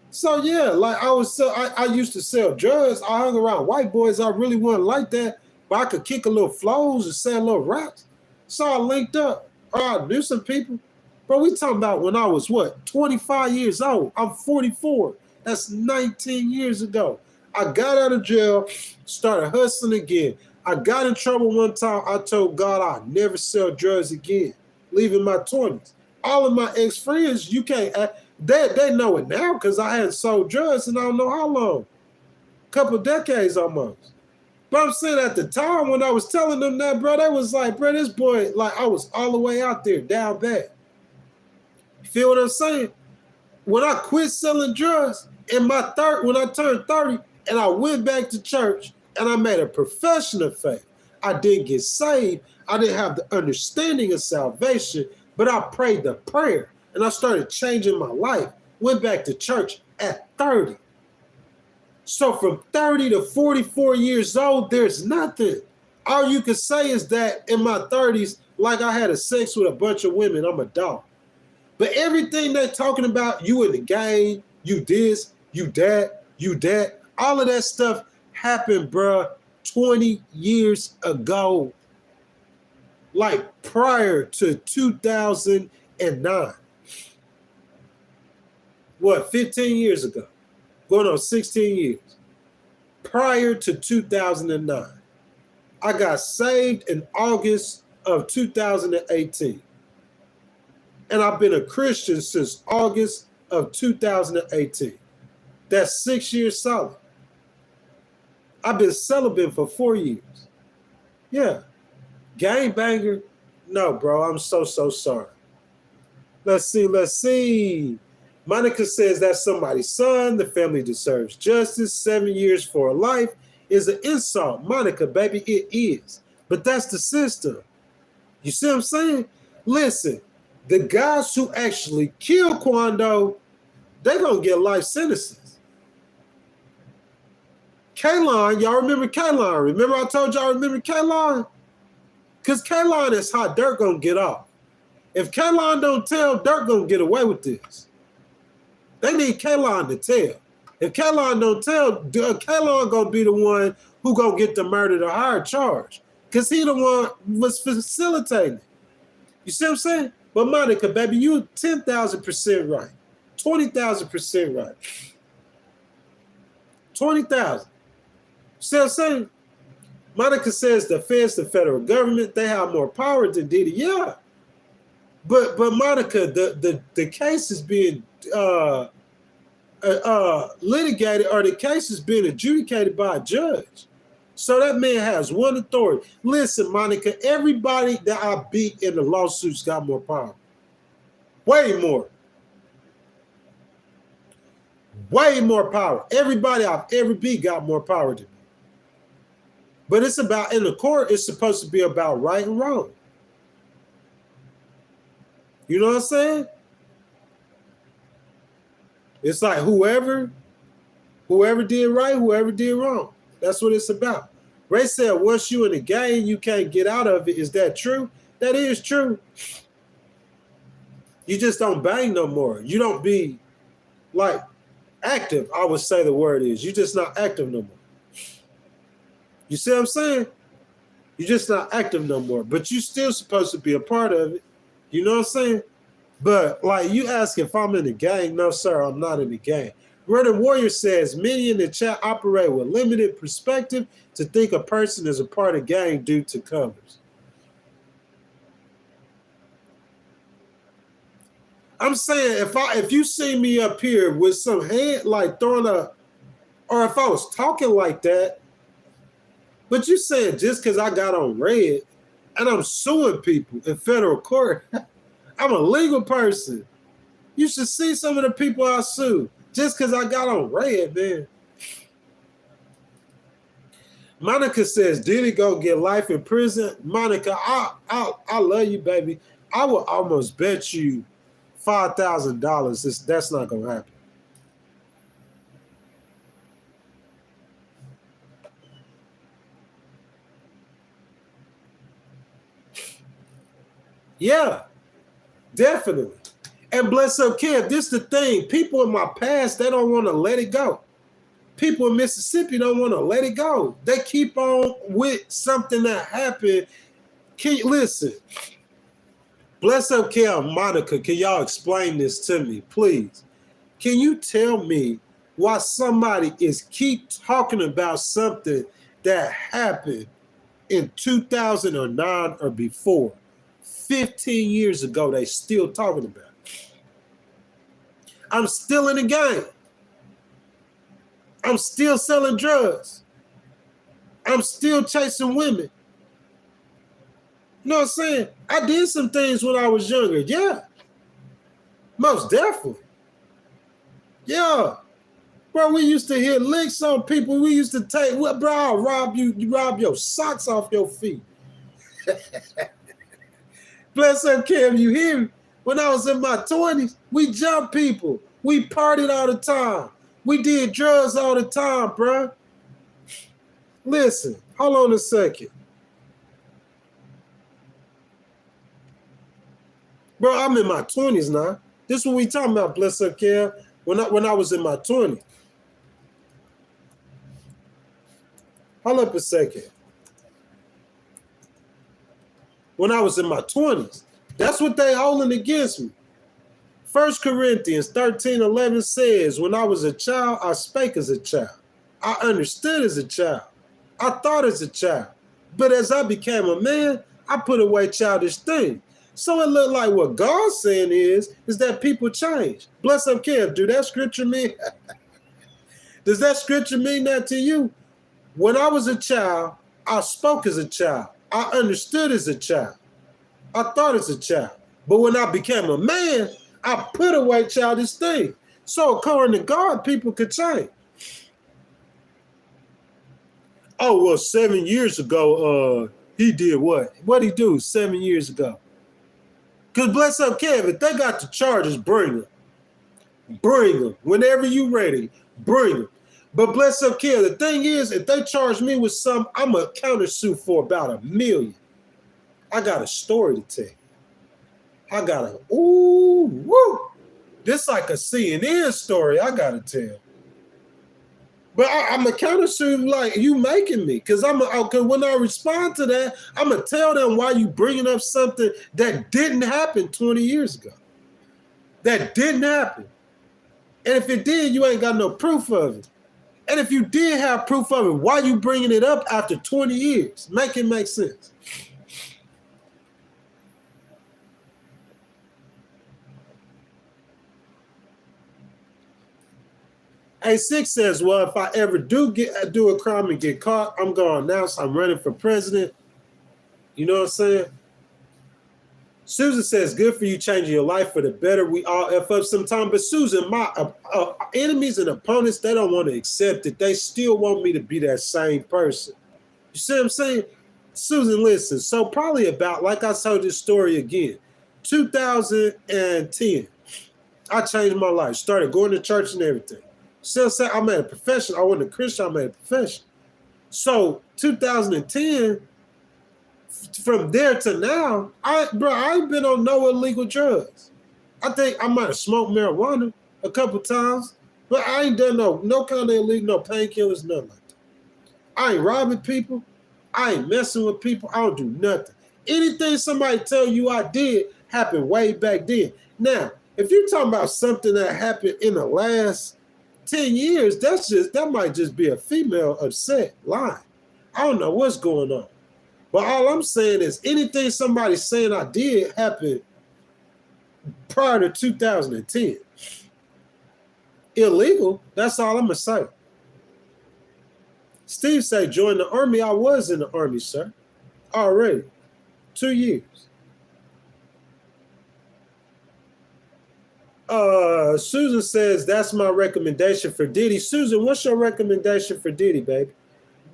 So yeah, like I used to sell drugs. I hung around white boys. I really wasn't like that, but I could kick a little flows and sell little raps. So I linked up. I knew some people. Bro, we talking about when I was what, 25 years old. I'm 44. That's 19 years ago. I got out of jail, started hustling again. I got in trouble one time. I told God I'd never sell drugs again, leaving my 20s. All of my ex-friends, you can't act. They know it now because I hadn't sold drugs in I don't know how long. Couple decades almost. But I'm saying at the time when I was telling them that, bro, they was like, bro, this boy, like I was all the way out there, down bad. You feel what I'm saying? When I quit selling drugs when I turned 30 and I went back to church and I made a profession of faith, I didn't get saved. I didn't have the understanding of salvation But I prayed the prayer and I started changing my life. Went back to church at 30. So from 30 to 44 years old, there's nothing. All you can say is that in my 30s, like I had a sex with a bunch of women, I'm a dog. But everything they're talking about, you in the game, you this, you that, all of that stuff happened, bruh, 20 years ago. Like prior to 2009. What, 15 years ago? Going on 16 years. Prior to 2009. I got saved in August of 2018. And I've been a Christian since August of 2018. That's 6 years solid. I've been celibate for 4 years. Yeah. Gangbanger? No, bro, I'm so sorry. Let's see. Monica says that's somebody's son. The family deserves justice. 7 years for a life is an insult. Monica, baby, it is. But that's the system. You see what I'm saying? Listen, the guys who actually killed Quando, they're going to get life sentences. Kalon, y'all remember Kalon? Remember I told y'all remember Kalon? Because Kalon is how Durk going to get off. If Kalon don't tell, Durk going to get away with this. They need Kalon to tell. If Kalon don't tell, Kalon going to be the one who going to get the murder to higher charge. Because he the one was facilitating it. You see what I'm saying? But Monica, baby, you 10,000% right. 20,000% right. 20,000. See what I'm saying? Monica says the feds, the federal government, they have more power than Diddy. Yeah. But Monica, the case is being litigated, or the case is being adjudicated by a judge. So that man has one authority. Listen, Monica, everybody that I beat in the lawsuits got more power. Way more. Way more power. Everybody I've ever beat got more power than me. But it's about, in the court, it's supposed to be about right and wrong. You know what I'm saying? It's like whoever did right, whoever did wrong. That's what it's about. Ray said, once you in the game, you can't get out of it. Is that true? That is true. You just don't bang no more. You don't be like active, I would say the word is. You're just not active no more. You see what I'm saying? You're just not active no more. But you're still supposed to be a part of it. You know what I'm saying? But like you ask if I'm in the gang. No, sir, I'm not in the gang. Running Warrior says, many in the chat operate with limited perspective to think a person is a part of gang due to covers. I'm saying if you see me up here with some hand like throwing a, or if I was talking like that, but you saying just because I got on red and I'm suing people in federal court, I'm a legal person. You should see some of the people I sue just because I got on red, man. Monica says, Diddy go get life in prison? Monica, I love you, baby. I will almost bet you $5,000 that's not going to happen. Yeah, definitely. And bless up, Kev, this is the thing. People in my past, they don't want to let it go. People in Mississippi don't want to let it go. They keep on with something that happened. Can you listen? Bless up, Kev, Monica, can y'all explain this to me, please? Can you tell me why somebody is keep talking about something that happened in 2009 or before? 15 years ago, they still talking about it. I'm still in the game. I'm still selling drugs. I'm still chasing women. You know what I'm saying? I did some things when I was younger. Yeah. Most definitely. Yeah. Bro, we used to hit licks on people. We used to take, well, bro, I'll rob you. You rob your socks off your feet. Bless up, Cam, you hear me? When I was in my 20s, we jumped people. We partied all the time. We did drugs all the time, bruh. Listen, hold on a second. Bro, I'm in my 20s now. This is what we talking about, bless up, Cam. When I was in my 20s. Hold up a second. When I was in my 20s. That's what they holding against me. 1 Corinthians 13:11 says, when I was a child, I spake as a child. I understood as a child. I thought as a child. But as I became a man, I put away childish things. So it looked like what God's saying is that people change. Bless up, Kev. Do that scripture mean? Does that scripture mean that to you? When I was a child, I spoke as a child. I understood as a child. I thought as a child. But when I became a man, I put away childish things. So according to God, people could change. Oh, well, 7 years ago, he did what? What'd he do 7 years ago? Because bless up, Kev, if they got the charges, bring them. Bring them. Whenever you ready, bring them. But bless up, Kev, the thing is, if they charge me with something, I'm going to countersue for about $1 million. I got a story to tell you. I got a, ooh, woo. This like a CNN story I got to tell. But I'm going to countersue like you making me. Because when I respond to that, I'm going to tell them why you bringing up something that didn't happen 20 years ago. That didn't happen. And if it did, you ain't got no proof of it. And if you did have proof of it, why you bringing it up after 20 years? Make it make sense. A6 says, well, if I ever do a crime and get caught, I'm going to announce I'm running for president. You know what I'm saying? Susan says, good for you changing your life for the better. We all F up sometime. But Susan, my enemies and opponents, they don't want to accept it. They still want me to be that same person. You see what I'm saying? Susan, listen. So probably about, like I told this story again, 2010, I changed my life. Started going to church and everything. Still say I made a profession. I wasn't a Christian. I made a profession. So 2010, from there to now, I ain't been on no illegal drugs. I think I might have smoked marijuana a couple times, but I ain't done no kind of illegal, no painkillers, nothing like that. I ain't robbing people. I ain't messing with people. I don't do nothing. Anything somebody tell you I did happened way back then. Now, if you're talking about something that happened in the last 10 years, that might just be a female upset lying. I don't know what's going on. But all I'm saying is anything somebody's saying I did happen prior to 2010. Illegal, that's all I'm going to say. Steve say, join the Army. I was in the Army, sir. Already. 2 years. Susan says, that's my recommendation for Diddy. Susan, what's your recommendation for Diddy, baby?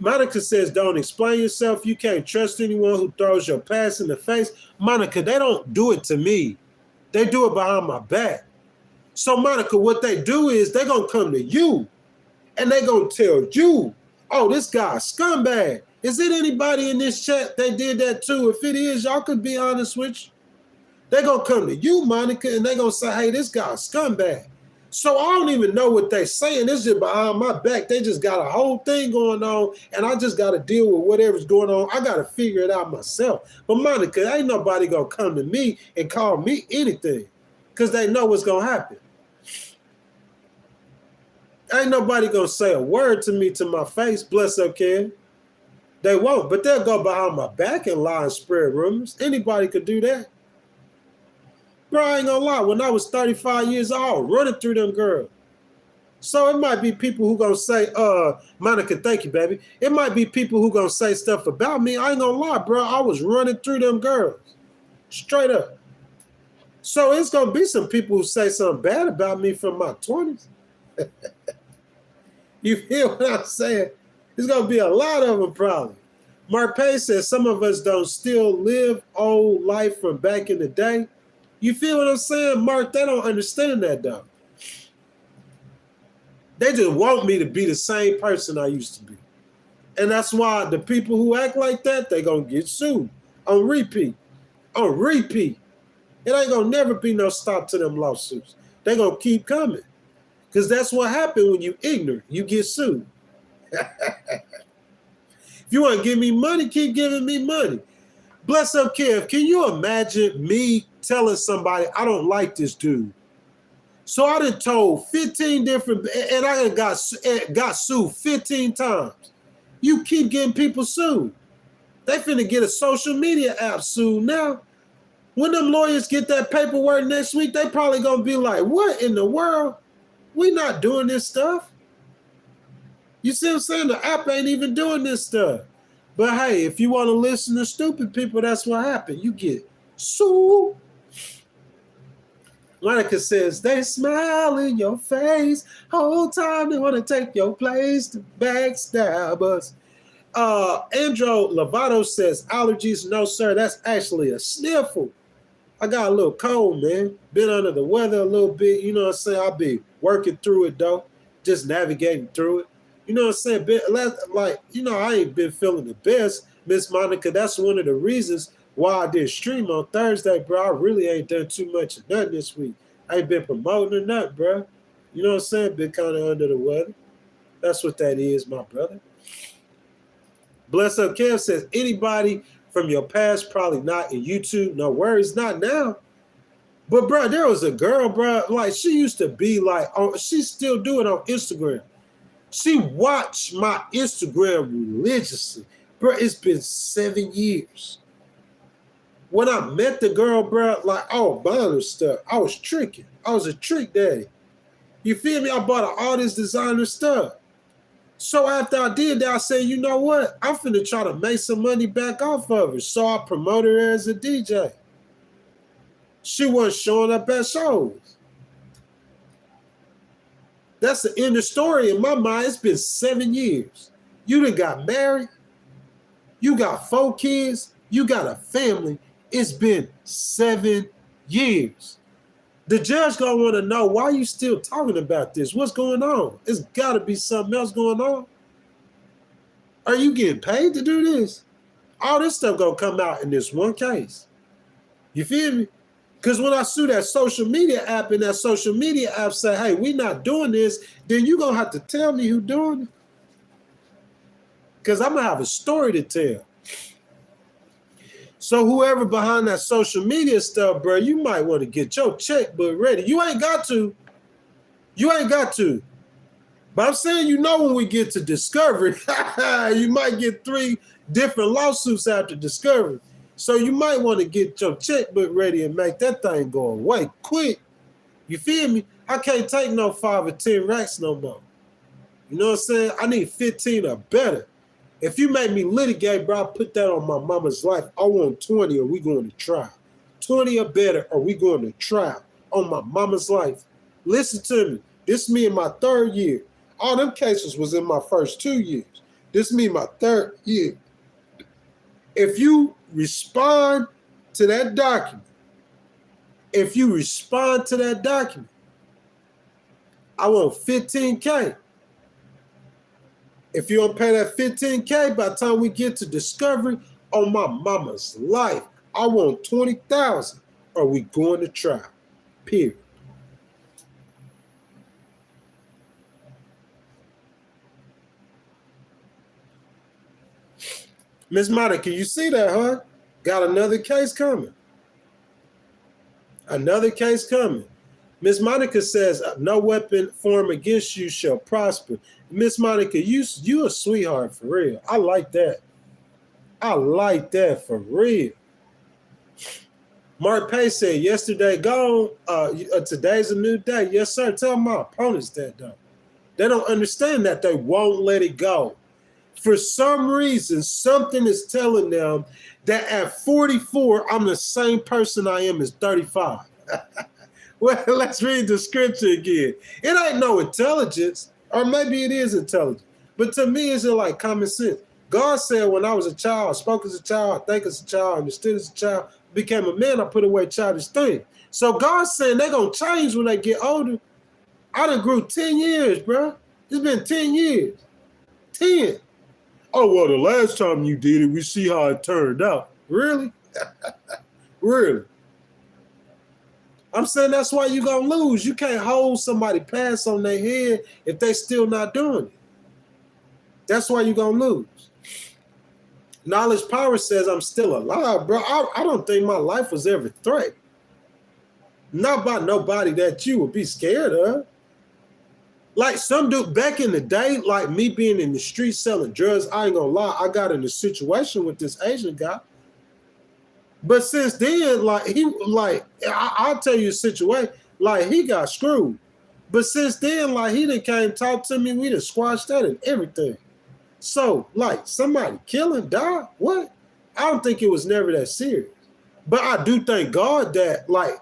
Monica says, don't explain yourself. You can't trust anyone who throws your past in the face. Monica, they don't do it to me. They do it behind my back. So, Monica, what they do is they're going to come to you and they're going to tell you, oh, this guy's scumbag. Is it anybody in this chat they did that too? If it is, y'all could be honest with you. They're going to come to you, Monica, and they're going to say, hey, this guy's scumbag. So I don't even know what they're saying. It's just behind my back. They just got a whole thing going on, and I just got to deal with whatever's going on. I got to figure it out myself. But Monica, ain't nobody going to come to me and call me anything because they know what's going to happen. Ain't nobody going to say a word to me to my face, bless up, Ken. They won't, but they'll go behind my back and lie and spread rumors. Anybody could do that. Bro, I ain't gonna lie. When I was 35 years old, running through them girls. So it might be people who gonna say, Monica, thank you, baby. It might be people who gonna say stuff about me. I ain't gonna lie, bro. I was running through them girls. Straight up. So it's gonna be some people who say something bad about me from my 20s. You feel what I'm saying? There's gonna be a lot of them probably. Mark Page says some of us don't still live old life from back in the day. You feel what I'm saying, Mark? They don't understand that, though. They just want me to be the same person I used to be. And that's why the people who act like that, they going to get sued on repeat. On repeat. It ain't going to never be no stop to them lawsuits. They going to keep coming. Because that's what happened when you ignorant. You get sued. If you want to give me money, keep giving me money. Bless up, Kev. Can you imagine me telling somebody I don't like this dude? So I done told 15 different, and I got sued 15 times. You keep getting people sued. They finna get a social media app sued now. When them lawyers get that paperwork next week, they probably gonna be like, what in the world? We not doing this stuff. You see what I'm saying? The app ain't even doing this stuff. But hey, if you want to listen to stupid people, that's what happened. You get sued. Monica says, they smile in your face. Whole time they want to take your place to backstab us. Andrew Lovato says, allergies, no, sir. That's actually a sniffle. I got a little cold, man. Been under the weather a little bit. You know what I'm saying? I'll be working through it, though. Just navigating through it. You know what I'm saying? Like, you know, I ain't been feeling the best, Miss Monica. That's one of the reasons why I did stream on Thursday, bro. I really ain't done too much of nothing this week. I ain't been promoting or nothing, bro. You know what I'm saying? Been kind of under the weather. That's what that is, my brother. Bless up, Kev says, anybody from your past probably not in YouTube. No worries, not now. But, bro, there was a girl, bro, like she used to be like, she still do it on Instagram. She watched my Instagram religiously. Bro, it's been 7 years. When I met the girl, bro, like, oh, buying her stuff. I was tricking. I was a trick daddy. You feel me? I bought her all this designer stuff. So after I did that, I said, you know what? I'm finna try to make some money back off of her. So I promoted her as a DJ. She wasn't showing up at shows. That's the end of the story in my mind. It's been 7 years. You done got married. You got 4 kids. You got a family. It's been 7 years. The judge gonna want to know, why you still talking about this? What's going on? It's got to be something else going on. Are you getting paid to do this? All this stuff gonna come out in this one case. You feel me? Because when I sue that social media app and that social media app say, hey, we not doing this, then you're going to have to tell me who doing it. Because I'm going to have a story to tell. So whoever behind that social media stuff, bro, you might want to get your checkbook ready. You ain't got to. You ain't got to. But I'm saying, you know, when we get to discovery, you might get 3 different lawsuits after discovery. So you might want to get your checkbook ready and make that thing go away quick. You feel me? I can't take no 5 or 10 racks no more. You know what I'm saying? I need 15 or better. If you make me litigate, bro, I'll put that on my mama's life. I want 20 or we going to trial. 20 or better or we going to trial on my mama's life. Listen to me. This me in my 3rd year. All them cases was in my first 2 years. This me in my 3rd year. If you respond to that document, I want $15K. If you don't pay that $15K, by the time we get to discovery on my mama's life, I want $20,000 or we going to trial, period. Miss Monica, you see that, huh? Got another case coming. Another case coming. Miss Monica says, no weapon formed against you shall prosper. Miss Monica, you a sweetheart for real. I like that. I like that for real. Mark Pay said, yesterday gone, today's a new day. Yes, sir. Tell my opponents that, though. They don't understand that. They won't let it go. For some reason, something is telling them that at 44, I'm the same person I am as 35. Well, let's read the scripture again. It ain't no intelligence, or maybe it is intelligence. But to me, it's like common sense. God said when I was a child, I spoke as a child, I think as a child, understood as a child, became a man, I put away childish things. So God's saying they're going to change when they get older. I done grew 10 years, bro. It's been 10 years. 10. Oh, well, the last time you did it, we see how it turned out. Really? Really? I'm saying that's why you're going to lose. You can't hold somebody pass on their head if they still not doing it. That's why you're going to lose. Knowledge power says I'm still alive, bro. I don't think my life was ever threatened. Not by nobody that you would be scared of. Like some dude back in the day, like me being in the street selling drugs, I ain't gonna lie, I got in a situation with this Asian guy. But since then, I'll tell you a situation, like he got screwed. But since then, like he done came talk to me, we done squashed that and everything. So, like, somebody killing, die, what? I don't think it was never that serious. But I do thank God that, like,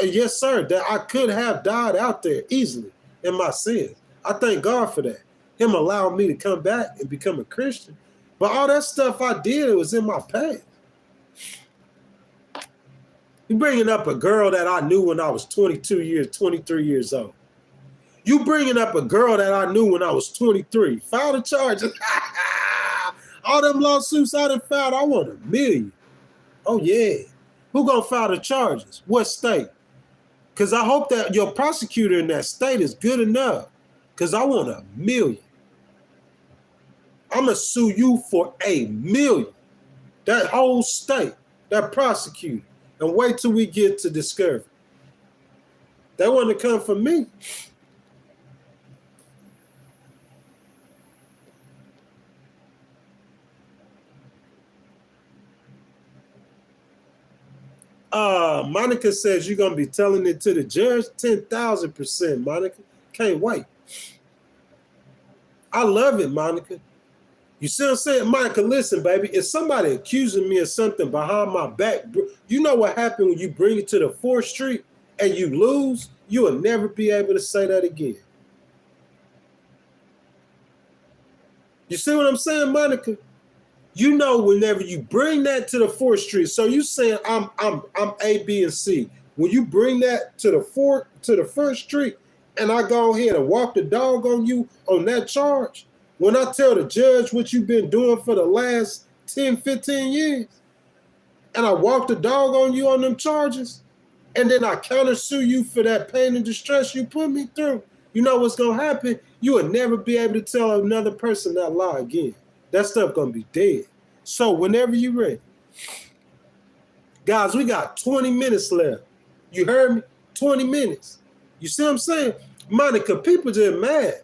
yes, sir, that I could have died out there easily in my sins. I thank God for that. Him allowing me to come back and become a Christian. But all that stuff I did, it was in my past. You bringing up a girl that I knew when I was 23 years old. You bringing up a girl that I knew when I was 23. Filed a charge. All them lawsuits I done filed, I want $1 million. Oh, yeah. Who gonna file the charges? What state? Because I hope that your prosecutor in that state is good enough. Because I want $1 million. I'm going to sue you for $1 million. That whole state, that prosecutor. And wait till we get to discovery. They want to come for me. Monica says you're going to be telling it to the judge. 10,000%, Monica. Can't wait. I love it, Monica. You see what I'm saying? Monica, listen, baby. If somebody accusing me of something behind my back, you know what happened when you bring it to the 4th Street and you lose? You will never be able to say that again. You see what I'm saying, Monica? You know, whenever you bring that to the 4th Street, so you saying I'm A, B, and C. When you bring that to the 1st Street, and I go ahead and walk the dog on you on that charge, when I tell the judge what you've been doing for the last 10, 15 years, and I walk the dog on you on them charges, and then I countersue you for that pain and distress you put me through, you know what's going to happen? You will never be able to tell another person that lie again. That stuff going to be dead. So whenever you're ready. Guys, we got 20 minutes left. You heard me? 20 minutes. You see what I'm saying? Monica, people just mad.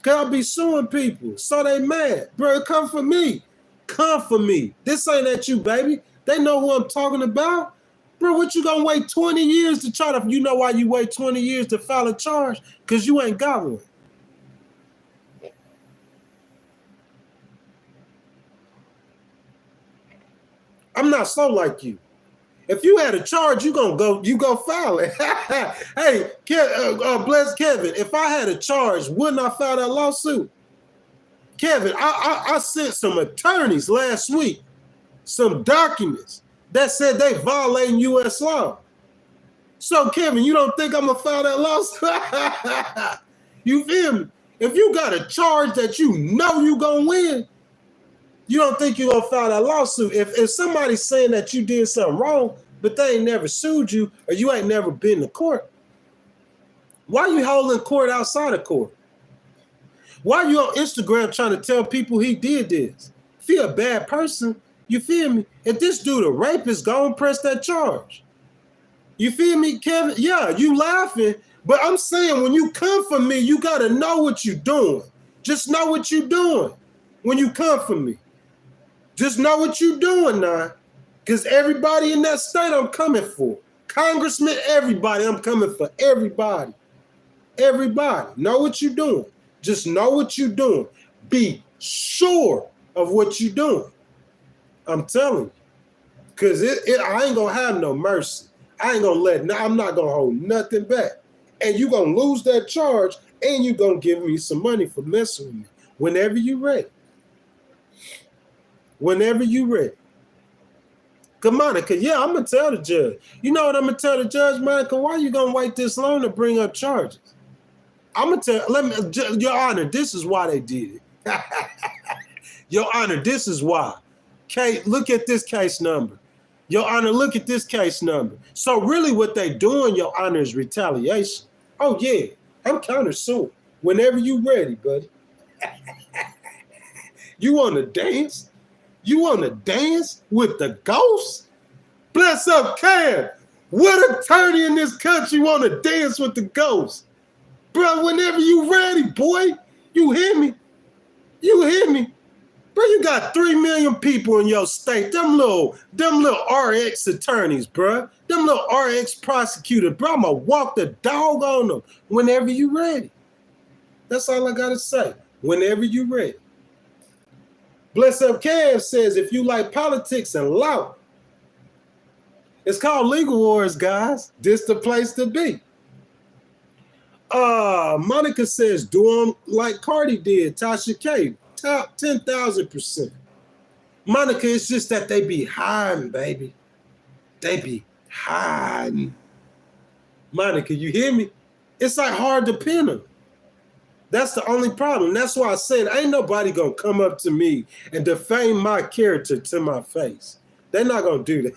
Cause I be suing people. So they mad. Bro, come for me. Come for me. This ain't at you, baby. They know who I'm talking about. Bro, what you gonna wait 20 years to try to, you know why you wait 20 years to file a charge? Because you ain't got one. I'm not so like you. If you had a charge, you go file it. Hey, bless Kevin. If I had a charge, wouldn't I file that lawsuit? Kevin, I sent some attorneys last week, some documents that said they violating U.S. law. So, Kevin, you don't think I'm gonna file that lawsuit? You feel me? If you got a charge that you know you gonna win, you don't think you're going to file that lawsuit. If somebody's saying that you did something wrong, but they ain't never sued you or you ain't never been to court, why you holding court outside of court? Why you on Instagram trying to tell people he did this? If he a bad person, you feel me? If this dude a rapist, go and press that charge. You feel me, Kevin? Yeah, you laughing, but I'm saying when you come for me, you got to know what you're doing. Just know what you're doing when you come for me. Just know what you're doing now, because everybody in that state I'm coming for. Congressman, everybody, I'm coming for everybody. Everybody, know what you're doing. Just know what you're doing. Be sure of what you're doing. I'm telling you, because I ain't going to have no mercy. I'm not going to hold nothing back. And you're going to lose that charge, and you're going to give me some money for messing with me whenever you're ready. Whenever you ready. Good, Monica. Yeah, I'm going to tell the judge. You know what I'm going to tell the judge, Monica? Why are you going to wait this long to bring up charges? I'm going to tell, Your Honor, this is why they did it. Your Honor, this is why. Okay, look at this case number. Your Honor, look at this case number. So really what they doing, Your Honor, is retaliation. Oh, yeah, I'm countersuing. Whenever you ready, buddy. You want to dance? You want to dance with the ghost? Bless up, Cam. What attorney in this country want to dance with the ghost? Bro, whenever you ready, boy. You hear me? You hear me? Bro, you got 3 million people in your state. Them little RX attorneys, bro. Them little RX prosecutors, bro. I'm going to walk the dog on them whenever you ready. That's all I got to say. Whenever you ready. Bless Up Kev says, if you like politics and law, it's called Legal Wars, guys. This the place to be. Monica says, do them like Cardi did, Tasha K. Top 10,000%. Monica, it's just that they be hiding, baby. They be hiding. Monica, you hear me? It's like hard to pin them. That's the only problem. That's why I said ain't nobody gonna come up to me and defame my character to my face. They're not gonna do that.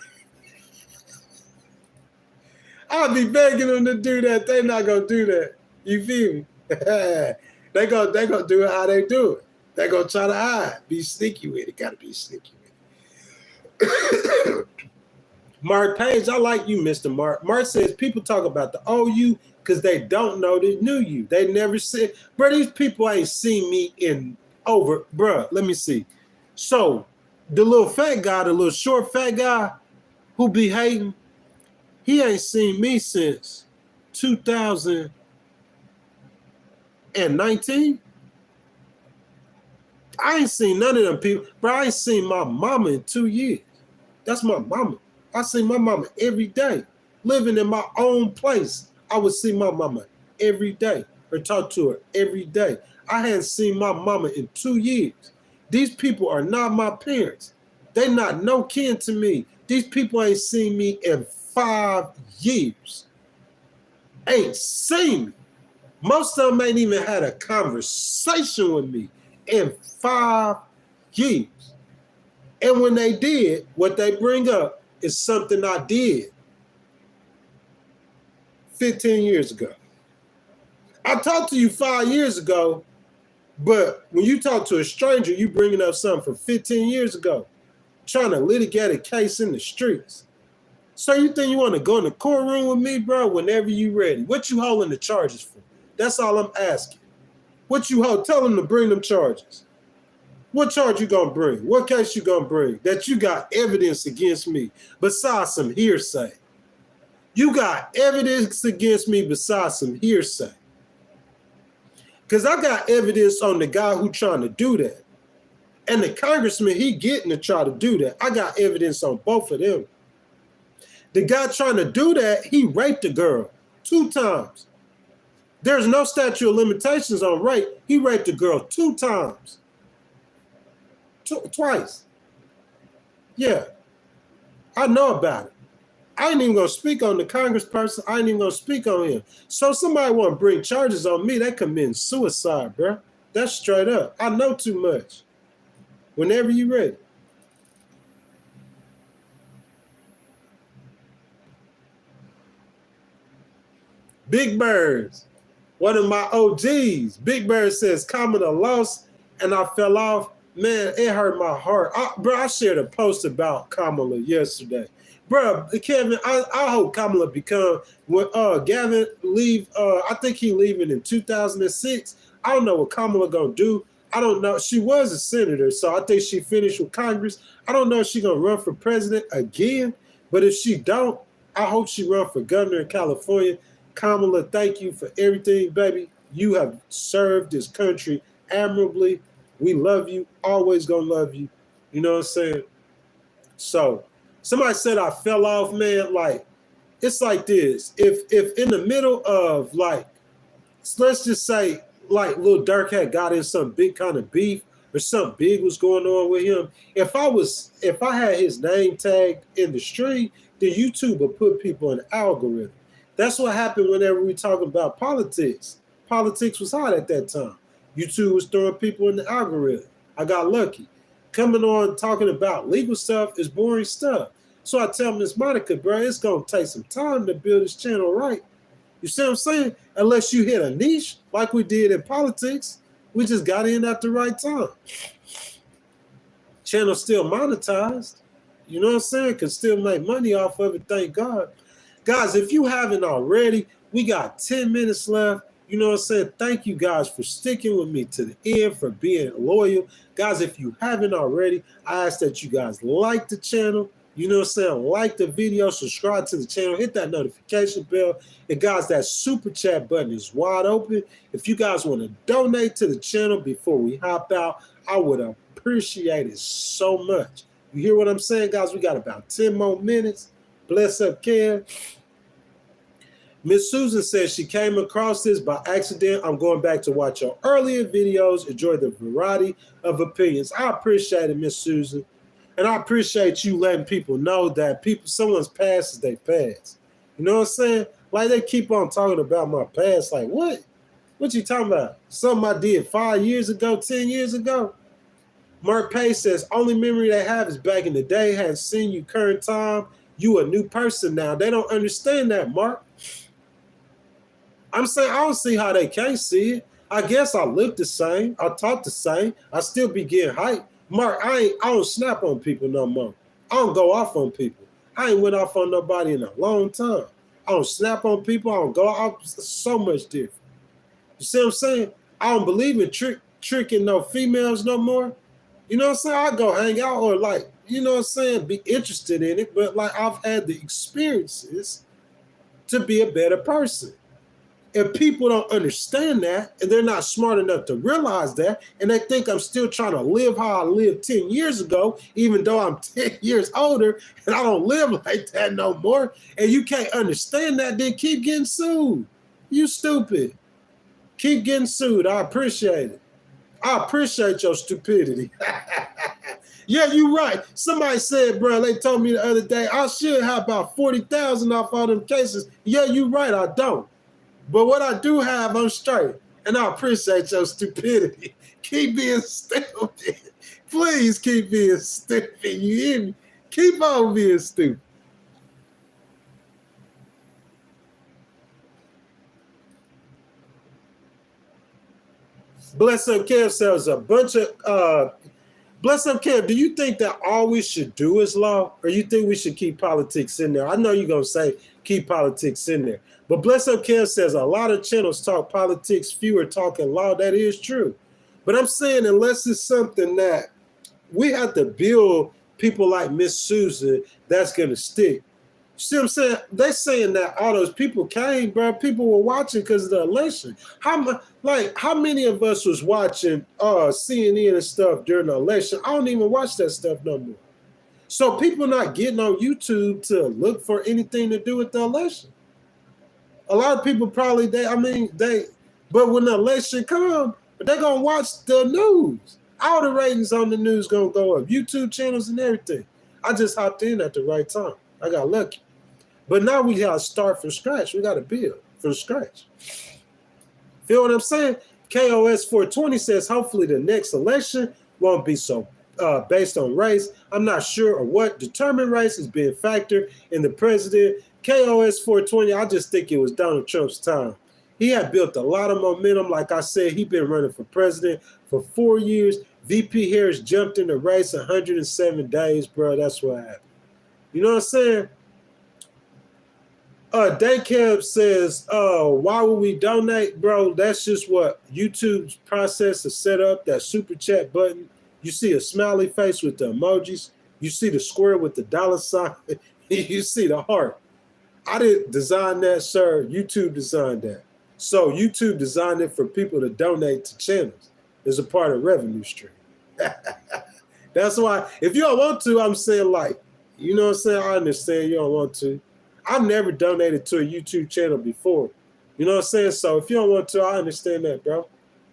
I'll be begging them to do that. They're not gonna do that. You feel me? they gonna do it how they do it. They're gonna try to hide. Be sneaky with it. Gotta be sneaky with it. Mark Page, I like you, Mr. Mark. Mark says people talk about the OU because they don't know they knew you. They never said, bro, these people ain't seen me in over, bro, let me see. So the little fat guy, the little short fat guy who be hating, he ain't seen me since 2019. I ain't seen none of them people. Bro, I ain't seen my mama in 2 years. That's my mama. I see my mama every day. Living in my own place, I would see my mama every day or talk to her every day. I hadn't seen my mama in 2 years. These people are not my parents. They not no kin to me. These people ain't seen me in 5 years. Ain't seen me. Most of them ain't even had a conversation with me in 5 years. And when they did, what they bring up is something I did 15 years ago. I talked to you 5 years ago, but when you talk to a stranger, you bringing up something from 15 years ago, trying to litigate a case in the streets. So you think you want to go in the courtroom with me, bro, whenever you ready? What you holding the charges for? That's all I'm asking. What you hold? Tell them to bring them charges. What charge you gonna bring? What case you gonna bring that you got evidence against me besides some hearsay? You got evidence against me besides some hearsay. Because I got evidence on the guy who trying to do that. And the congressman, he getting to try to do that. I got evidence on both of them. The guy trying to do that, he raped a girl 2 times. There's no statute of limitations on rape. He raped a girl 2 times. Twice. Yeah. I know about it. I ain't even going to speak on the congressperson. I ain't even going to speak on him. So somebody want to bring charges on me, they committing suicide, bro. That's straight up. I know too much. Whenever you ready. Big Birds. One of my OGs. Big Bird says, Kamala lost and I fell off. Man, it hurt my heart. I shared a post about Kamala yesterday. Bro, Kevin, I hope Kamala become, when Gavin leave, I think he leaving in 2006. I don't know what Kamala gonna do. I don't know. She was a senator, so I think she finished with Congress. I don't know if she gonna run for president again, but if she don't, I hope she run for governor in California. Kamala, thank you for everything, baby. You have served this country admirably. We love you, always gonna love you. You know what I'm saying? So somebody said I fell off, man. Like, it's like this. If in the middle of, like, let's just say, like, Lil Durk had got in some big kind of beef or something big was going on with him, if I had his name tagged in the stream, then YouTube would put people in the algorithm. That's what happened whenever we talk about politics. Politics was hot at that time. YouTube was throwing people in the algorithm. I got lucky. Coming on talking about legal stuff is boring stuff. So I tell Miss Monica, bro, it's going to take some time to build this channel right. You see what I'm saying? Unless you hit a niche like we did in politics, we just got in at the right time. Channel still monetized. You know what I'm saying? Can still make money off of it, thank God. Guys, if you haven't already, we got 10 minutes left. You know what I'm saying? Thank you guys for sticking with me to the end, for being loyal. Guys, if you haven't already, I ask that you guys like the channel. You know what I'm saying? Like the video, subscribe to the channel, hit that notification bell. And guys, that super chat button is wide open. If you guys want to donate to the channel before we hop out, I would appreciate it so much. You hear what I'm saying, guys? We got about 10 more minutes. Bless up, Ken. Miss Susan says she came across this by accident. I'm going back to watch your earlier videos. Enjoy the variety of opinions. I appreciate it, Miss Susan. And I appreciate you letting people know that someone's past is their past. You know what I'm saying? Like they keep on talking about my past. Like, what? What you talking about? Something I did 5 years ago, 10 years ago? Mark Pace says, only memory they have is back in the day. Hadn't seen you current time. You a new person now. They don't understand that, Mark. I'm saying I don't see how they can't see it. I guess I look the same. I talk the same. I still be getting hyped. Mark, I don't snap on people no more. I don't go off on people. I ain't went off on nobody in a long time. I don't snap on people. I don't go off. It's so much different. You see what I'm saying? I don't believe in tricking no females no more. You know what I'm saying? I go hang out or like, you know what I'm saying, be interested in it. But like I've had the experiences to be a better person. If people don't understand that and they're not smart enough to realize that, and they think I'm still trying to live how I lived 10 years ago, even though I'm 10 years older and I don't live like that no more, and you can't understand that, then keep getting sued. You stupid. Keep getting sued. I appreciate it. I appreciate your stupidity. Yeah, you're right. Somebody said, bro, they told me the other day, I should have about 40,000 off all them cases. Yeah, you're right. I don't. But what I do have, I'm straight. And I appreciate your stupidity. Keep being stupid. Please keep being stupid. You hear me? Keep on being stupid. Bless up, Kev says a bunch of Bless up, Kev. Do you think that all we should do is law, or you think we should keep politics in there? I know you're gonna say keep politics in there, but Bless up, Kev says a lot of channels talk politics, fewer talking law. That is true, but I'm saying unless it's something that we have to build people like Miss Susan that's gonna stick. See what I'm saying? They're saying that all those people came, bro. People were watching because of the election. How many of us was watching CNN and stuff during the election? I don't even watch that stuff no more. So people not getting on YouTube to look for anything to do with the election. A lot of people probably but when the election comes, they're gonna watch the news. All the ratings on the news gonna go up. YouTube channels and everything. I just hopped in at the right time. I got lucky. But now we got to start from scratch. We got to build from scratch. Feel what I'm saying? KOS 420 says, hopefully the next election won't be so based on race. I'm not sure of what determined race is being factored in the president. KOS 420, I just think it was Donald Trump's time. He had built a lot of momentum. Like I said, he's been running for president for 4 years. VP Harris jumped in the race 107 days, bro. That's what happened. You know what I'm saying? Daycamp says, why would we donate? Bro, that's just what YouTube's process is set up, that super chat button. You see a smiley face with the emojis. You see the square with the dollar sign. You see the heart. I didn't design that, sir. YouTube designed that. So YouTube designed it for people to donate to channels as a part of revenue stream. That's why, if you don't want to, I'm saying like, you know what I'm saying? I understand you don't want to. I've never donated to a YouTube channel before. You know what I'm saying? So if you don't want to, I understand that, bro.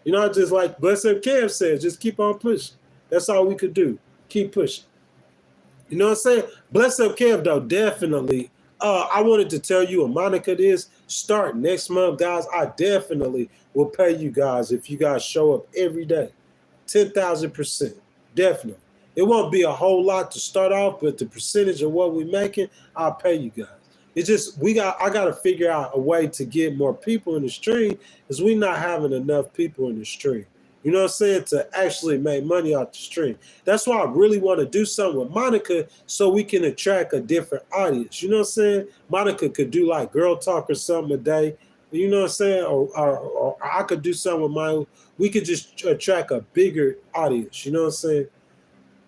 You know, just like Blessed Kev said, just keep on pushing. That's all we could do. Keep pushing. You know what I'm saying? Bless up Kev, though, definitely. I wanted to tell you and Monica this. Start next month, guys. I definitely will pay you guys if you guys show up every day. 10,000%. Definitely. It won't be a whole lot to start off, but the percentage of what we're making, I'll pay you guys. It's just I gotta figure out a way to get more people in the stream because we're not having enough people in the stream. You know what I'm saying? To actually make money off the stream. That's why I really want to do something with Monica so we can attract a different audience. You know what I'm saying? Monica could do like girl talk or something a day. You know what I'm saying? Or I could do something with mine. We could just attract a bigger audience. You know what I'm saying?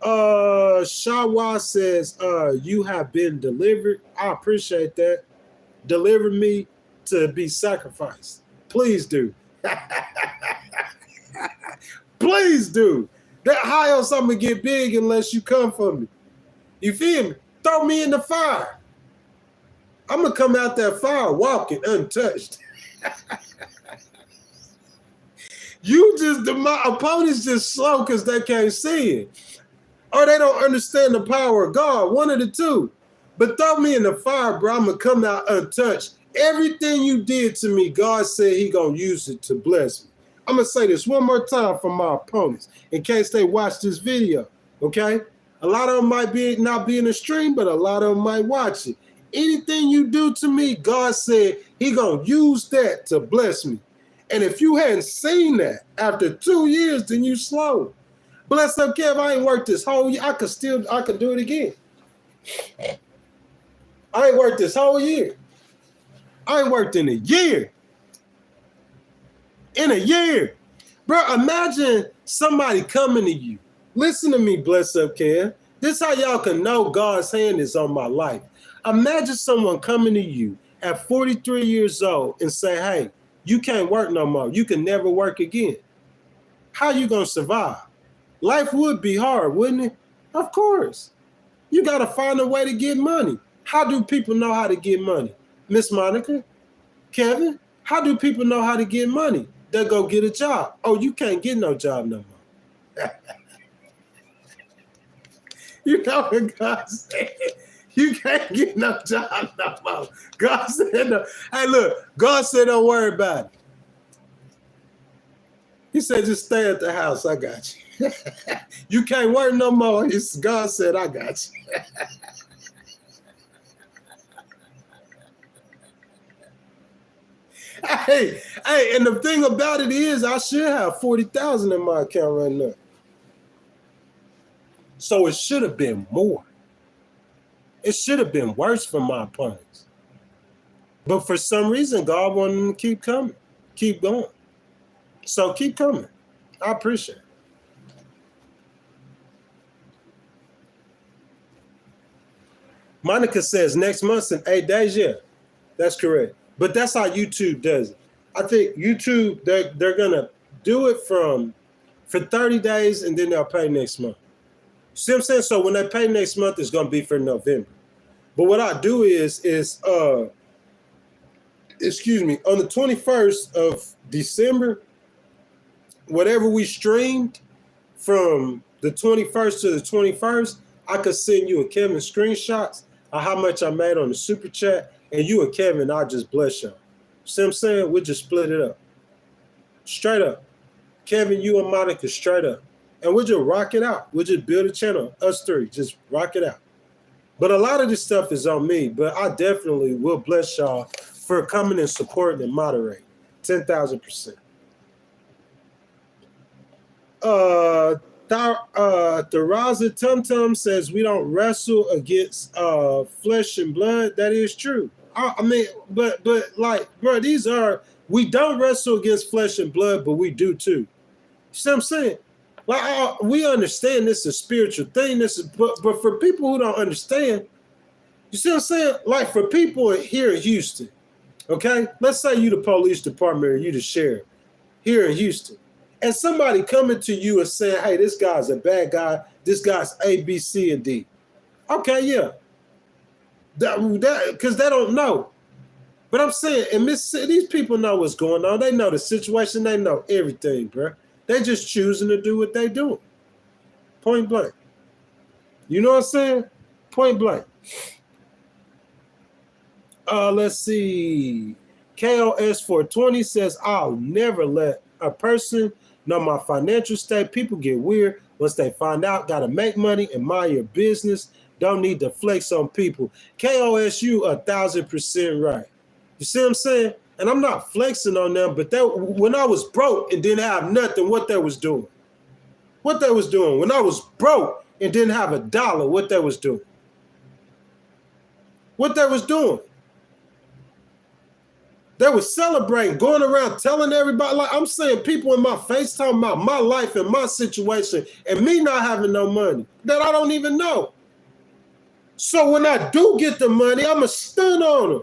Shawa says, you have been delivered. I appreciate that. Deliver me to be sacrificed. Please do. Please do. That how else I'm gonna get big unless you come for me? You feel me? Throw me in the fire. I'm gonna come out that fire walking untouched. My opponents just slow because they can't see it. Or they don't understand the power of God. One of the two. But throw me in the fire, bro. I'm gonna come out untouched. Everything you did to me, God said he gonna use it to bless me. I'm going to say this one more time for my opponents in case they watch this video, okay? A lot of them might not be in the stream, but a lot of them might watch it. Anything you do to me, God said he going to use that to bless me. And if you hadn't seen that after 2 years, then you slow. Bless up, Kev. I ain't worked this whole year. I could do it again. I ain't worked this whole year. I ain't worked in a year. In a year. Bro, imagine somebody coming to you. Listen to me, bless up, Kev. This how y'all can know God's hand is on my life. Imagine someone coming to you at 43 years old and say, hey, you can't work no more. You can never work again. How you going to survive? Life would be hard, wouldn't it? Of course. You got to find a way to get money. How do people know how to get money? Miss Monica? Kevin? How do people know how to get money? They go get a job. Oh, you can't get no job no more. You know what God said? You can't get no job no more. God said no. Hey, look, God said don't worry about it. He said just stay at the house. I got you. You can't work no more. God said I got you. Hey, and the thing about it is I should have 40,000 in my account right now. So it should have been more. It should have been worse for my opponents. But for some reason, God wanted them to keep coming, keep going. So keep coming. I appreciate it. Monica says next month in 8 days. Yeah, that's correct. But that's how YouTube does it. I think YouTube, they're going to do it for 30 days and then they'll pay next month. See what I'm saying? So when they pay next month, it's going to be for November. But what I do is on the 21st of December, whatever we streamed from the 21st to the 21st, I could send you a Kevin screenshots of how much I made on the super chat. And you and Kevin, I'll just bless y'all. See what I'm saying? We'll just split it up. Straight up. Kevin, you and Monica, straight up. And we'll just rock it out. We'll just build a channel. Us three, just rock it out. But a lot of this stuff is on me. But I definitely will bless y'all for coming and supporting and moderating. 10,000%. Tharaza Tum Tum says we don't wrestle against flesh and blood. That is true. I mean, but like, bro, we don't wrestle against flesh and blood, but we do too. You see what I'm saying? Like, we understand this is a spiritual thing. But for people who don't understand, you see what I'm saying? Like for people here in Houston, okay? Let's say you the police department or you the sheriff here in Houston. And somebody coming to you and saying, hey, this guy's a bad guy. This guy's A, B, C, and D. Okay, yeah. Because they don't know. But I'm saying, in Mississippi, these people know what's going on. They know the situation. They know everything, bro. They just choosing to do what they do. Point blank. You know what I'm saying? Point blank. Let's see. KOS 420 says, I'll never let a person know my financial state. People get weird once they find out. Got to make money and mind your business. Don't need to flex on people. KOS, you 1,000% right. You see what I'm saying? And I'm not flexing on them, but when I was broke and didn't have nothing, what they was doing. What they was doing. When I was broke and didn't have a dollar, what they was doing. What they was doing. They were celebrating, going around telling everybody, like I'm saying, people in my face talking about my life and my situation and me not having no money that I don't even know. So when I do get the money, I'm a stun on them.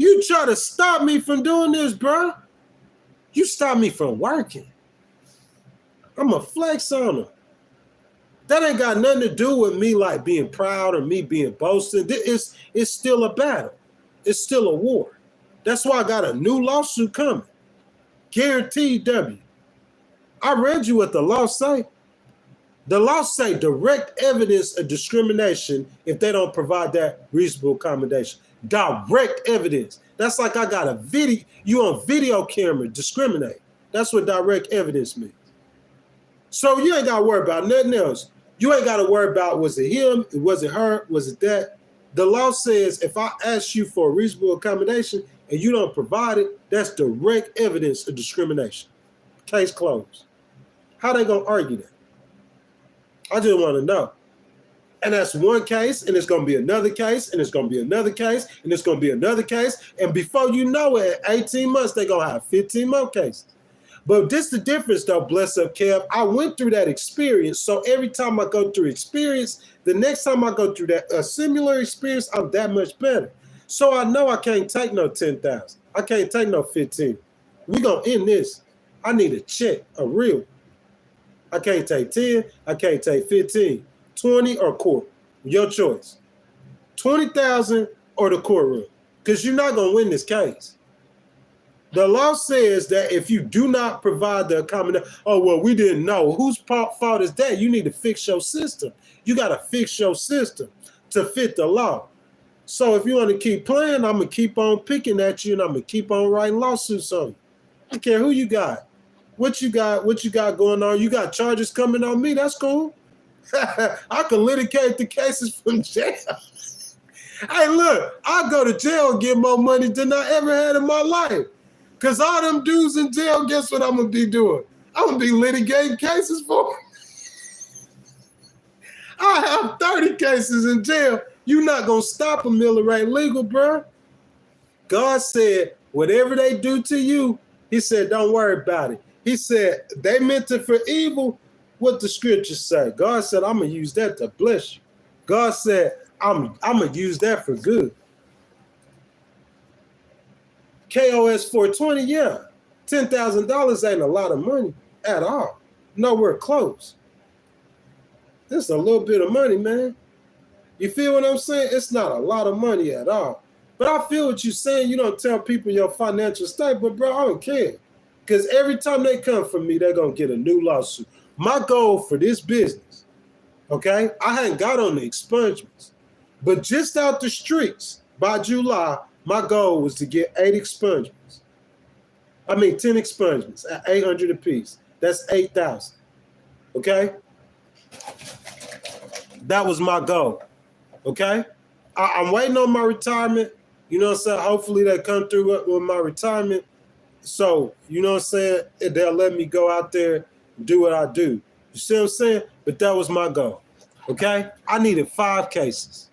You try to stop me from doing this, bro. You stop me from working. I'm a flex on them. That ain't got nothing to do with me like being proud or me being boasting. It's still a battle. It's still a war. That's why I got a new lawsuit coming. Guaranteed W. I read you what the law say. The law say direct evidence of discrimination if they don't provide that reasonable accommodation. Direct evidence. That's like I got a video, you on video camera discriminate. That's what direct evidence means. So you ain't got to worry about nothing else. You ain't got to worry about was it him, was it her, was it that? The law says if I ask you for a reasonable accommodation and you don't provide it, that's direct evidence of discrimination. Case closed. How they gonna argue that? I just want to know. And that's one case, and it's gonna be another case, and it's gonna be another case, and it's gonna be another case. And before you know it, 18 months, they're gonna have 15 more cases. But this the difference though, bless up, Kev. I went through that experience. So every time I go through experience, the next time I go through that a similar experience, I'm that much better. So I know I can't take no 10,000. I can't take no 15. We gonna end this. I need a check, a real. I can't take 10. I can't take 15. 20 or court. Your choice. 20,000 or the courtroom. Because you're not gonna win this case. The law says that if you do not provide the accommodation, oh, well, we didn't know. Whose fault is that? You need to fix your system. You got to fix your system to fit the law. So if you want to keep playing, I'm going to keep on picking at you and I'm going to keep on writing lawsuits on you. I don't care who you got. What you got going on. You got charges coming on me. That's cool. I can litigate the cases from jail. Hey, look, I go to jail and get more money than I ever had in my life. Because all them dudes in jail, guess what I'm going to be doing? I'm going to be litigating cases for them. I have 30 cases in jail. You're not going to stop them, Miller ain't legal, bro. God said, whatever they do to you, he said, don't worry about it. He said, they meant it for evil. What the scriptures say? God said, I'm going to use that to bless you. God said, I'm going to use that for good. KOS 420, yeah. $10,000 ain't a lot of money at all. Nowhere close. It's a little bit of money, man. You feel what I'm saying? It's not a lot of money at all. But I feel what you're saying. You don't tell people your financial state, but bro, I don't care. Because every time they come for me, they're going to get a new lawsuit. My goal for this business, okay, I hadn't got on the expungements. But just out the streets by July, my goal was to get 10 expungements at 800 apiece. That's 8,000. Okay? That was my goal. Okay? I'm waiting on my retirement. You know what I'm saying? Hopefully they come through with my retirement. So, you know what I'm saying? They'll let me go out there and do what I do. You see what I'm saying? But that was my goal. Okay? I needed 5 cases.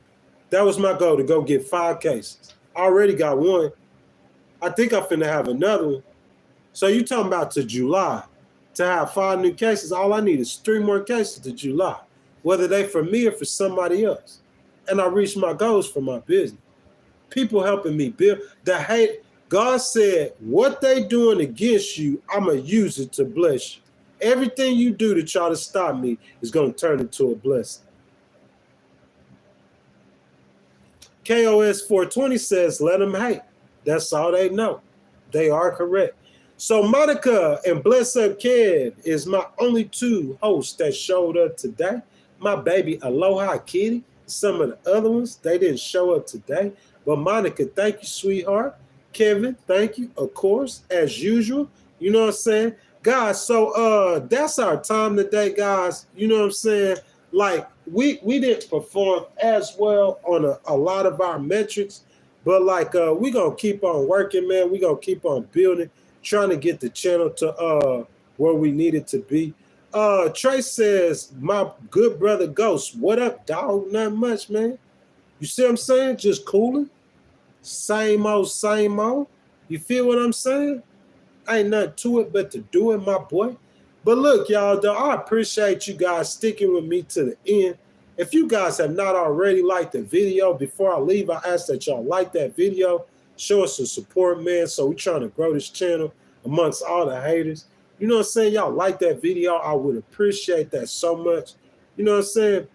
That was my goal, to go get 5 cases. I already got one. I think I'm finna have another one. So you talking about to July to have 5 new cases. All I need is 3 more cases to July, whether they for me or for somebody else. And I reached my goals for my business. People helping me build the hate. God said, what they doing against you, I'm going to use it to bless you. Everything you do to try to stop me is going to turn into a blessing. KOS 420 says, let them hate. That's all they know. They are correct. So Monica and Bless Up Kev is my only two hosts that showed up today. My baby Aloha Kitty, some of the other ones, they didn't show up today. But Monica, thank you, sweetheart. Kevin, thank you, of course, as usual. You know what I'm saying? Guys, so that's our time today, guys. You know what I'm saying? Like, we didn't perform as well on a lot of our metrics, but like we gonna keep on working, man. We gonna keep on building, trying to get the channel to where we need it to be. Trey says, my good brother Ghost, what up, dog? Not much, man. You see what I'm saying? Just cooling. Same old, same old. You feel what I'm saying? Ain't nothing to it but to do it, my boy. But look, y'all, though, I appreciate you guys sticking with me to the end. If you guys have not already liked the video, before I leave, I ask that y'all like that video. Show us some support, man. So we're trying to grow this channel amongst all the haters. You know what I'm saying? Y'all like that video. I would appreciate that so much. You know what I'm saying?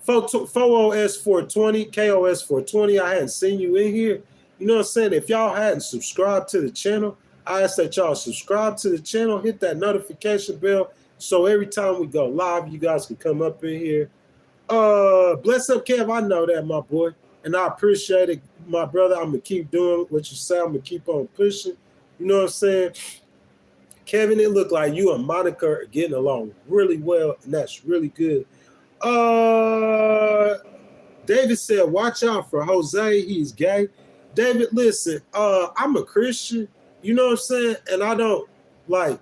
4OS420, KOS420, I hadn't seen you in here. You know what I'm saying? If y'all hadn't subscribed to the channel, I ask that y'all subscribe to the channel, hit that notification bell, so every time we go live, you guys can come up in here. Bless up, Kev. I know that, my boy, and I appreciate it, my brother. I'm gonna keep doing what you say. I'm gonna keep on pushing. You know what I'm saying? Kevin, it looked like you and Monica are getting along really well, and that's really good. David said, watch out for Jose. He's gay. David, listen, I'm a Christian. You know what I'm saying? And I don't like,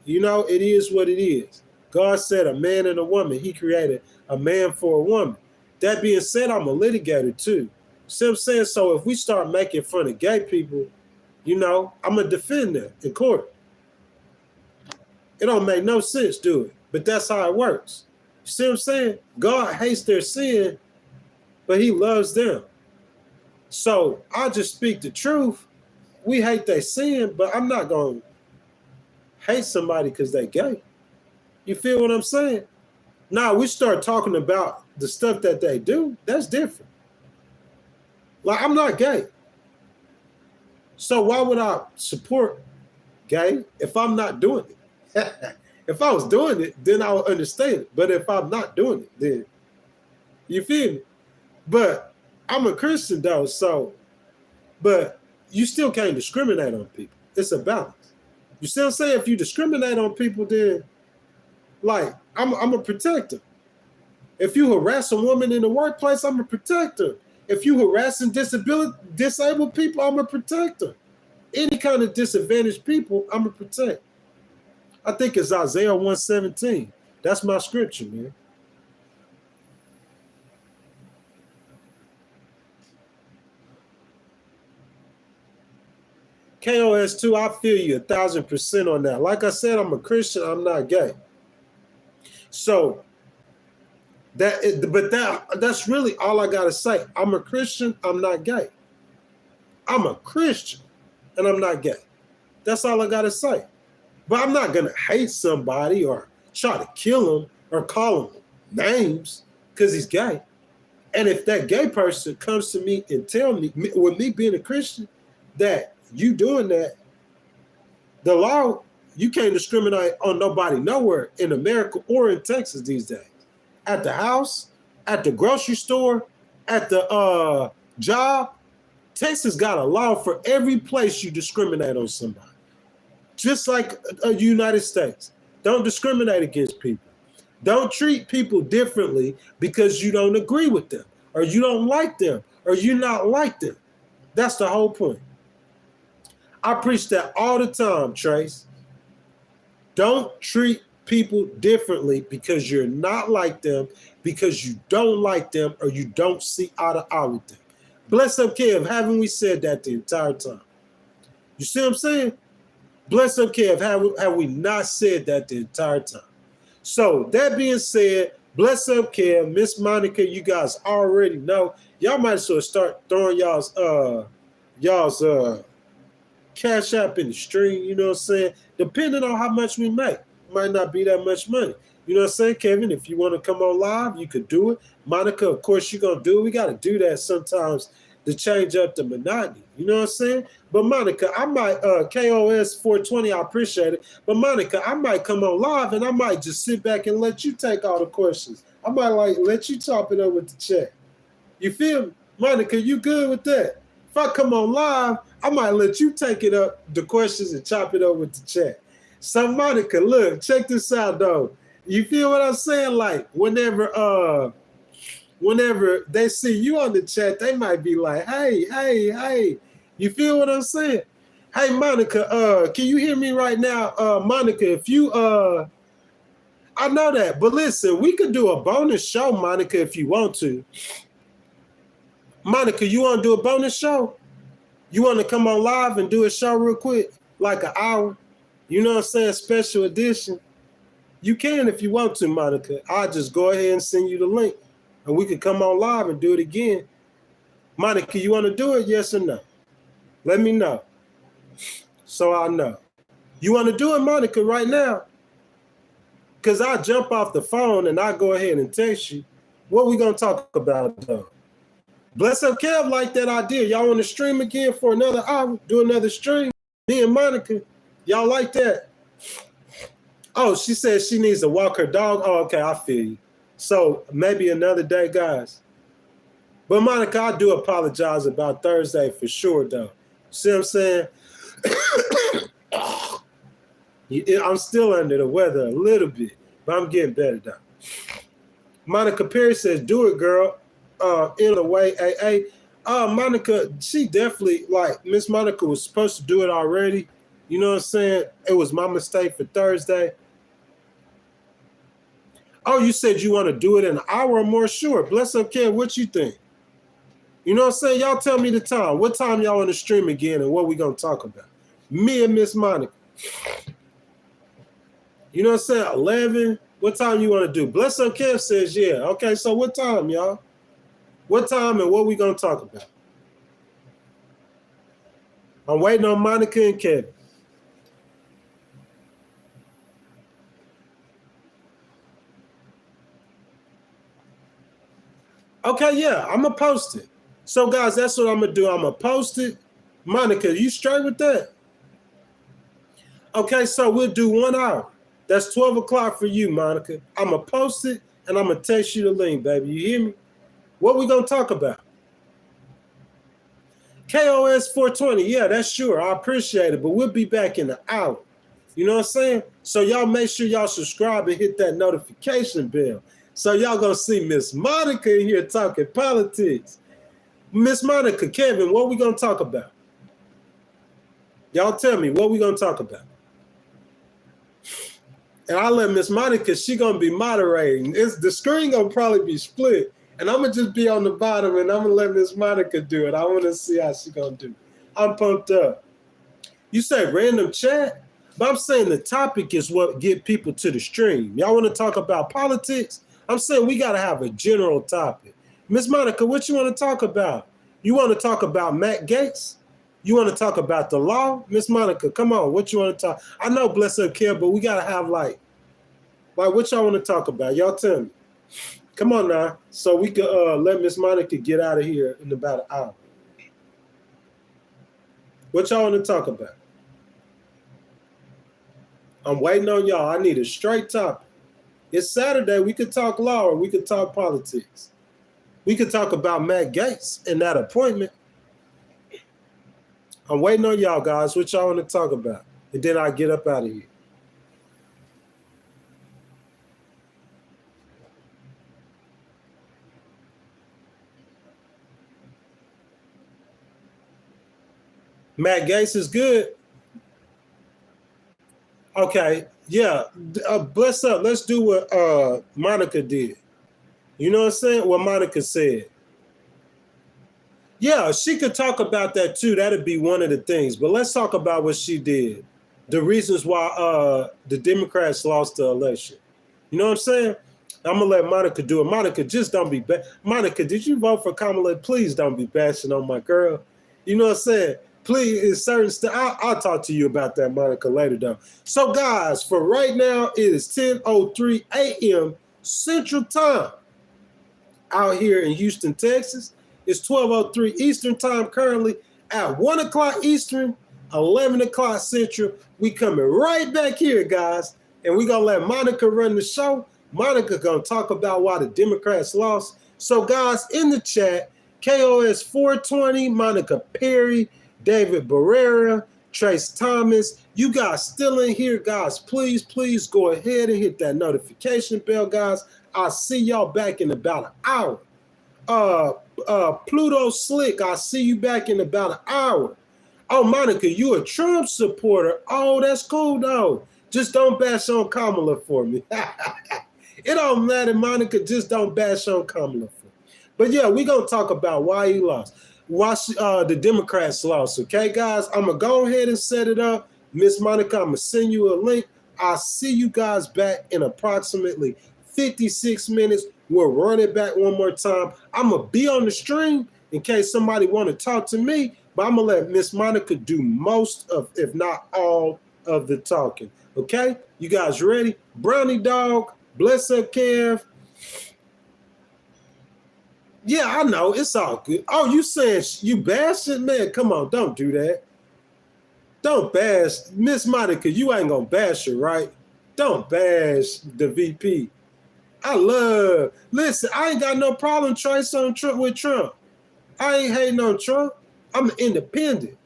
you know, it is what it is. God said a man and a woman. He created a man for a woman. That being said, I'm a litigator too. See what I'm saying? So if we start making fun of gay people, you know, I'm going to defend them in court. It don't make no sense, do it? But that's how it works. You see what I'm saying? God hates their sin, but he loves them. So I just speak the truth. We hate their sin, but I'm not going to hate somebody because they gay. You feel what I'm saying? Now we start talking about the stuff that they do. That's different. Like, I'm not gay. So why would I support gay if I'm not doing it? If I was doing it, then I would understand it. But if I'm not doing it, then you feel me? But I'm a Christian though, so, but you still can't discriminate on people. It's a balance. You see what I'm saying? If you discriminate on people, then like I'm a protector. If you harass a woman in the workplace, I'm a protector. If you harassing disabled people, I'm a protector. Any kind of disadvantaged people, I'm a protect. I think it's Isaiah 117. That's my scripture, man. KOS2, I feel you 1,000% on that. Like I said, I'm a Christian. I'm not gay. So that's really all I gotta say. I'm a Christian. I'm not gay. I'm a Christian, and I'm not gay. That's all I gotta say. But I'm not gonna hate somebody or try to kill him or call him names because he's gay. And if that gay person comes to me and tell me, with me being a Christian, that you doing that, the law, you can't discriminate on nobody nowhere in America or in Texas these days. At the house, at the grocery store, at the job, Texas got a law for every place you discriminate on somebody. Just like the United States. Don't discriminate against people. Don't treat people differently because you don't agree with them or you don't like them or you're not like them. That's the whole point. I preach that all the time, Trace. Don't treat people differently because you're not like them, because you don't like them, or you don't see eye to eye with them. Bless up, Kev. Haven't we said that the entire time? You see what I'm saying? Bless up, Kev. Have we not said that the entire time? So that being said, bless up, Kev, Miss Monica. You guys already know. Y'all might as well start throwing y'all's cash app in the stream, you know what I'm saying? Depending on how much we make. Might not be that much money. You know what I'm saying, Kevin? If you want to come on live, you could do it. Monica, of course, you're going to do it. We got to do that sometimes to change up the monotony. You know what I'm saying? But Monica, I might KOS 420, I appreciate it. But Monica, I might come on live and I might just sit back and let you take all the questions. I might like let you chop it up with the chat. You feel me? Monica, you good with that? If I come on live, I might let you take it up, the questions, and chop it up with the chat. So Monica, look, check this out though. You feel what I'm saying? Like whenever they see you on the chat, they might be like, hey. You feel what I'm saying? Hey Monica, can you hear me right now? Monica, if you I know that, but listen, we could do a bonus show, Monica, if you want to. Monica, you want to do a bonus show? You want to come on live and do a show real quick? Like an hour? You know what I'm saying? Special edition? You can if you want to, Monica. I'll just go ahead and send you the link. And we can come on live and do it again. Monica, you want to do it? Yes or no? Let me know. So I know. You want to do it, Monica, right now? Because I'll jump off the phone and I'll go ahead and text you. What we going to talk about, though? Bless up Kev like that idea. Y'all want to stream again for another hour? Do another stream? Me and Monica. Y'all like that? Oh, she says she needs to walk her dog. Oh, okay, I feel you. So maybe another day, guys. But Monica, I do apologize about Thursday for sure, though. See what I'm saying? I'm still under the weather a little bit, but I'm getting better, though. Monica Perry says, do it, girl. In a way, Monica, she definitely, like, Miss Monica was supposed to do it already. You know what I'm saying? It was my mistake for Thursday. Oh, you said you want to do it in an hour or more? Sure. Bless up, Ken. What you think? You know what I'm saying? Y'all tell me the time. What time y'all on the stream again and what we going to talk about? Me and Miss Monica. You know what I'm saying? 11. What time you want to do? Bless up, Kev says, yeah. Okay, so what time, y'all? What time and what we going to talk about? I'm waiting on Monica and Kevin. Okay, yeah, I'm going to post it. So, guys, that's what I'm going to do. I'm going to post it. Monica, you straight with that? Okay, so we'll do 1 hour. That's 12 o'clock for you, Monica. I'm going to post it, and I'm going to text you the link, baby. You hear me? What we going to talk about? KOS 420. Yeah, that's sure. I appreciate it, but we'll be back in an hour. You know what I'm saying? So y'all make sure y'all subscribe and hit that notification bell. So y'all going to see Miss Monica in here talking politics. Miss Monica, Kevin, what we going to talk about? Y'all tell me, what we going to talk about? And I'll let Miss Monica, she going to be moderating. The screen going to probably be split. And I'm going to just be on the bottom and I'm going to let Miss Monica do it. I want to see how she going to do it. I'm pumped up. You say random chat? But I'm saying the topic is what get people to the stream. Y'all want to talk about politics? I'm saying we got to have a general topic. Miss Monica, what you want to talk about? You want to talk about Matt Gaetz? You want to talk about the law? Miss Monica, come on. What you want to talk? I know bless up care, but we got to have like what y'all want to talk about? Y'all tell me. Come on now. So we could let Miss Monica get out of here in about an hour. What y'all want to talk about? I'm waiting on y'all. I need a straight topic. It's Saturday. We could talk law or we could talk politics. We could talk about Matt Gaetz and that appointment. I'm waiting on y'all, guys. What y'all want to talk about? And then I get up out of here. Matt Gaetz is good. Okay, yeah. Bless up. Let's do what Monica did. You know what I'm saying? What Monica said. Yeah, she could talk about that too. That'd be one of the things. But let's talk about what she did. The reasons why the Democrats lost the election. You know what I'm saying? I'm going to let Monica do it. Monica, just don't be bad. Monica, did you vote for Kamala? Please don't be bashing on my girl. You know what I'm saying? Please, in certain I'll talk to you about that, Monica, later, though. So, guys, for right now, it is 10:03 a.m. Central Time out here in Houston, Texas. It's 12:03 Eastern time currently at 1 o'clock Eastern, 11 o'clock Central. We coming right back here, guys. And we going to let Monica run the show. Monica going to talk about why the Democrats lost. So, guys, in the chat, KOS 420, Monica Perry, David Barrera, Trace Thomas, you guys still in here, guys. Please go ahead and hit that notification bell, guys. I'll see y'all back in about an hour. Pluto Slick, I'll see you back in about an hour. Oh, Monica, you a Trump supporter. Oh, that's cool, though. Just don't bash on Kamala for me. It don't matter, Monica. Just don't bash on Kamala for me. But, yeah, we're going to talk about why he lost. Why the Democrats lost, okay, guys? I'm going to go ahead and set it up. Miss Monica, I'm going to send you a link. I'll see you guys back in approximately 56 minutes. We'll run it back one more time. I'm going to be on the stream in case somebody want to talk to me, but I'm going to let Miss Monica do most of, if not all, of the talking. Okay? You guys ready? Brownie Dog, bless up, Kev. Yeah, I know. It's all good. Oh, you saying you bashing? Man, come on. Don't do that. Don't bash. Miss Monica, you ain't going to bash her, right? Don't bash the VP. Listen, I ain't got no problem with Trump. I ain't hating on Trump. I'm independent.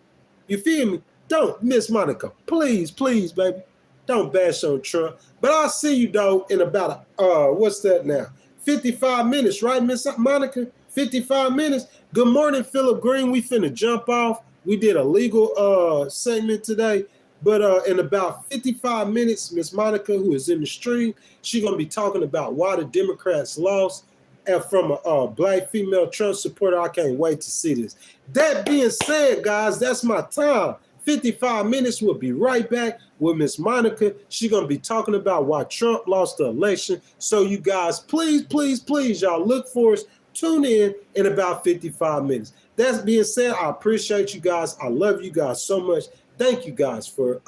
You feel me? Don't, Miss Monica, please, baby. Don't bash on Trump. But I'll see you, though, in about, what's that now? 55 minutes, right, Miss Monica? 55 minutes. Good morning, Philip Green. We finna jump off. We did a legal segment today. But in about 55 minutes, Miss Monica, who is in the stream, she's going to be talking about why the Democrats lost. And from a black female Trump supporter, I can't wait to see this. That being said, guys, that's my time. 55 minutes. We'll be right back with Miss Monica. She's going to be talking about why Trump lost the election. So you guys, please, y'all look for us. Tune in about 55 minutes. That being said, I appreciate you guys. I love you guys so much. Thank you guys for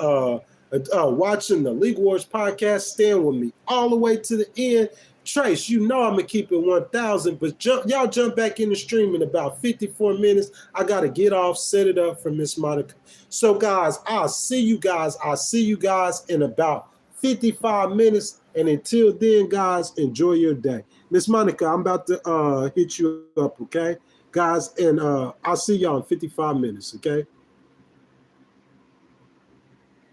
watching the Legal Wars podcast. Stand with me all the way to the end. Trace, you know I'm going to keep it 1,000, but y'all jump back in the stream in about 54 minutes. I got to get off, set it up for Miss Monica. So, guys, I'll see you guys in about 55 minutes. And until then, guys, enjoy your day. Miss Monica, I'm about to hit you up, okay? Guys, and I'll see y'all in 55 minutes, okay?